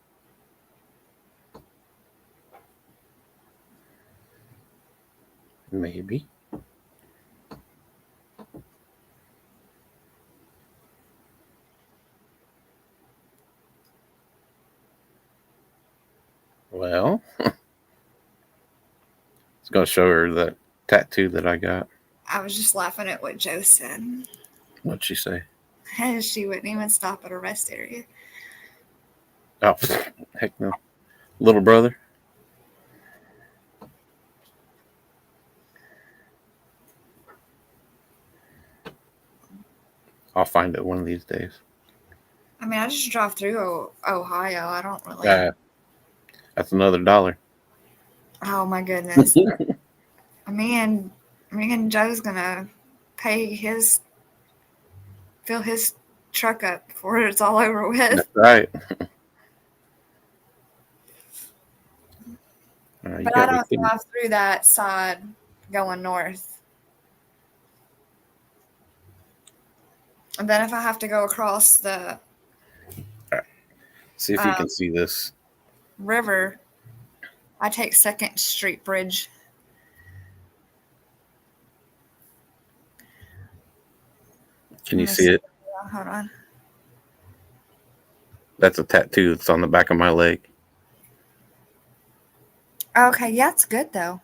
Speaker 2: Maybe. Well, it's going to show her that tattoo that I got.
Speaker 1: I was just laughing at what Joe said.
Speaker 2: What'd she say?
Speaker 1: She wouldn't even stop at a rest area.
Speaker 2: Oh, heck no. Little brother? I'll find it one of these days.
Speaker 1: I mean, I just drive through Ohio. I don't really.
Speaker 2: That's another $1.
Speaker 1: Oh my goodness. me and Joe's gonna fill his truck up before it's all over with.
Speaker 2: That's right.
Speaker 1: But I don't drive through that side going north. And then if I have to go across the
Speaker 2: See if you can see this
Speaker 1: river, I take 2nd Street Bridge.
Speaker 2: Can you see it?
Speaker 1: Hold on.
Speaker 2: That's a tattoo that's on the back of my leg.
Speaker 1: Okay, yeah, it's good though.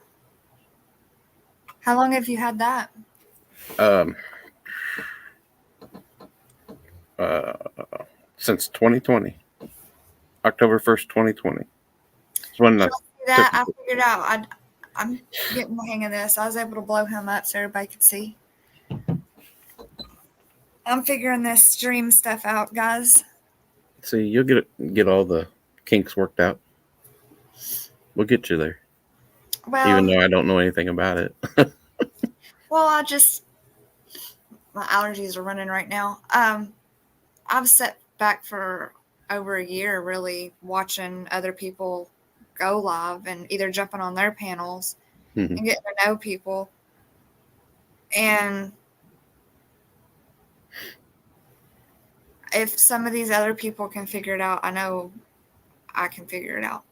Speaker 1: How long have you had that?
Speaker 2: Since 2020, October 1st, 2020. When
Speaker 1: that I figured out. I'm getting the hang of this. I was able to blow him up so everybody could see. I'm figuring this stream stuff out, guys.
Speaker 2: See, you'll get all the kinks worked out. We'll get you there. Well, even though I don't know anything about it.
Speaker 1: Well, my allergies are running right now. I've sat back for over a year really watching other people go live and either jumping on their panels and getting to know people. And if some of these other people can figure it out, I know I can figure it out.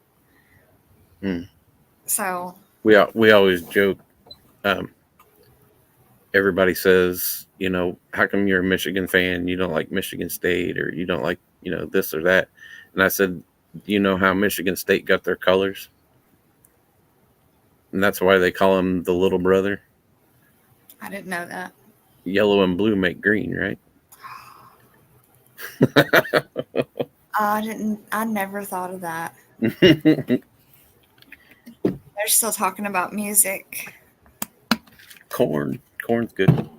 Speaker 1: So
Speaker 2: we always joke. Everybody says, how come you're a Michigan fan? You don't like Michigan State, or you don't like, this or that. And I said, do you know how Michigan State got their colors? And that's why they call him the little brother.
Speaker 1: I didn't know that.
Speaker 2: Yellow and blue make green, right?
Speaker 1: I never thought of that. They're still talking about music.
Speaker 2: Corn's good.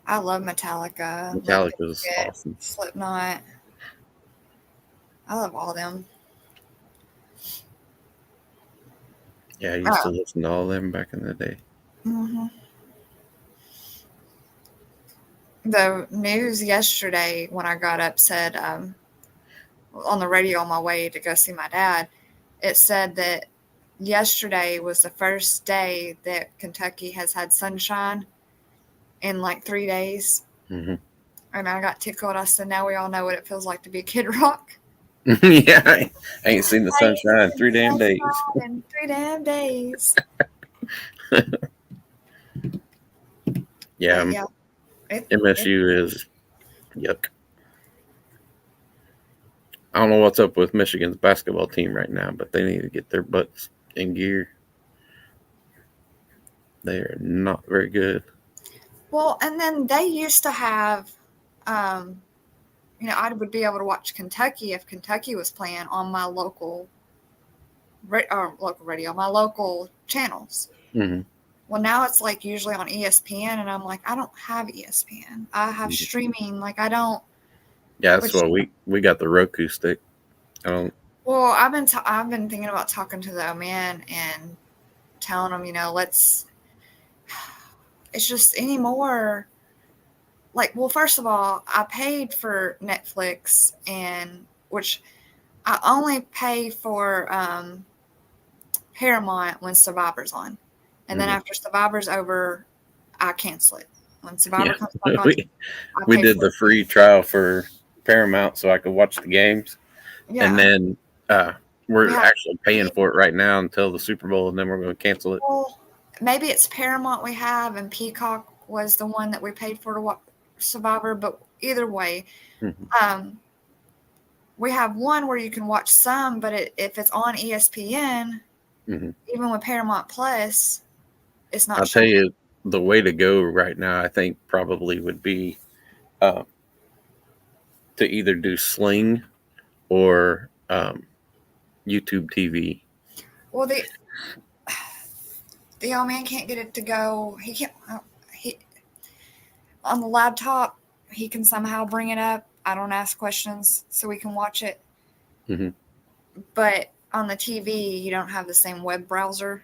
Speaker 1: I love Metallica.
Speaker 2: Metallica's awesome.
Speaker 1: Slipknot. I love all them.
Speaker 2: Yeah, I used to listen to all of them back in the day.
Speaker 1: The news yesterday when I got up said on the radio on my way to go see my dad, it said that yesterday was the first day that Kentucky has had sunshine in like 3 days. And I got tickled. I said, now we all know what it feels like to be Kid Rock.
Speaker 2: Yeah, I ain't seen the sunshine in 3 damn days.
Speaker 1: In 3 damn days.
Speaker 2: Yeah. MSU is yuck. I don't know what's up with Michigan's basketball team right now, but they need to get their butts in gear. They are not very good.
Speaker 1: Well, and then they used to have, I would be able to watch Kentucky if Kentucky was playing on my local radio, my local channels. Well, now it's like usually on ESPN, and I'm like, I don't have ESPN. I have streaming. Like, I don't.
Speaker 2: Yeah, that's why we got the Roku stick. I don't.
Speaker 1: Well, I've been thinking about talking to the man and telling him, let's. It's just anymore. Like, well, first of all, I paid for Netflix, which I only pay for Paramount when Survivor's on. And then after Survivor's over, I cancel it. When Survivor comes back on,
Speaker 2: we did the free trial for Paramount so I could watch the games. Yeah. And then we're actually paying for it right now until the Super Bowl, and then we're going to cancel it.
Speaker 1: Well, maybe it's Paramount we have, and Peacock was the one that we paid for to watch Survivor. But either way, we have one where you can watch some, but if it's on ESPN, even with Paramount Plus, it's not.
Speaker 2: I'll tell you, the way to go right now, I think probably would be to either do Sling or YouTube TV.
Speaker 1: Well, the old man can't get it to go. He can't. On the laptop, he can somehow bring it up. I don't ask questions, so we can watch it. But on the TV, you don't have the same web browser.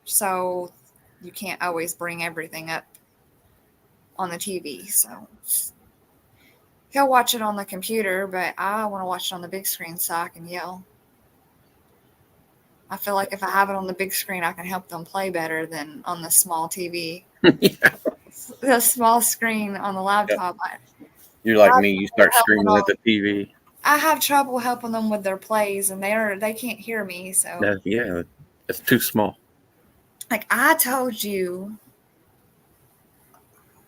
Speaker 1: So you can't always bring everything up on the TV. So he'll watch it on the computer, but I want to watch it on the big screen so I can yell. I feel like if I have it on the big screen, I can help them play better than on the small TV.
Speaker 2: Yeah.
Speaker 1: The small screen on the laptop.
Speaker 2: You're like me. You start screaming at the TV.
Speaker 1: I have trouble helping them with their plays, and they can't hear me. So
Speaker 2: Yeah, it's too small.
Speaker 1: like I told you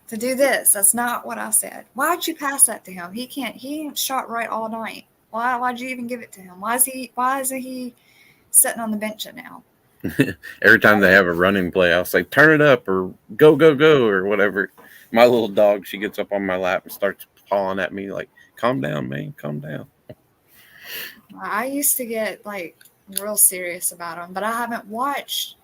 Speaker 1: to do this. That's not what I said. Why'd you pass that to him? He ain't shot right all night. Why'd you even give it to him? Why isn't he sitting on the bench now?
Speaker 2: Every time they have a running play, I'll say, turn it up or go, go, go, or whatever. My little dog, she gets up on my lap and starts pawing at me like, calm down, man, calm down.
Speaker 1: I used to get like real serious about him, but I haven't watched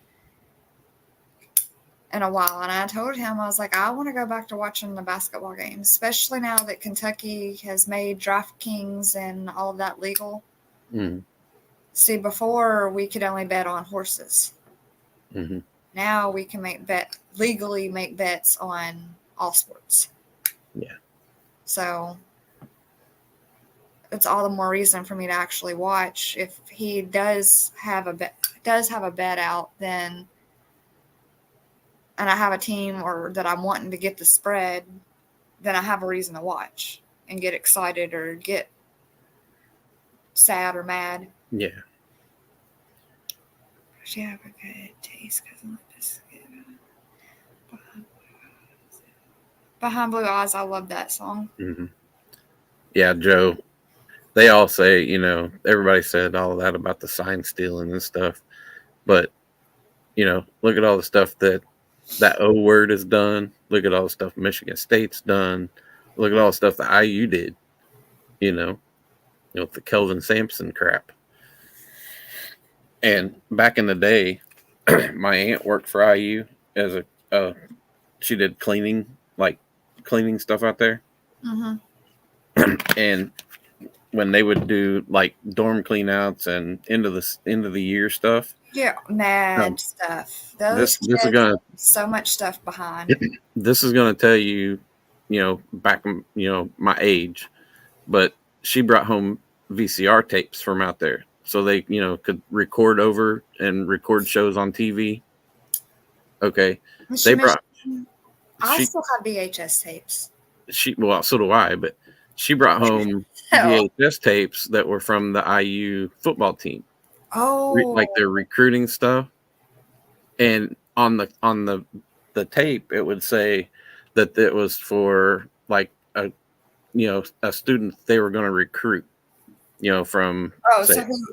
Speaker 1: in a while. And I told him, I was like, I want to go back to watching the basketball games, especially now that Kentucky has made DraftKings and all of that legal.
Speaker 2: Mm.
Speaker 1: See, before we could only bet on horses.
Speaker 2: Mm-hmm.
Speaker 1: Now we can legally make bets on all sports.
Speaker 2: Yeah.
Speaker 1: So it's all the more reason for me to actually watch. If he does have a bet out, then and I have a team or that I'm wanting to get the spread, then I have a reason to watch and get excited or get sad or mad.
Speaker 2: Yeah.
Speaker 1: She have a good taste because I'm just Behind Blue Eyes. I love that song.
Speaker 2: Mm-hmm. Yeah, Joe. They all say, everybody said all of that about the sign stealing and stuff, but look at all the stuff that O word has done. Look at all the stuff Michigan State's done. Look at all the stuff that IU did. With the Kelvin Sampson crap. And back in the day, my aunt worked for IU as she did cleaning stuff out there.
Speaker 1: Mm-hmm.
Speaker 2: And when they would do like dorm cleanouts and end of the year stuff.
Speaker 1: Yeah, mad stuff. Those
Speaker 2: this is gonna
Speaker 1: so much stuff behind.
Speaker 2: This is gonna tell you, back my age, but she brought home VCR tapes from out there, so they could record over and record shows on TV. Okay,
Speaker 1: I still have VHS tapes.
Speaker 2: So do I, but she brought home VHS tapes that were from the IU football team.
Speaker 1: Oh,
Speaker 2: like their recruiting stuff, and on the tape it would say that it was for like a student they were going to recruit, from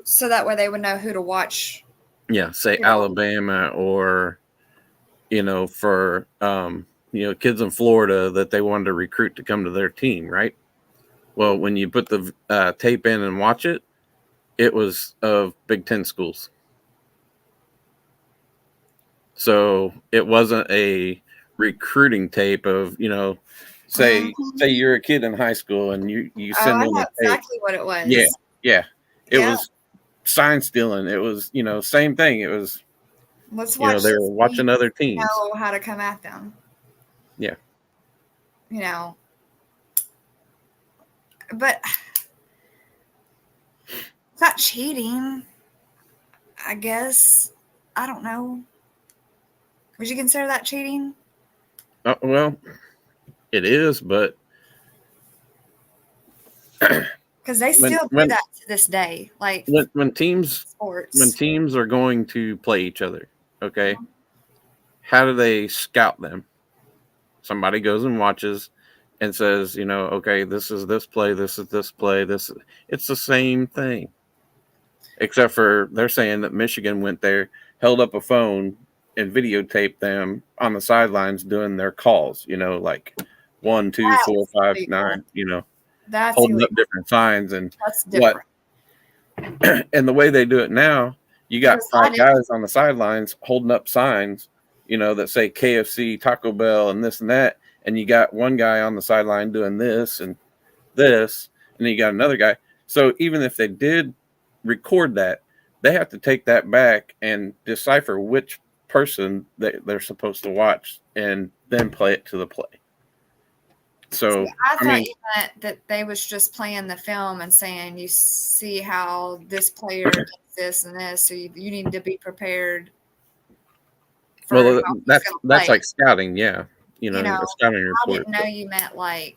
Speaker 1: so that way they would know who to watch.
Speaker 2: Yeah, say Alabama or for kids in Florida that they wanted to recruit to come to their team, right? Well, when you put the tape in and watch it, it was of Big Ten schools. So it wasn't a recruiting tape of, say you're a kid in high school and you send in a tape.
Speaker 1: Exactly what it was.
Speaker 2: Yeah. It was sign stealing. It was, same thing. It was,
Speaker 1: let's watch.
Speaker 2: They were watching other teams.
Speaker 1: Know how to come at them.
Speaker 2: Yeah.
Speaker 1: But it's not cheating, I guess. I don't know. Would you consider that cheating?
Speaker 2: Well, it is, but
Speaker 1: because they still do that to this day. Like
Speaker 2: when teams are going to play each other, okay, how do they scout them? Somebody goes and watches and says, okay, this is this play, this is this play, it's the same thing. Except for they're saying that Michigan went there, held up a phone, and videotaped them on the sidelines doing their calls, like 1, 2, 4, 5, 9,
Speaker 1: that's
Speaker 2: holding up different signs and
Speaker 1: that's different.
Speaker 2: And the way they do it now, you got 5 guys on the sidelines holding up signs, that say KFC, Taco Bell, and this and that, and you got one guy on the sideline doing this and this, and then you got another guy. So even if they did record that, they have to take that back and decipher which person that they're supposed to watch and then play it to the play. So
Speaker 1: see, I thought you meant that they was just playing the film and saying, you see how this player does this and this, so you need to be prepared for
Speaker 2: well,
Speaker 1: how he's
Speaker 2: that's
Speaker 1: going to play.
Speaker 2: like scouting, yeah.
Speaker 1: You know,
Speaker 2: a scouting
Speaker 1: I
Speaker 2: report.
Speaker 1: didn't know you meant like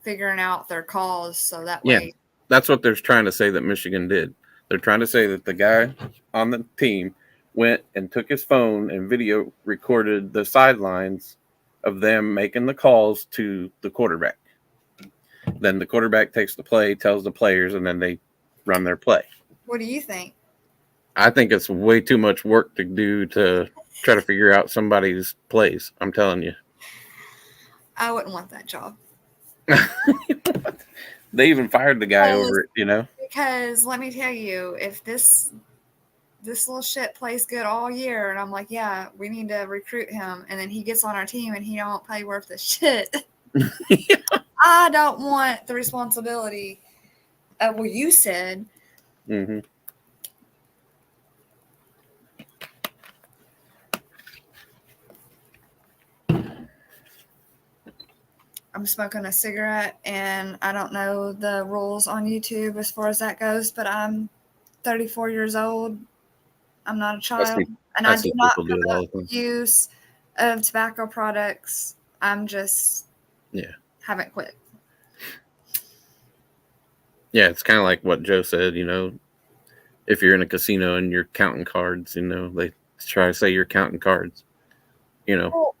Speaker 1: figuring out their calls so that
Speaker 2: Yeah,
Speaker 1: way.
Speaker 2: that's what they're trying to say that Michigan did. They're trying to say that the guy on the team went and took his phone and video recorded the sidelines of them making the calls to the quarterback. Then the quarterback takes the play, tells the players, and then they run their play.
Speaker 1: What do you think?
Speaker 2: I think it's way too much work to do to try to figure out somebody's plays. I'm telling you.
Speaker 1: I wouldn't want that job.
Speaker 2: They even fired the guy over it,
Speaker 1: Because let me tell you, if this little shit plays good all year, and I'm like, yeah, we need to recruit him, and then he gets on our team and he don't play worth the shit. Yeah. I don't want the responsibility of what you said.
Speaker 2: Mm-hmm.
Speaker 1: I'm smoking a cigarette, and I don't know the rules on YouTube as far as that goes, but I'm 34 years old. I'm not a child, and I do not promote use of tobacco products. I'm just haven't quit.
Speaker 2: Yeah, it's kind of like what Joe said, if you're in a casino and you're counting cards, they try to say you're counting cards,
Speaker 1: Well,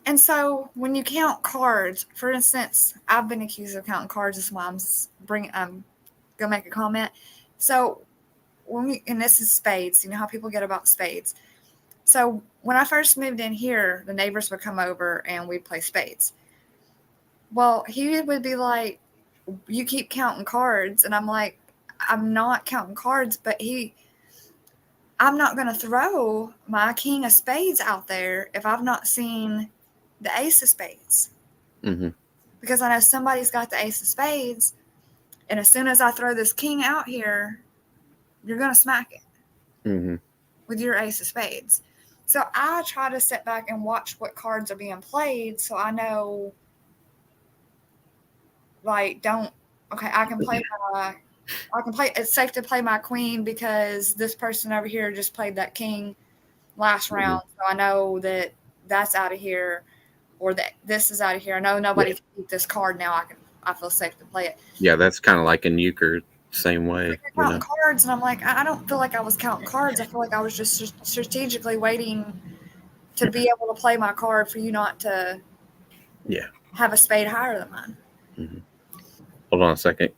Speaker 1: and so when you count cards, for instance, I've been accused of counting cards. That's why I'm gonna make a comment. So and this is spades. You know how people get about spades. So when I first moved in here, the neighbors would come over and we'd play spades. Well, he would be like, you keep counting cards. And I'm like, I'm not counting cards, but I'm not going to throw my king of spades out there if I've not seen the ace of spades.
Speaker 2: Mm-hmm.
Speaker 1: Because I know somebody's got the ace of spades. And as soon as I throw this king out here, you're going to smack it with your ace of spades. So I try to sit back and watch what cards are being played so I know, like, I can play it's safe to play my queen because this person over here just played that king last round. So I know that that's out of here or that this is out of here. I know nobody can keep this card now. I feel safe to play it.
Speaker 2: Yeah, that's kind of like in euchre, same way.
Speaker 1: You're counting cards, and I'm like, I don't feel like I was counting cards. I feel like I was just strategically waiting to be able to play my card for you not to have a spade higher than mine.
Speaker 2: Mm-hmm. Hold on a second.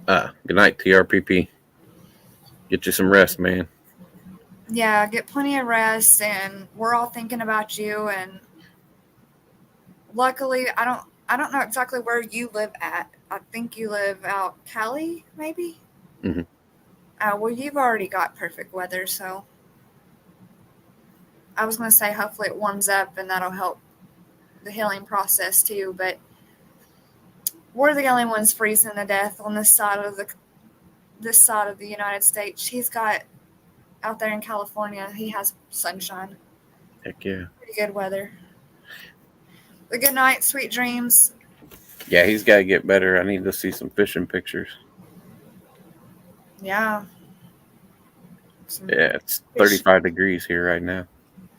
Speaker 2: Good night, TRPP. Get you some rest, man.
Speaker 1: Yeah, get plenty of rest, and we're all thinking about you. And luckily, I don't know exactly where you live at. I think you live out Cali, maybe.
Speaker 2: Mm-hmm.
Speaker 1: Well, you've already got perfect weather, so I was going to say hopefully it warms up and that'll help the healing process too. But we're the only ones freezing to death on this side of the United States. He's got out there in California, he has sunshine.
Speaker 2: Heck yeah.
Speaker 1: Pretty good weather. But good night, sweet dreams.
Speaker 2: Yeah, he's got to get better. I need to see some fishing pictures.
Speaker 1: Yeah.
Speaker 2: Yeah, it's 35 degrees here right now.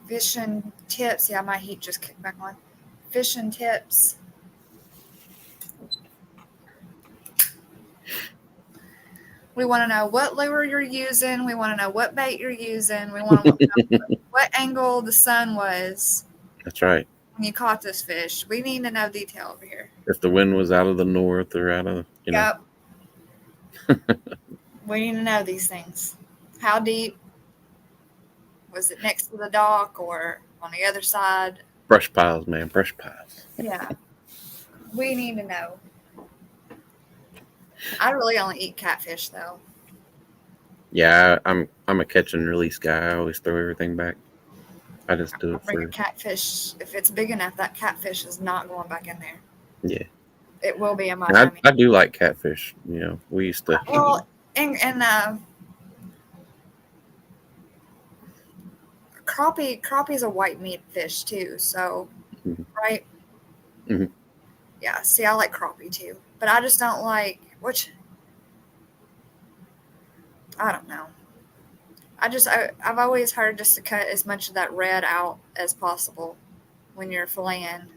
Speaker 1: Fishing tips. Yeah, my heat just kicked back on. Fishing tips. We want to know what lure you're using. We want to know what bait you're using. We want to know what angle the sun was.
Speaker 2: That's right.
Speaker 1: When you caught this fish. We need to know detail over here.
Speaker 2: If the wind was out of the north or out of,
Speaker 1: Yep. We need to know these things. How deep? Was it next to the dock or on the other side?
Speaker 2: Brush piles, man. Brush piles.
Speaker 1: Yeah. We need to know. I really only eat catfish, though.
Speaker 2: Yeah, I'm a catch and release guy. I always throw everything back. I just do it
Speaker 1: for a catfish. If it's big enough, that catfish is not going back in there.
Speaker 2: Yeah.
Speaker 1: It will be in my
Speaker 2: I do like catfish. We used to.
Speaker 1: Well, and Crappie's a white meat fish too, so right?
Speaker 2: Mhm.
Speaker 1: Yeah, see, I like crappie too, but I just don't like I don't know. I've always heard just to cut as much of that red out as possible when you're filleting.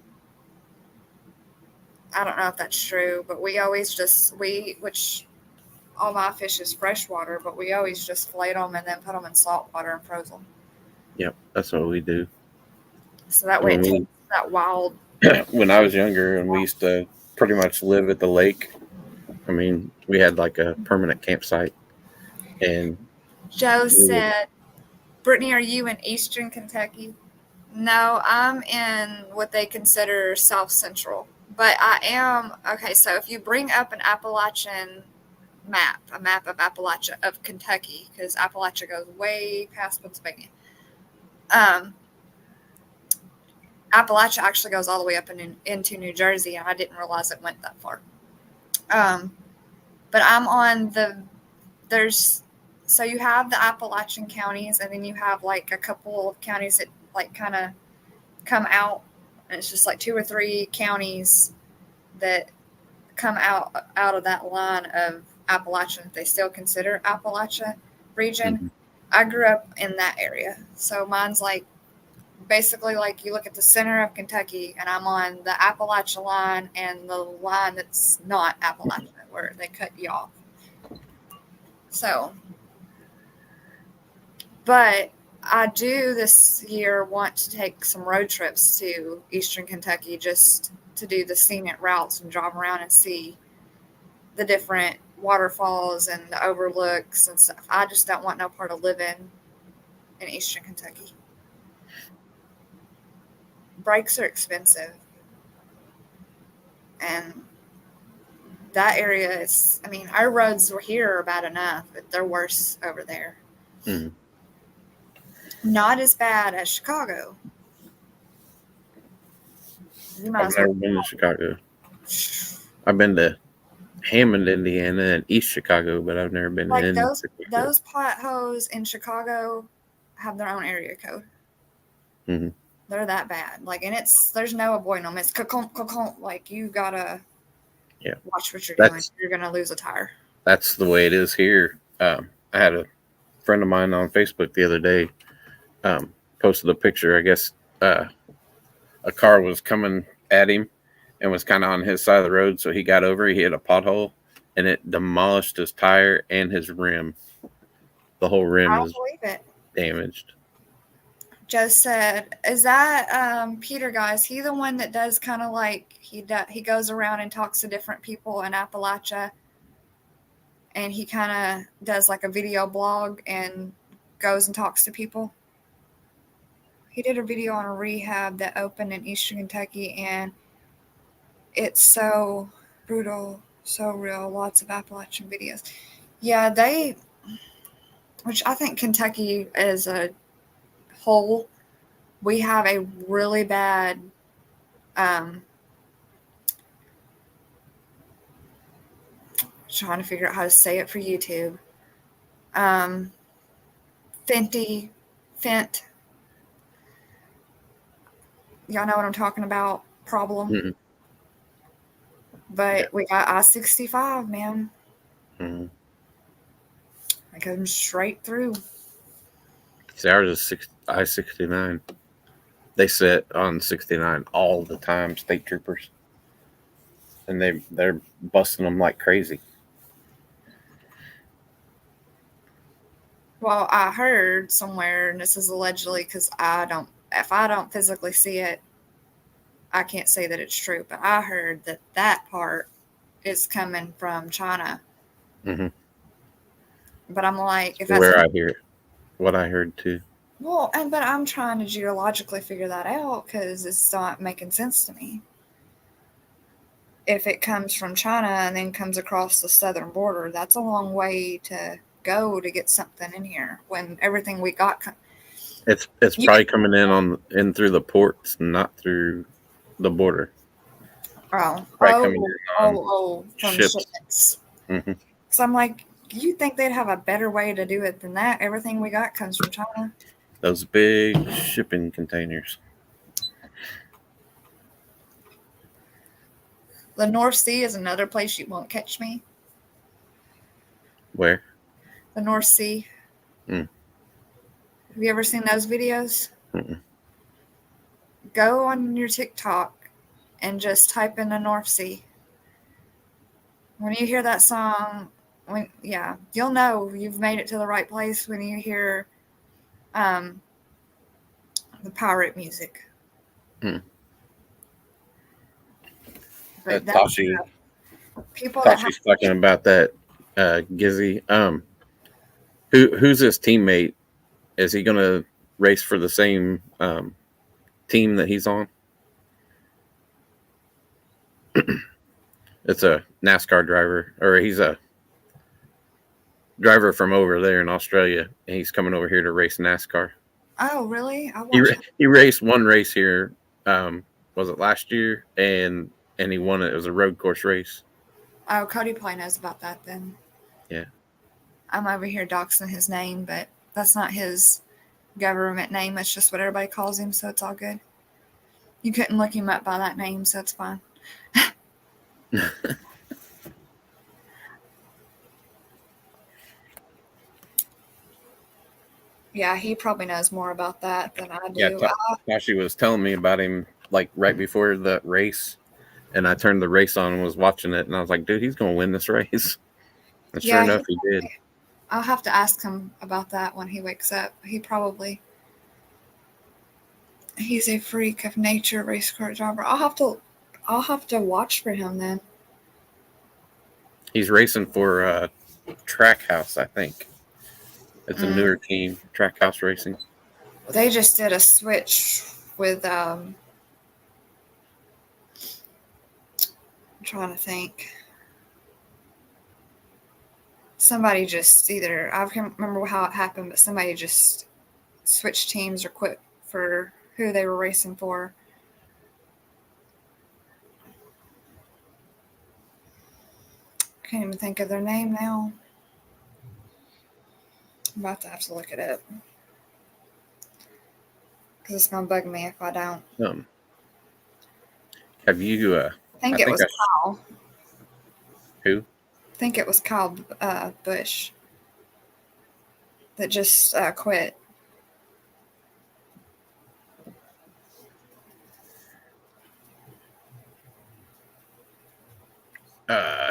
Speaker 1: I don't know if that's true, but we always which all my fish is freshwater, but we always just fillet them and then put them in salt water and froze them.
Speaker 2: Yep, that's what we do.
Speaker 1: So that way
Speaker 2: When
Speaker 1: it takes that wild.
Speaker 2: when I was younger and we used to pretty much live at the lake. I mean, we had like a permanent campsite, and
Speaker 1: Joe
Speaker 2: we would,
Speaker 1: said, Brittany, are you in Eastern Kentucky? No, I'm in what they consider South Central. But I am, okay, so if you bring up an Appalachian map, a map of Appalachia, of Kentucky, because Appalachia goes way past Pennsylvania. Appalachia actually goes all the way up into New Jersey, and I didn't realize it went that far. But I'm on so you have the Appalachian counties, and then you have like a couple of counties that like kind of come out, and it's just like 2 or 3 counties that come out of that line of Appalachian. They still consider Appalachia region.
Speaker 2: Mhm.
Speaker 1: I grew up in that area, so mine's like basically like you look at the center of Kentucky, and I'm on the Appalachia line and the line that's not Appalachia, where they cut you off. So, but I do this year want to take some road trips to Eastern Kentucky just to do the scenic routes and drive around and see the different waterfalls and the overlooks and stuff. I just don't want no part of living in Eastern Kentucky. Bikes are expensive. And that area is, I mean, our roads were here are bad enough, but they're worse over there.
Speaker 2: Mhm.
Speaker 1: Not as bad as Chicago. You might
Speaker 2: I've
Speaker 1: as well.
Speaker 2: never been to Chicago. I've been to Hammond, Indiana, and East Chicago, but I've never been
Speaker 1: Like
Speaker 2: in
Speaker 1: those
Speaker 2: Chicago.
Speaker 1: potholes in Chicago have their own area code.
Speaker 2: Mhm.
Speaker 1: They're that bad. Like, and there's no avoiding them. It's like you gotta watch what you're doing. You're gonna lose a tire.
Speaker 2: That's the way it is here. I had a friend of mine on Facebook the other day posted a picture. I guess a car was coming at him and was kind of on his side of the road, so he got over. He hit a pothole, and it demolished his tire and his rim. The whole rim
Speaker 1: I don't
Speaker 2: is
Speaker 1: believe it.
Speaker 2: damaged.
Speaker 1: Joe said, "Is that Peter guy? Is he the one that does kind of like he goes around and talks to different people in Appalachia, and he kind of does like a video blog and goes and talks to people? He did a video on a rehab that opened in Eastern Kentucky, and it's so brutal, so real. Lots of Appalachian videos. Yeah, which I think Kentucky as a whole, we have a really bad." Trying to figure out how to say it for YouTube. Fenty, Fent. Y'all know what I'm talking about. Problem.
Speaker 2: Mm-hmm.
Speaker 1: But we got I-65, man.
Speaker 2: Mm-hmm.
Speaker 1: It comes straight through.
Speaker 2: See, ours is I-69. They sit on 69 all the time, state troopers, and they're busting them like crazy.
Speaker 1: Well, I heard somewhere, and this is allegedly because if I don't physically see it, I can't say that it's true, but I heard that part is coming from China.
Speaker 2: Mm-hmm.
Speaker 1: But I'm like, if that's
Speaker 2: Where I hear what I heard too.
Speaker 1: well, but I'm trying to geologically figure that out because it's not making sense to me. If it comes from China and then comes across the southern border, that's a long way to go to get something in here when everything we got.
Speaker 2: It's probably coming in through the ports, not through the border. From ships.
Speaker 1: Shipments.
Speaker 2: Mm-hmm.
Speaker 1: So I'm like, you think they'd have a better way to do it than that? Everything we got comes from China.
Speaker 2: Those big shipping containers.
Speaker 1: The North Sea is another place you won't catch me.
Speaker 2: Where?
Speaker 1: The North Sea.
Speaker 2: Mm.
Speaker 1: Have you ever seen those videos?
Speaker 2: Mm-mm.
Speaker 1: Go on your TikTok and just type in the North Sea. When you hear that song, you'll know you've made it to the right place when you hear the pirate music.
Speaker 2: Mm.
Speaker 1: But that's
Speaker 2: Tashi,
Speaker 1: people that have.
Speaker 2: Tashi's talking about that Gizzy. Who's his teammate? Is he gonna race for the same team that he's on? It's a NASCAR driver, or he's a driver from over there in Australia, and he's coming over here to race NASCAR.
Speaker 1: Oh, really? I
Speaker 2: He
Speaker 1: watched.
Speaker 2: he raced one race here. Was it last year? And he won it. It was a road course race.
Speaker 1: Oh, Cody probably knows about that then.
Speaker 2: Yeah.
Speaker 1: I'm over here doxing his name, but that's not his government name. It's just what everybody calls him, so it's all good. You couldn't look him up by that name, so it's fine. Yeah, he probably knows more about that than I
Speaker 2: Yeah,
Speaker 1: do.
Speaker 2: Tashi was telling me about him like right before the race, and I turned the race on and was watching it, and I was like, "Dude, he's gonna win this race." And sure
Speaker 1: Yeah,
Speaker 2: enough, he did.
Speaker 1: I'll have to ask him about that when he wakes up. He's a freak of nature, race car driver. I'll have to watch for him then.
Speaker 2: He's racing for Trackhouse, I think. It's a newer team, Trackhouse Racing.
Speaker 1: They just did a switch with I'm trying to think. Somebody just either I can't remember how it happened, but somebody just switched teams or quit for who they were racing for. Can't even think of their name now. I'm about to have to look it up because it's gonna bug me if I don't.
Speaker 2: Have you?
Speaker 1: I think it was Kyle.
Speaker 2: Who?
Speaker 1: I think it was Kyle Busch that just quit.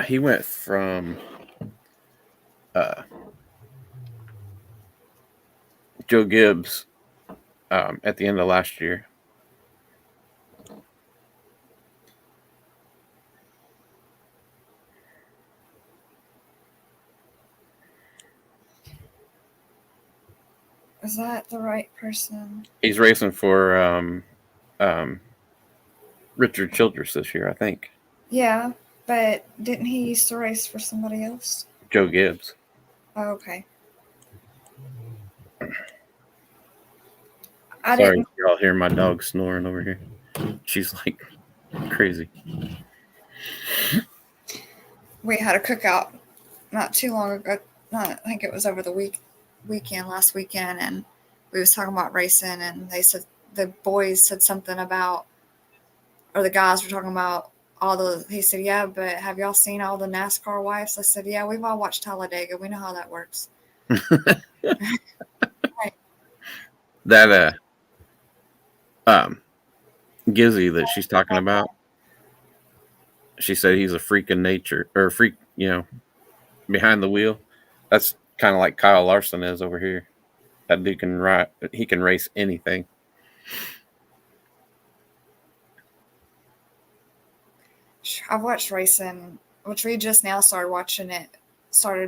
Speaker 2: He went from Joe Gibbs at the end of last year.
Speaker 1: Is that the right person?
Speaker 2: He's racing for Richard Childress this year, I think.
Speaker 1: Yeah, but didn't he used to race for somebody else?
Speaker 2: Joe Gibbs.
Speaker 1: Oh, okay.
Speaker 2: Sorry, y'all hear my dog snoring over here. She's like crazy.
Speaker 1: We had a cookout not too long ago. I think it was over the last weekend, and we was talking about racing, and they said the boys said something about, or the guys were talking about he said, yeah, but have y'all seen all the NASCAR wives? I said, yeah, we've all watched Talladega. We know how that works. Right.
Speaker 2: That Gizzy that she's talking about, she said he's a freak of nature, or a freak, behind the wheel. That's kind of like Kyle Larson is over here. That dude can ride. He can race anything.
Speaker 1: I've watched racing, which we just now started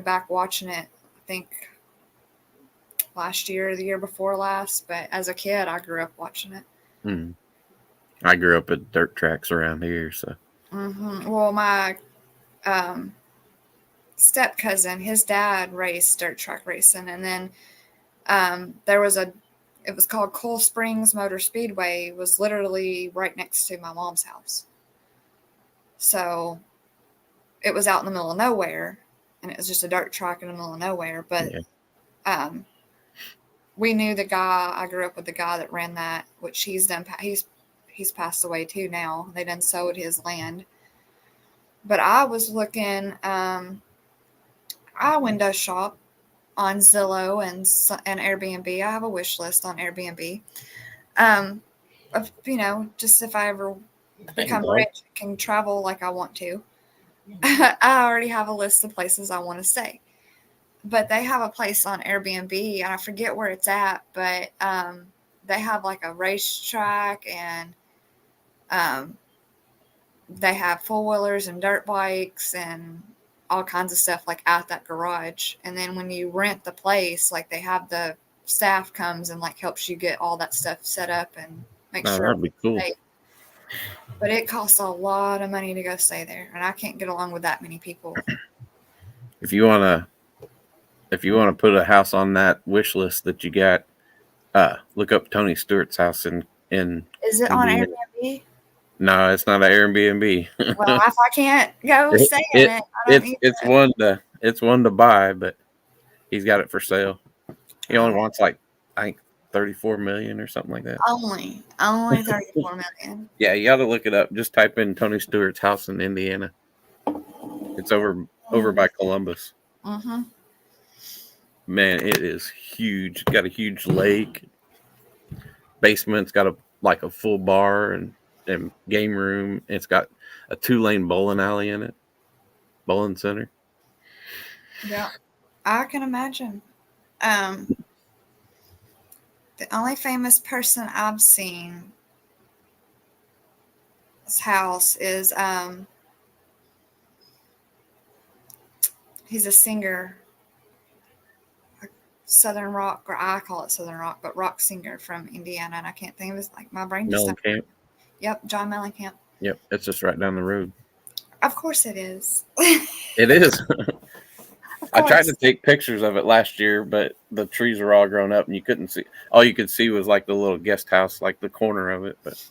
Speaker 1: back watching it, I think last year or the year before last, but as a kid, I grew up watching it.
Speaker 2: Mm. I grew up at dirt tracks around here, so.
Speaker 1: Mm-hmm. Well, my step cousin, his dad raced dirt track racing, and then it was called Cool Springs Motor Speedway. It was literally right next to my mom's house. So it was out in the middle of nowhere, and it was just a dirt track in the middle of nowhere. But we knew the guy. I grew up with the guy that ran that, which he's done. He's passed away too now. They done sold his land. But I was looking. I window shop on Zillow and Airbnb. I have a wish list on Airbnb. Of just if I ever become rich, can travel like I want to. I already have a list of places I want to stay. But they have a place on Airbnb, and I forget where it's at, but they have like a racetrack, and they have four-wheelers and dirt bikes and all kinds of stuff like at that garage. And then when you rent the place, like they have the staff comes and like helps you get all that stuff set up and make sure.
Speaker 2: That'd be cool.
Speaker 1: Safe. But it costs a lot of money to go stay there, and I can't get along with that many people.
Speaker 2: If you wanna put a house on that wish list that you got, look up Tony Stewart's house in.
Speaker 1: Is it on Airbnb?
Speaker 2: No, it's not an Airbnb.
Speaker 1: Well, if I can't go stay in it, I don't
Speaker 2: it's one to buy, but he's got it for sale. He only wants like I think 34 million or something like that.
Speaker 1: Only 34 million.
Speaker 2: Yeah, you got to look it up. Just type in Tony Stewart's house in Indiana. It's over by Columbus.
Speaker 1: Mm-hmm.
Speaker 2: Man, it is huge. Got a huge lake. Basement's got a full bar and game room. It's got a 2-lane bowling alley in it. Bowling center.
Speaker 1: Yeah, I can imagine. The only famous person I've seen his house is he's a singer, Southern rock, or I call it Southern rock, but rock singer from Indiana, and I can't think of his, like, my brain just.
Speaker 2: Mellencamp.
Speaker 1: Yep, John Mellencamp.
Speaker 2: Yep, it's just right down the road.
Speaker 1: Of course it is.
Speaker 2: It is. I tried to take pictures of it last year, but the trees were all grown up and you couldn't see. All you could see was like the little guest house, like the corner of it. But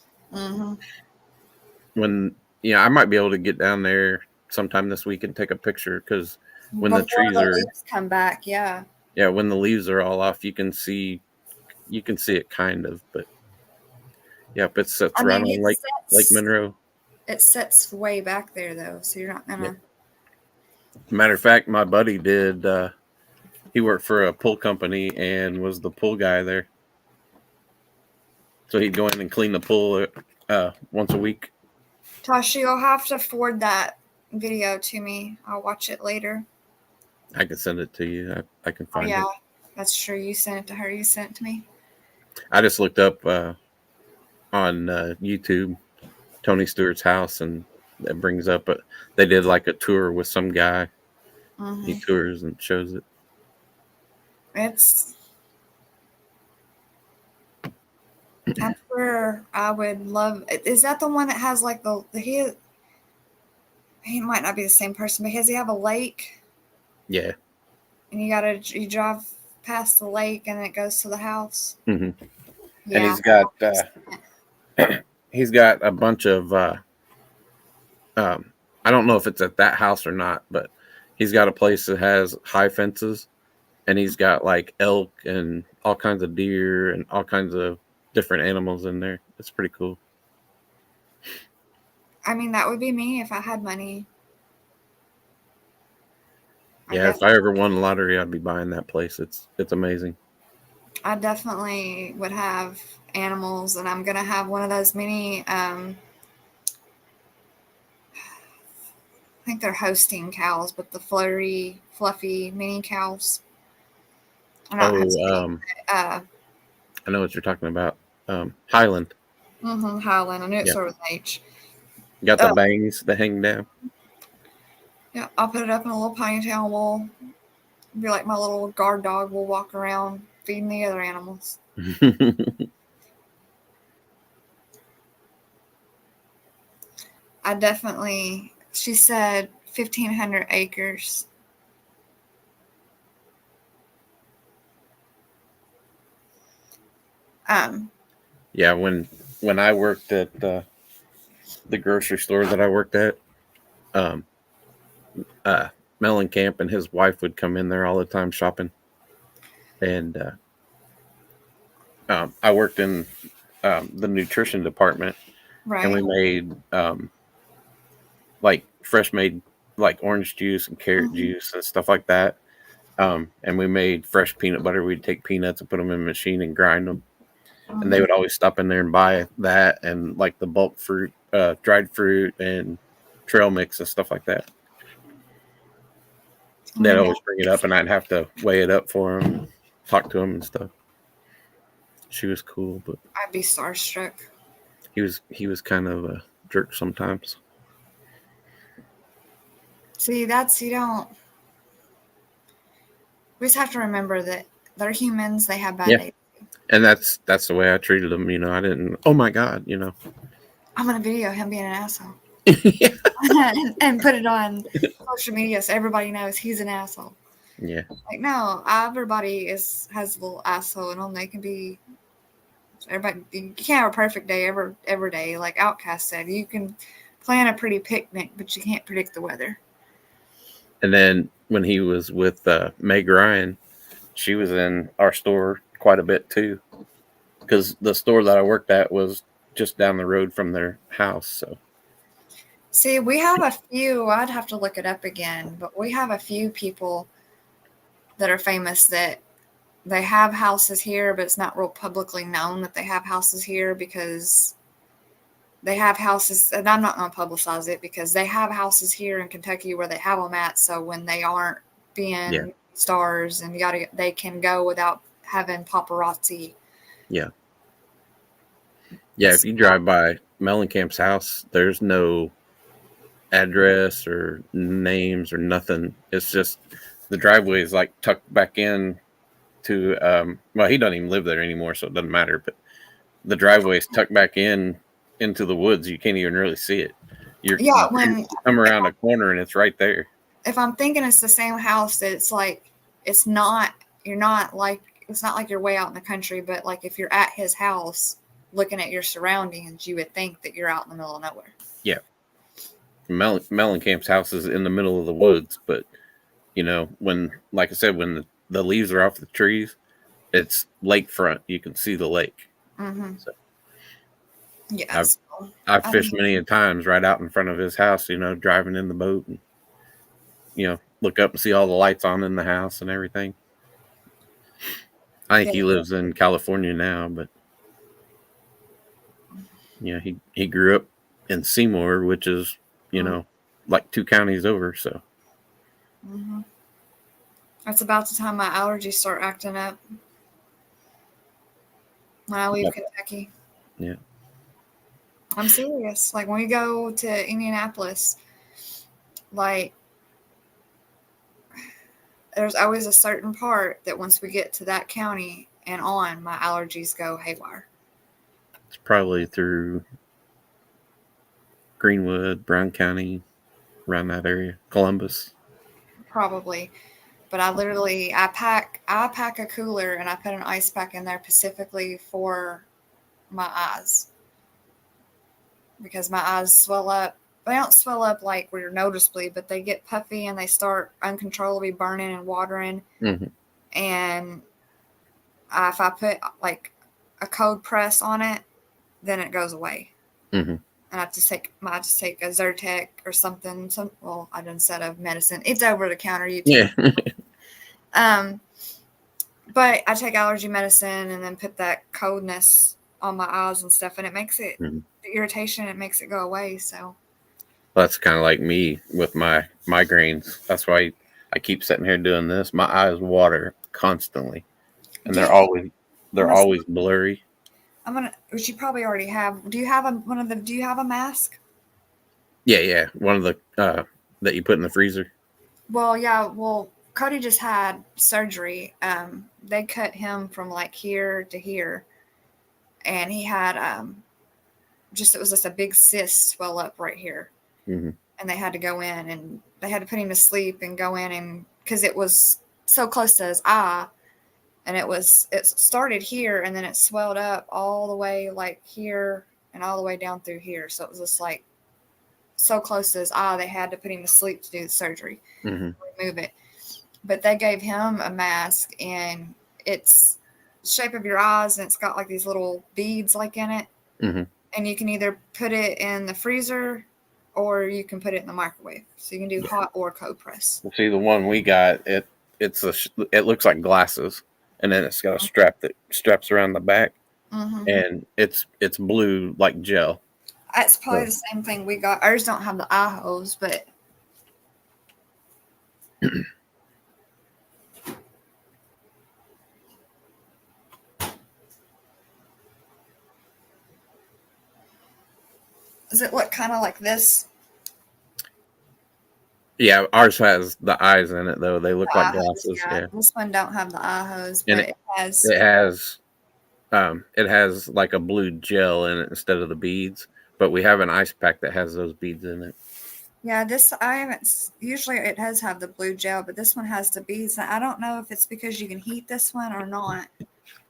Speaker 2: when I might be able to get down there sometime this week and take a picture, because when the trees
Speaker 1: leaves come back, yeah,
Speaker 2: when the leaves are all off, you can see it kind of. But yep, it sits right on Lake Monroe.
Speaker 1: It sits way back there though, so you're not gonna.
Speaker 2: Yep. Matter of fact, my buddy did. He worked for a pool company and was the pool guy there. So he'd go in and clean the pool once a week.
Speaker 1: Tasha, you'll have to forward that video to me. I'll watch it later.
Speaker 2: I can send it to you. I can find it. Yeah,
Speaker 1: that's true. You sent it to her. You sent it to me.
Speaker 2: I just looked up on YouTube Tony Stewart's house, and it brings up they did like a tour with some guy. Mm-hmm. He tours and shows it.
Speaker 1: That's where I would love. Is that the one that has like he might not be the same person, but does he have a lake?
Speaker 2: Yeah.
Speaker 1: And you drive past the lake and it goes to the house.
Speaker 2: Mm-hmm. Yeah, and he's got a bunch of I don't know if it's at that house or not, but he's got a place that has high fences, and he's got like elk and all kinds of deer and all kinds of different animals in there. It's pretty cool.
Speaker 1: I mean, that would be me if I had money.
Speaker 2: Yeah, if I ever won the lottery, I'd be buying that place. It's amazing.
Speaker 1: I definitely would have animals, and I'm gonna have one of those mini. I think they're hosting cows, but the fluffy mini cows.
Speaker 2: I know what you're talking about. Highland.
Speaker 1: Mm-hmm, Highland. I knew it started with an H.
Speaker 2: Got the bangs that hang down.
Speaker 1: Yeah, I'll put it up in a little ponytail. We'll be like my little guard dog. We'll walk around feeding the other animals. She said 1,500 acres.
Speaker 2: Yeah, when I worked at the grocery store that I worked at, Mellencamp and his wife would come in there all the time shopping, and I worked in the nutrition department, and we
Speaker 1: Right.
Speaker 2: made like fresh made like orange juice and carrot
Speaker 1: Mhm.
Speaker 2: juice and stuff like that. And we made fresh peanut butter. We'd take peanuts and put them in a machine and grind them. And they
Speaker 1: Mhm.
Speaker 2: would always stop in there and buy that and like the bulk fruit, dried fruit, and trail mix and stuff like that. They'd
Speaker 1: Yeah,
Speaker 2: always bring it up, and I'd have to weigh it up for them, talk to them and stuff. She was cool, but
Speaker 1: I'd be starstruck.
Speaker 2: he was kind of a jerk sometimes.
Speaker 1: See, that's you don't. We just have to remember that they're humans. They have bad
Speaker 2: Yeah,
Speaker 1: days.
Speaker 2: and that's the way I treated him. I didn't. Oh my god,
Speaker 1: I'm gonna video him being an asshole
Speaker 2: yeah,
Speaker 1: and put it on social media so everybody knows he's an asshole.
Speaker 2: yeah,
Speaker 1: Like, no, everybody has a little asshole in them. They can be. Everybody, you can't have a perfect day every day. Like Outcast said, you can plan a pretty picnic, but you can't predict the weather.
Speaker 2: And then when he was with Meg Ryan, she was in our store quite a bit too, because the store that I worked at was just down the road from their house. So
Speaker 1: See, we have a few. I'd have to look it up again, but we have a few people that are famous that they have houses here, but it's not real publicly known that they have houses here because they have houses, and I'm not going to publicize it because they have houses here in Kentucky where they have them at. So when they aren't
Speaker 2: yeah,
Speaker 1: being stars and they can go without having paparazzi.
Speaker 2: yeah, yeah. If you drive by Mellencamp's house, there's no address or names or nothing. It's just the driveway is like tucked back in to. Well, he doesn't even live there anymore, so it doesn't matter. But the driveway is tucked back into the woods. You can't even really see it.
Speaker 1: Yeah,
Speaker 2: You come around a corner and it's right there.
Speaker 1: if I'm thinking it's the same house, it's like it's not. You're not like it's not like you're way out in the country, but like if you're at his house, looking at your surroundings, you would think that you're out in the middle of nowhere.
Speaker 2: Yeah, Mellencamp's house is in the middle of the woods, but when, like I said, when the leaves are off the trees, it's lakefront. You can see the lake.
Speaker 1: Mm-hmm.
Speaker 2: So I've
Speaker 1: Yes.
Speaker 2: I've fished many a times right out in front of his house. Driving in the boat and look up and see all the lights on in the house and everything. I think
Speaker 1: Yeah.
Speaker 2: he lives in California now, but he grew up in Seymour, which is like 2 counties over. So
Speaker 1: Mm-hmm. That's about the time my allergies start acting up when I leave Kentucky.
Speaker 2: yeah,
Speaker 1: I'm serious. Like when we go to Indianapolis, like there's always a certain part that once we get to that county and on, my allergies go haywire.
Speaker 2: it's probably through Greenwood, Brown County, around that area, Columbus.
Speaker 1: Probably. But I pack a cooler and I put an ice pack in there specifically for my eyes because my eyes swell up. They don't swell up like where noticeably, but they get puffy and they start uncontrollably burning and watering.
Speaker 2: Mm-hmm.
Speaker 1: And if I put like a cold press on it, then it goes away.
Speaker 2: Mm-hmm.
Speaker 1: And I just take a Zyrtec or something. Instead of medicine, it's over the counter.
Speaker 2: Yeah.
Speaker 1: But I take allergy medicine and then put that coldness on my eyes and stuff, and it makes it
Speaker 2: Mm-hmm.
Speaker 1: the irritation. It makes it go away. So
Speaker 2: That's kind of like me with my migraines. That's why I keep sitting here doing this. My eyes water constantly, and they're always blurry.
Speaker 1: Which you probably already have. Do you have Do you have a mask?
Speaker 2: Yeah. One of the that you put in the freezer.
Speaker 1: Well, yeah. Well, Cody just had surgery. They cut him from like here to here, and he had it was just a big cyst swell up right here.
Speaker 2: Mm-hmm.
Speaker 1: And they had to go in and they had to put him to sleep and go in and because it was so close to his eye and it started here and then it swelled up all the way like here and all the way down through here. So it was just like so close to his eye they had to put him to sleep to do the surgery,
Speaker 2: Mm-hmm.
Speaker 1: remove it. But they gave him a mask and it's shape of your eyes, and it's got like these little beads like in it.
Speaker 2: Mm-hmm.
Speaker 1: And you can either put it in the freezer or you can put it in the microwave. So you can do hot or cold press.
Speaker 2: Well, see, the one we got, it looks like glasses, and then it's got a strap that straps around the back, and it's blue like gel.
Speaker 1: It's probably
Speaker 2: So,
Speaker 1: the same thing we got. Ours don't have the eye holes, but does it look kind of like this?
Speaker 2: yeah, ours has the eyes in it though. They look
Speaker 1: The
Speaker 2: like
Speaker 1: eye hose,
Speaker 2: glasses.
Speaker 1: yeah.
Speaker 2: Yeah,
Speaker 1: This one don't have the eye hose,
Speaker 2: and
Speaker 1: but it has.
Speaker 2: it has like a blue gel in it instead of the beads. But we have an ice pack that has those beads in it.
Speaker 1: Yeah, this I haven't. Usually it does have the blue gel, but this one has the beads. And I don't know if it's because you can heat this one or not.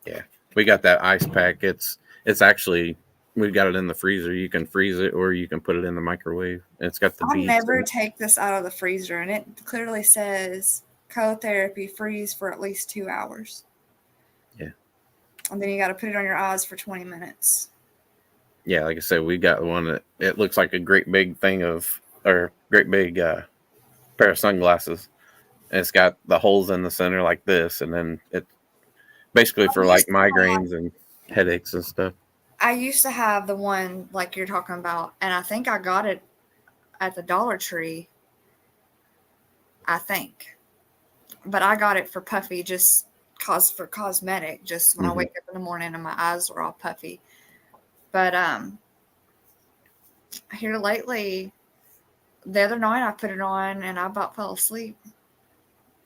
Speaker 2: Yeah, we got that ice pack. It's actually we've got it in the freezer. You can freeze it or you can put it in the microwave. And it's got the
Speaker 1: I'll
Speaker 2: beads in
Speaker 1: never
Speaker 2: it.
Speaker 1: take this out of the freezer, and it clearly says cold therapy freeze for at least 2 hours.
Speaker 2: Yeah.
Speaker 1: And then you got to put it on your eyes for 20 minutes.
Speaker 2: Yeah, like I said, we got one that it looks like a great big thing of or great big pair of sunglasses. And it's got the holes in the center like this, and then it basically for like migraines and headaches and stuff.
Speaker 1: I used to have the one like you're talking about, and I think I got it at the Dollar Tree. I think, but I got it for puffy, just cause for cosmetic. Just when I wake up in the morning and my eyes are all puffy. But here lately, the other night I put it on and I about fell asleep.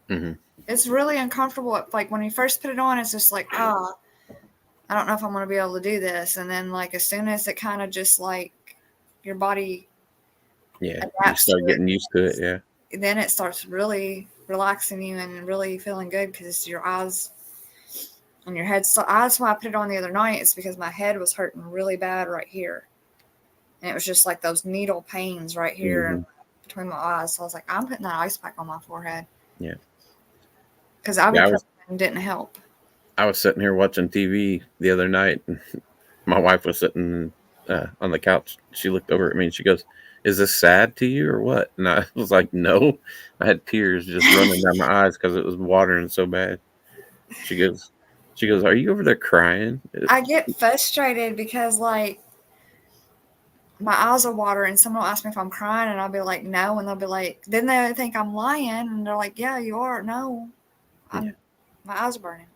Speaker 2: Mm-hmm.
Speaker 1: It's really uncomfortable. Like when you first put it on, it's just like, I don't know if I'm going to be able to do this. And then like as soon as it kind of just like your body
Speaker 2: you start getting used to it. Yeah,
Speaker 1: then it starts really relaxing you and really feeling good because your eyes and your head. So that's why I put it on the other night. It's because my head was hurting really bad right here, and it was just like those needle pains right here between my eyes. So I was like, I'm putting that ice pack on my forehead.
Speaker 2: Yeah,
Speaker 1: because ibuprofen didn't help.
Speaker 2: I was sitting here watching TV the other night, and my wife was sitting on the couch. She looked over at me and she goes, "Is this sad to you or what?" And I was like, "No." I had tears just running down my eyes because it was watering so bad. She goes, "Are you over there crying?"
Speaker 1: I get frustrated because like my eyes are watering. Someone will ask me if I'm crying, and I'll be like, "No," and they'll be like, then they think I'm lying, and they're like, "Yeah, you are." No, my eyes are burning.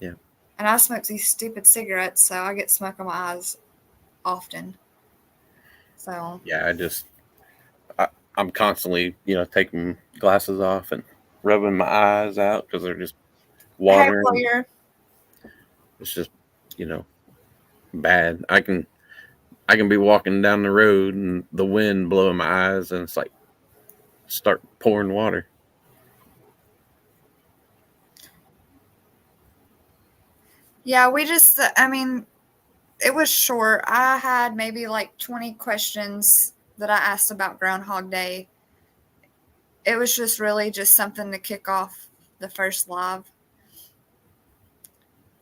Speaker 2: Yeah.
Speaker 1: And I smoke these stupid cigarettes, so I get smoke on my eyes often. So
Speaker 2: yeah, I'm constantly taking glasses off and rubbing my eyes out because they're just watering.
Speaker 1: Hey,
Speaker 2: it's just bad. I can be walking down the road and the wind blowing my eyes and it's like start pouring water.
Speaker 1: Yeah, I mean, it was short. I had maybe like 20 questions that I asked about Groundhog Day. It was just really just something to kick off the first live.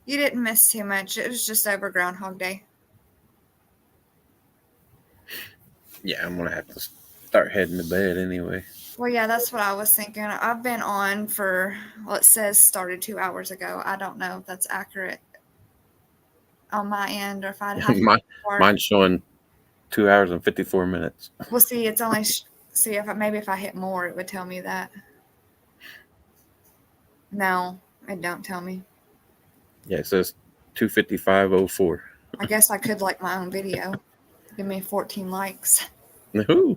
Speaker 1: You didn't miss too much. It was just over Groundhog Day.
Speaker 2: Yeah, I'm going to have to start heading to bed anyway.
Speaker 1: Well, yeah, that's what I was thinking. I've been on for, well, it says started 2 hours ago. I don't know if that's accurate on my end or if I'd have to.
Speaker 2: Mine's showing 2 hours and 54 minutes.
Speaker 1: Well, see, it's only, see, if I hit more, it would tell me that. No, it don't tell me.
Speaker 2: Yeah, it says 2:55:04.
Speaker 1: I guess I could like my own video. Give me 14 likes.
Speaker 2: Woohoo!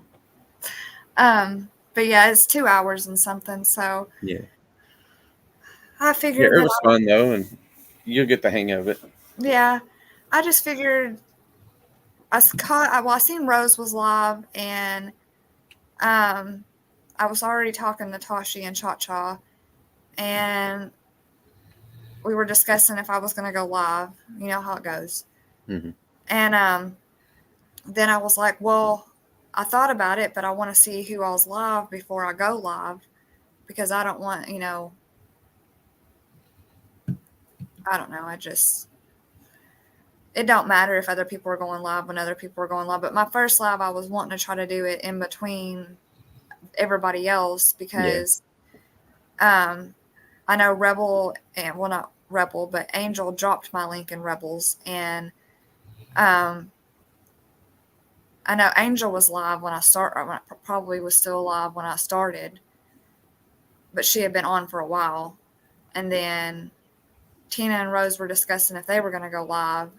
Speaker 1: But yeah, it's 2 hours and something. So
Speaker 2: yeah,
Speaker 1: I figured
Speaker 2: it was fun though, and you'll get the hang of it.
Speaker 1: Yeah, I just figured I seen Rose was live, and I was already talking to Tashi and Cha Cha, and we were discussing if I was going to go live. You know how it goes.
Speaker 2: Mm-hmm.
Speaker 1: And then I was like, well, I thought about it, but I want to see who all's live before I go live because I don't want, I don't know. It don't matter if other people are going live when other people are going live. But my first live, I was wanting to try to do it in between everybody else because I know Rebel, and well, not Rebel, but Angel dropped my link in Rebels. And I know Angel was live when I probably was still live when I started, but she had been on for a while. And then Tina and Rose were discussing if they were going to go live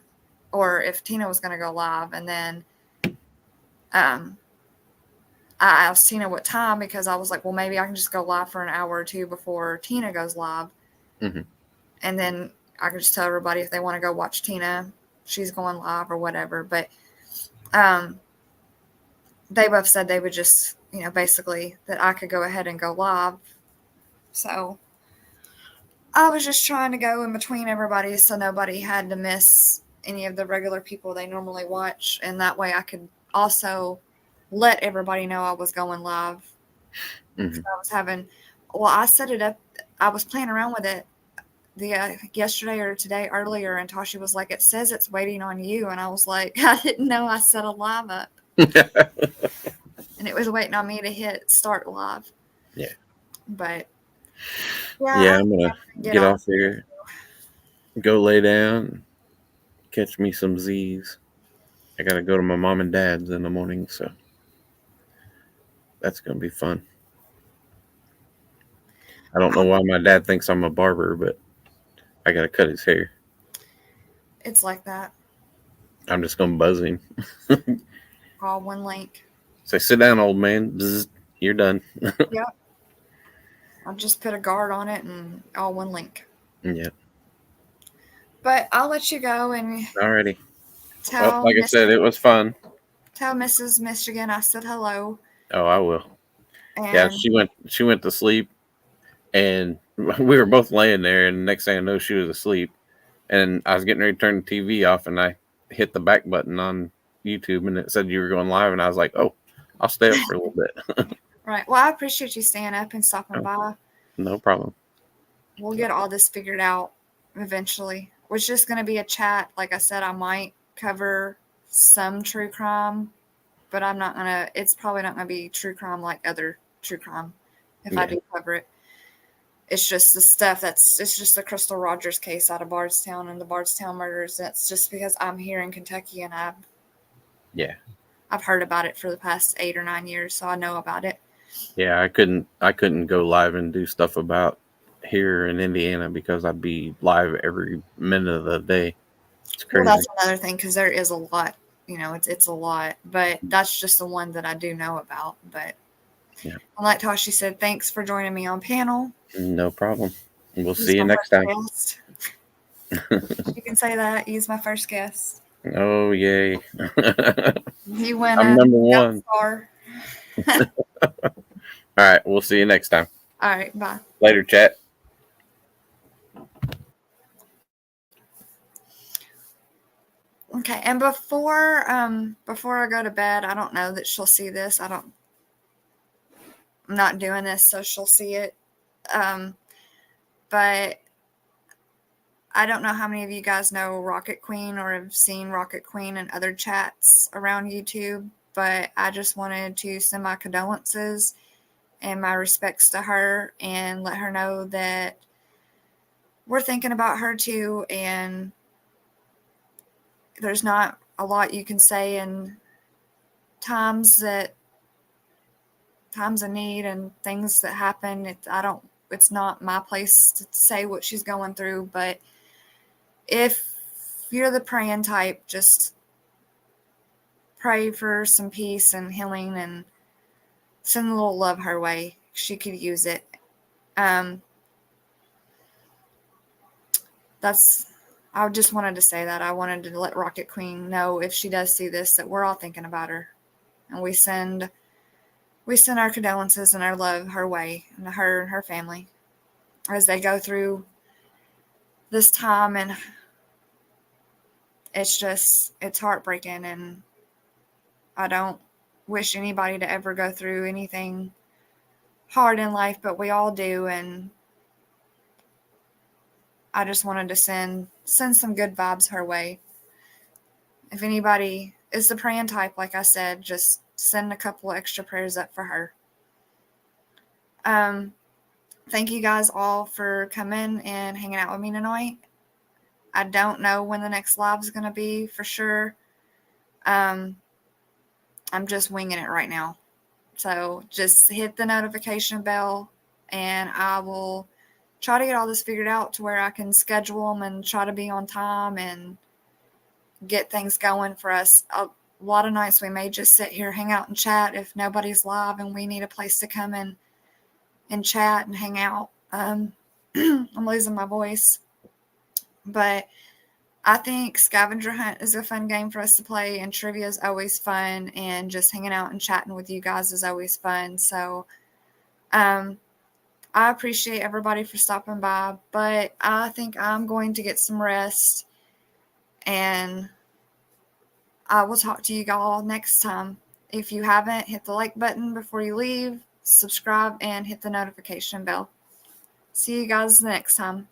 Speaker 1: or if Tina was going to go live. And then I asked Tina what time because I was like, well, maybe I can just go live for an hour or two before Tina goes live.
Speaker 2: Mm-hmm.
Speaker 1: And then I can just tell everybody if they want to go watch Tina, she's going live or whatever. But they both said they would just, basically that I could go ahead and go live. So I was just trying to go in between everybody so nobody had to miss any of the regular people they normally watch. And that way I could also let everybody know I was going live.
Speaker 2: Mm-hmm.
Speaker 1: I set it up. I was playing around with it yesterday or today earlier, and Tashi was like, it says it's waiting on you. And I was like, I didn't know I set a live up. And it was waiting on me to hit start live.
Speaker 2: Yeah.
Speaker 1: But
Speaker 2: yeah, I'm gonna get off here, go lay down, catch me some Z's. I gotta go to my mom and dad's in the morning, so that's gonna be fun. I don't know why my dad thinks I'm a barber, but I gotta cut his hair.
Speaker 1: It's like that.
Speaker 2: I'm just gonna buzz him.
Speaker 1: All one link.
Speaker 2: Say, sit down, old man. Bzz, you're done.
Speaker 1: Yep. I'll just put a guard on it and all one link.
Speaker 2: Yeah.
Speaker 1: But I'll let you go and
Speaker 2: Alrighty.
Speaker 1: tell
Speaker 2: like I said, it was fun.
Speaker 1: Tell Mrs. Michigan I said hello.
Speaker 2: Oh, I will.
Speaker 1: And
Speaker 2: yeah, she went to sleep, and we were both laying there, and next thing I know, she was asleep. And I was getting ready to turn the TV off, and I hit the back button on YouTube, and it said you were going live, and I was like, oh, I'll stay up for a little bit.
Speaker 1: Right. Well, I appreciate you staying up and stopping by.
Speaker 2: No problem.
Speaker 1: We'll get all this figured out eventually. It's just going to be a chat. Like I said, I might cover some true crime, but I'm not going to, it's probably not going to be true crime like other true crime if I do cover it. It's just the stuff it's just the Crystal Rogers case out of Bardstown and the Bardstown murders. That's just because I'm here in Kentucky and I've heard about it for the past 8 or 9 years, so I know about it.
Speaker 2: Yeah, I couldn't go live and do stuff about here in Indiana because I'd be live every minute of the day. It's crazy.
Speaker 1: Well, that's another thing because there is a lot. It's a lot, but that's just the one that I do know about. But like Tashi said, thanks for joining me on panel.
Speaker 2: No problem. We'll see you next time.
Speaker 1: You can say that. He's my first guest.
Speaker 2: Oh, yay.
Speaker 1: He went
Speaker 2: I'm number one. All right. We'll see you next time.
Speaker 1: All right. Bye.
Speaker 2: Later, chat.
Speaker 1: Okay. And before I go to bed, I don't know that she'll see this. I'm not doing this so she'll see it. But I don't know how many of you guys know Rocket Queen or have seen Rocket Queen in other chats around YouTube, but I just wanted to send my condolences and my respects to her and let her know that we're thinking about her too, and there's not a lot you can say in times of need and things that happen. It's not my place to say what she's going through, but if you're the praying type, just pray for some peace and healing and send a little love her way. She could use it. I just wanted to say that. I wanted to let Rocket Queen know if she does see this that we're all thinking about her, and we send our condolences and our love her way and to her and her family as they go through this time. And it's heartbreaking, and I don't wish anybody to ever go through anything hard in life, but we all do. And I just wanted to send some good vibes her way. If anybody is the praying type, like I said, just send a couple extra prayers up for her. Thank you guys all for coming and hanging out with me tonight. I don't know when the next live is going to be for sure. I'm just winging it right now. So just hit the notification bell and I will try to get all this figured out to where I can schedule them and try to be on time and get things going for us. A lot of nights we may just sit here, hang out and chat if nobody's live and we need a place to come in and chat and hang out. I'm losing my voice. But I think Scavenger Hunt is a fun game for us to play, and trivia is always fun, and just hanging out and chatting with you guys is always fun. So I appreciate everybody for stopping by, but I think I'm going to get some rest, and I will talk to you all next time. If you haven't, hit the like button before you leave, subscribe, and hit the notification bell. See you guys next time.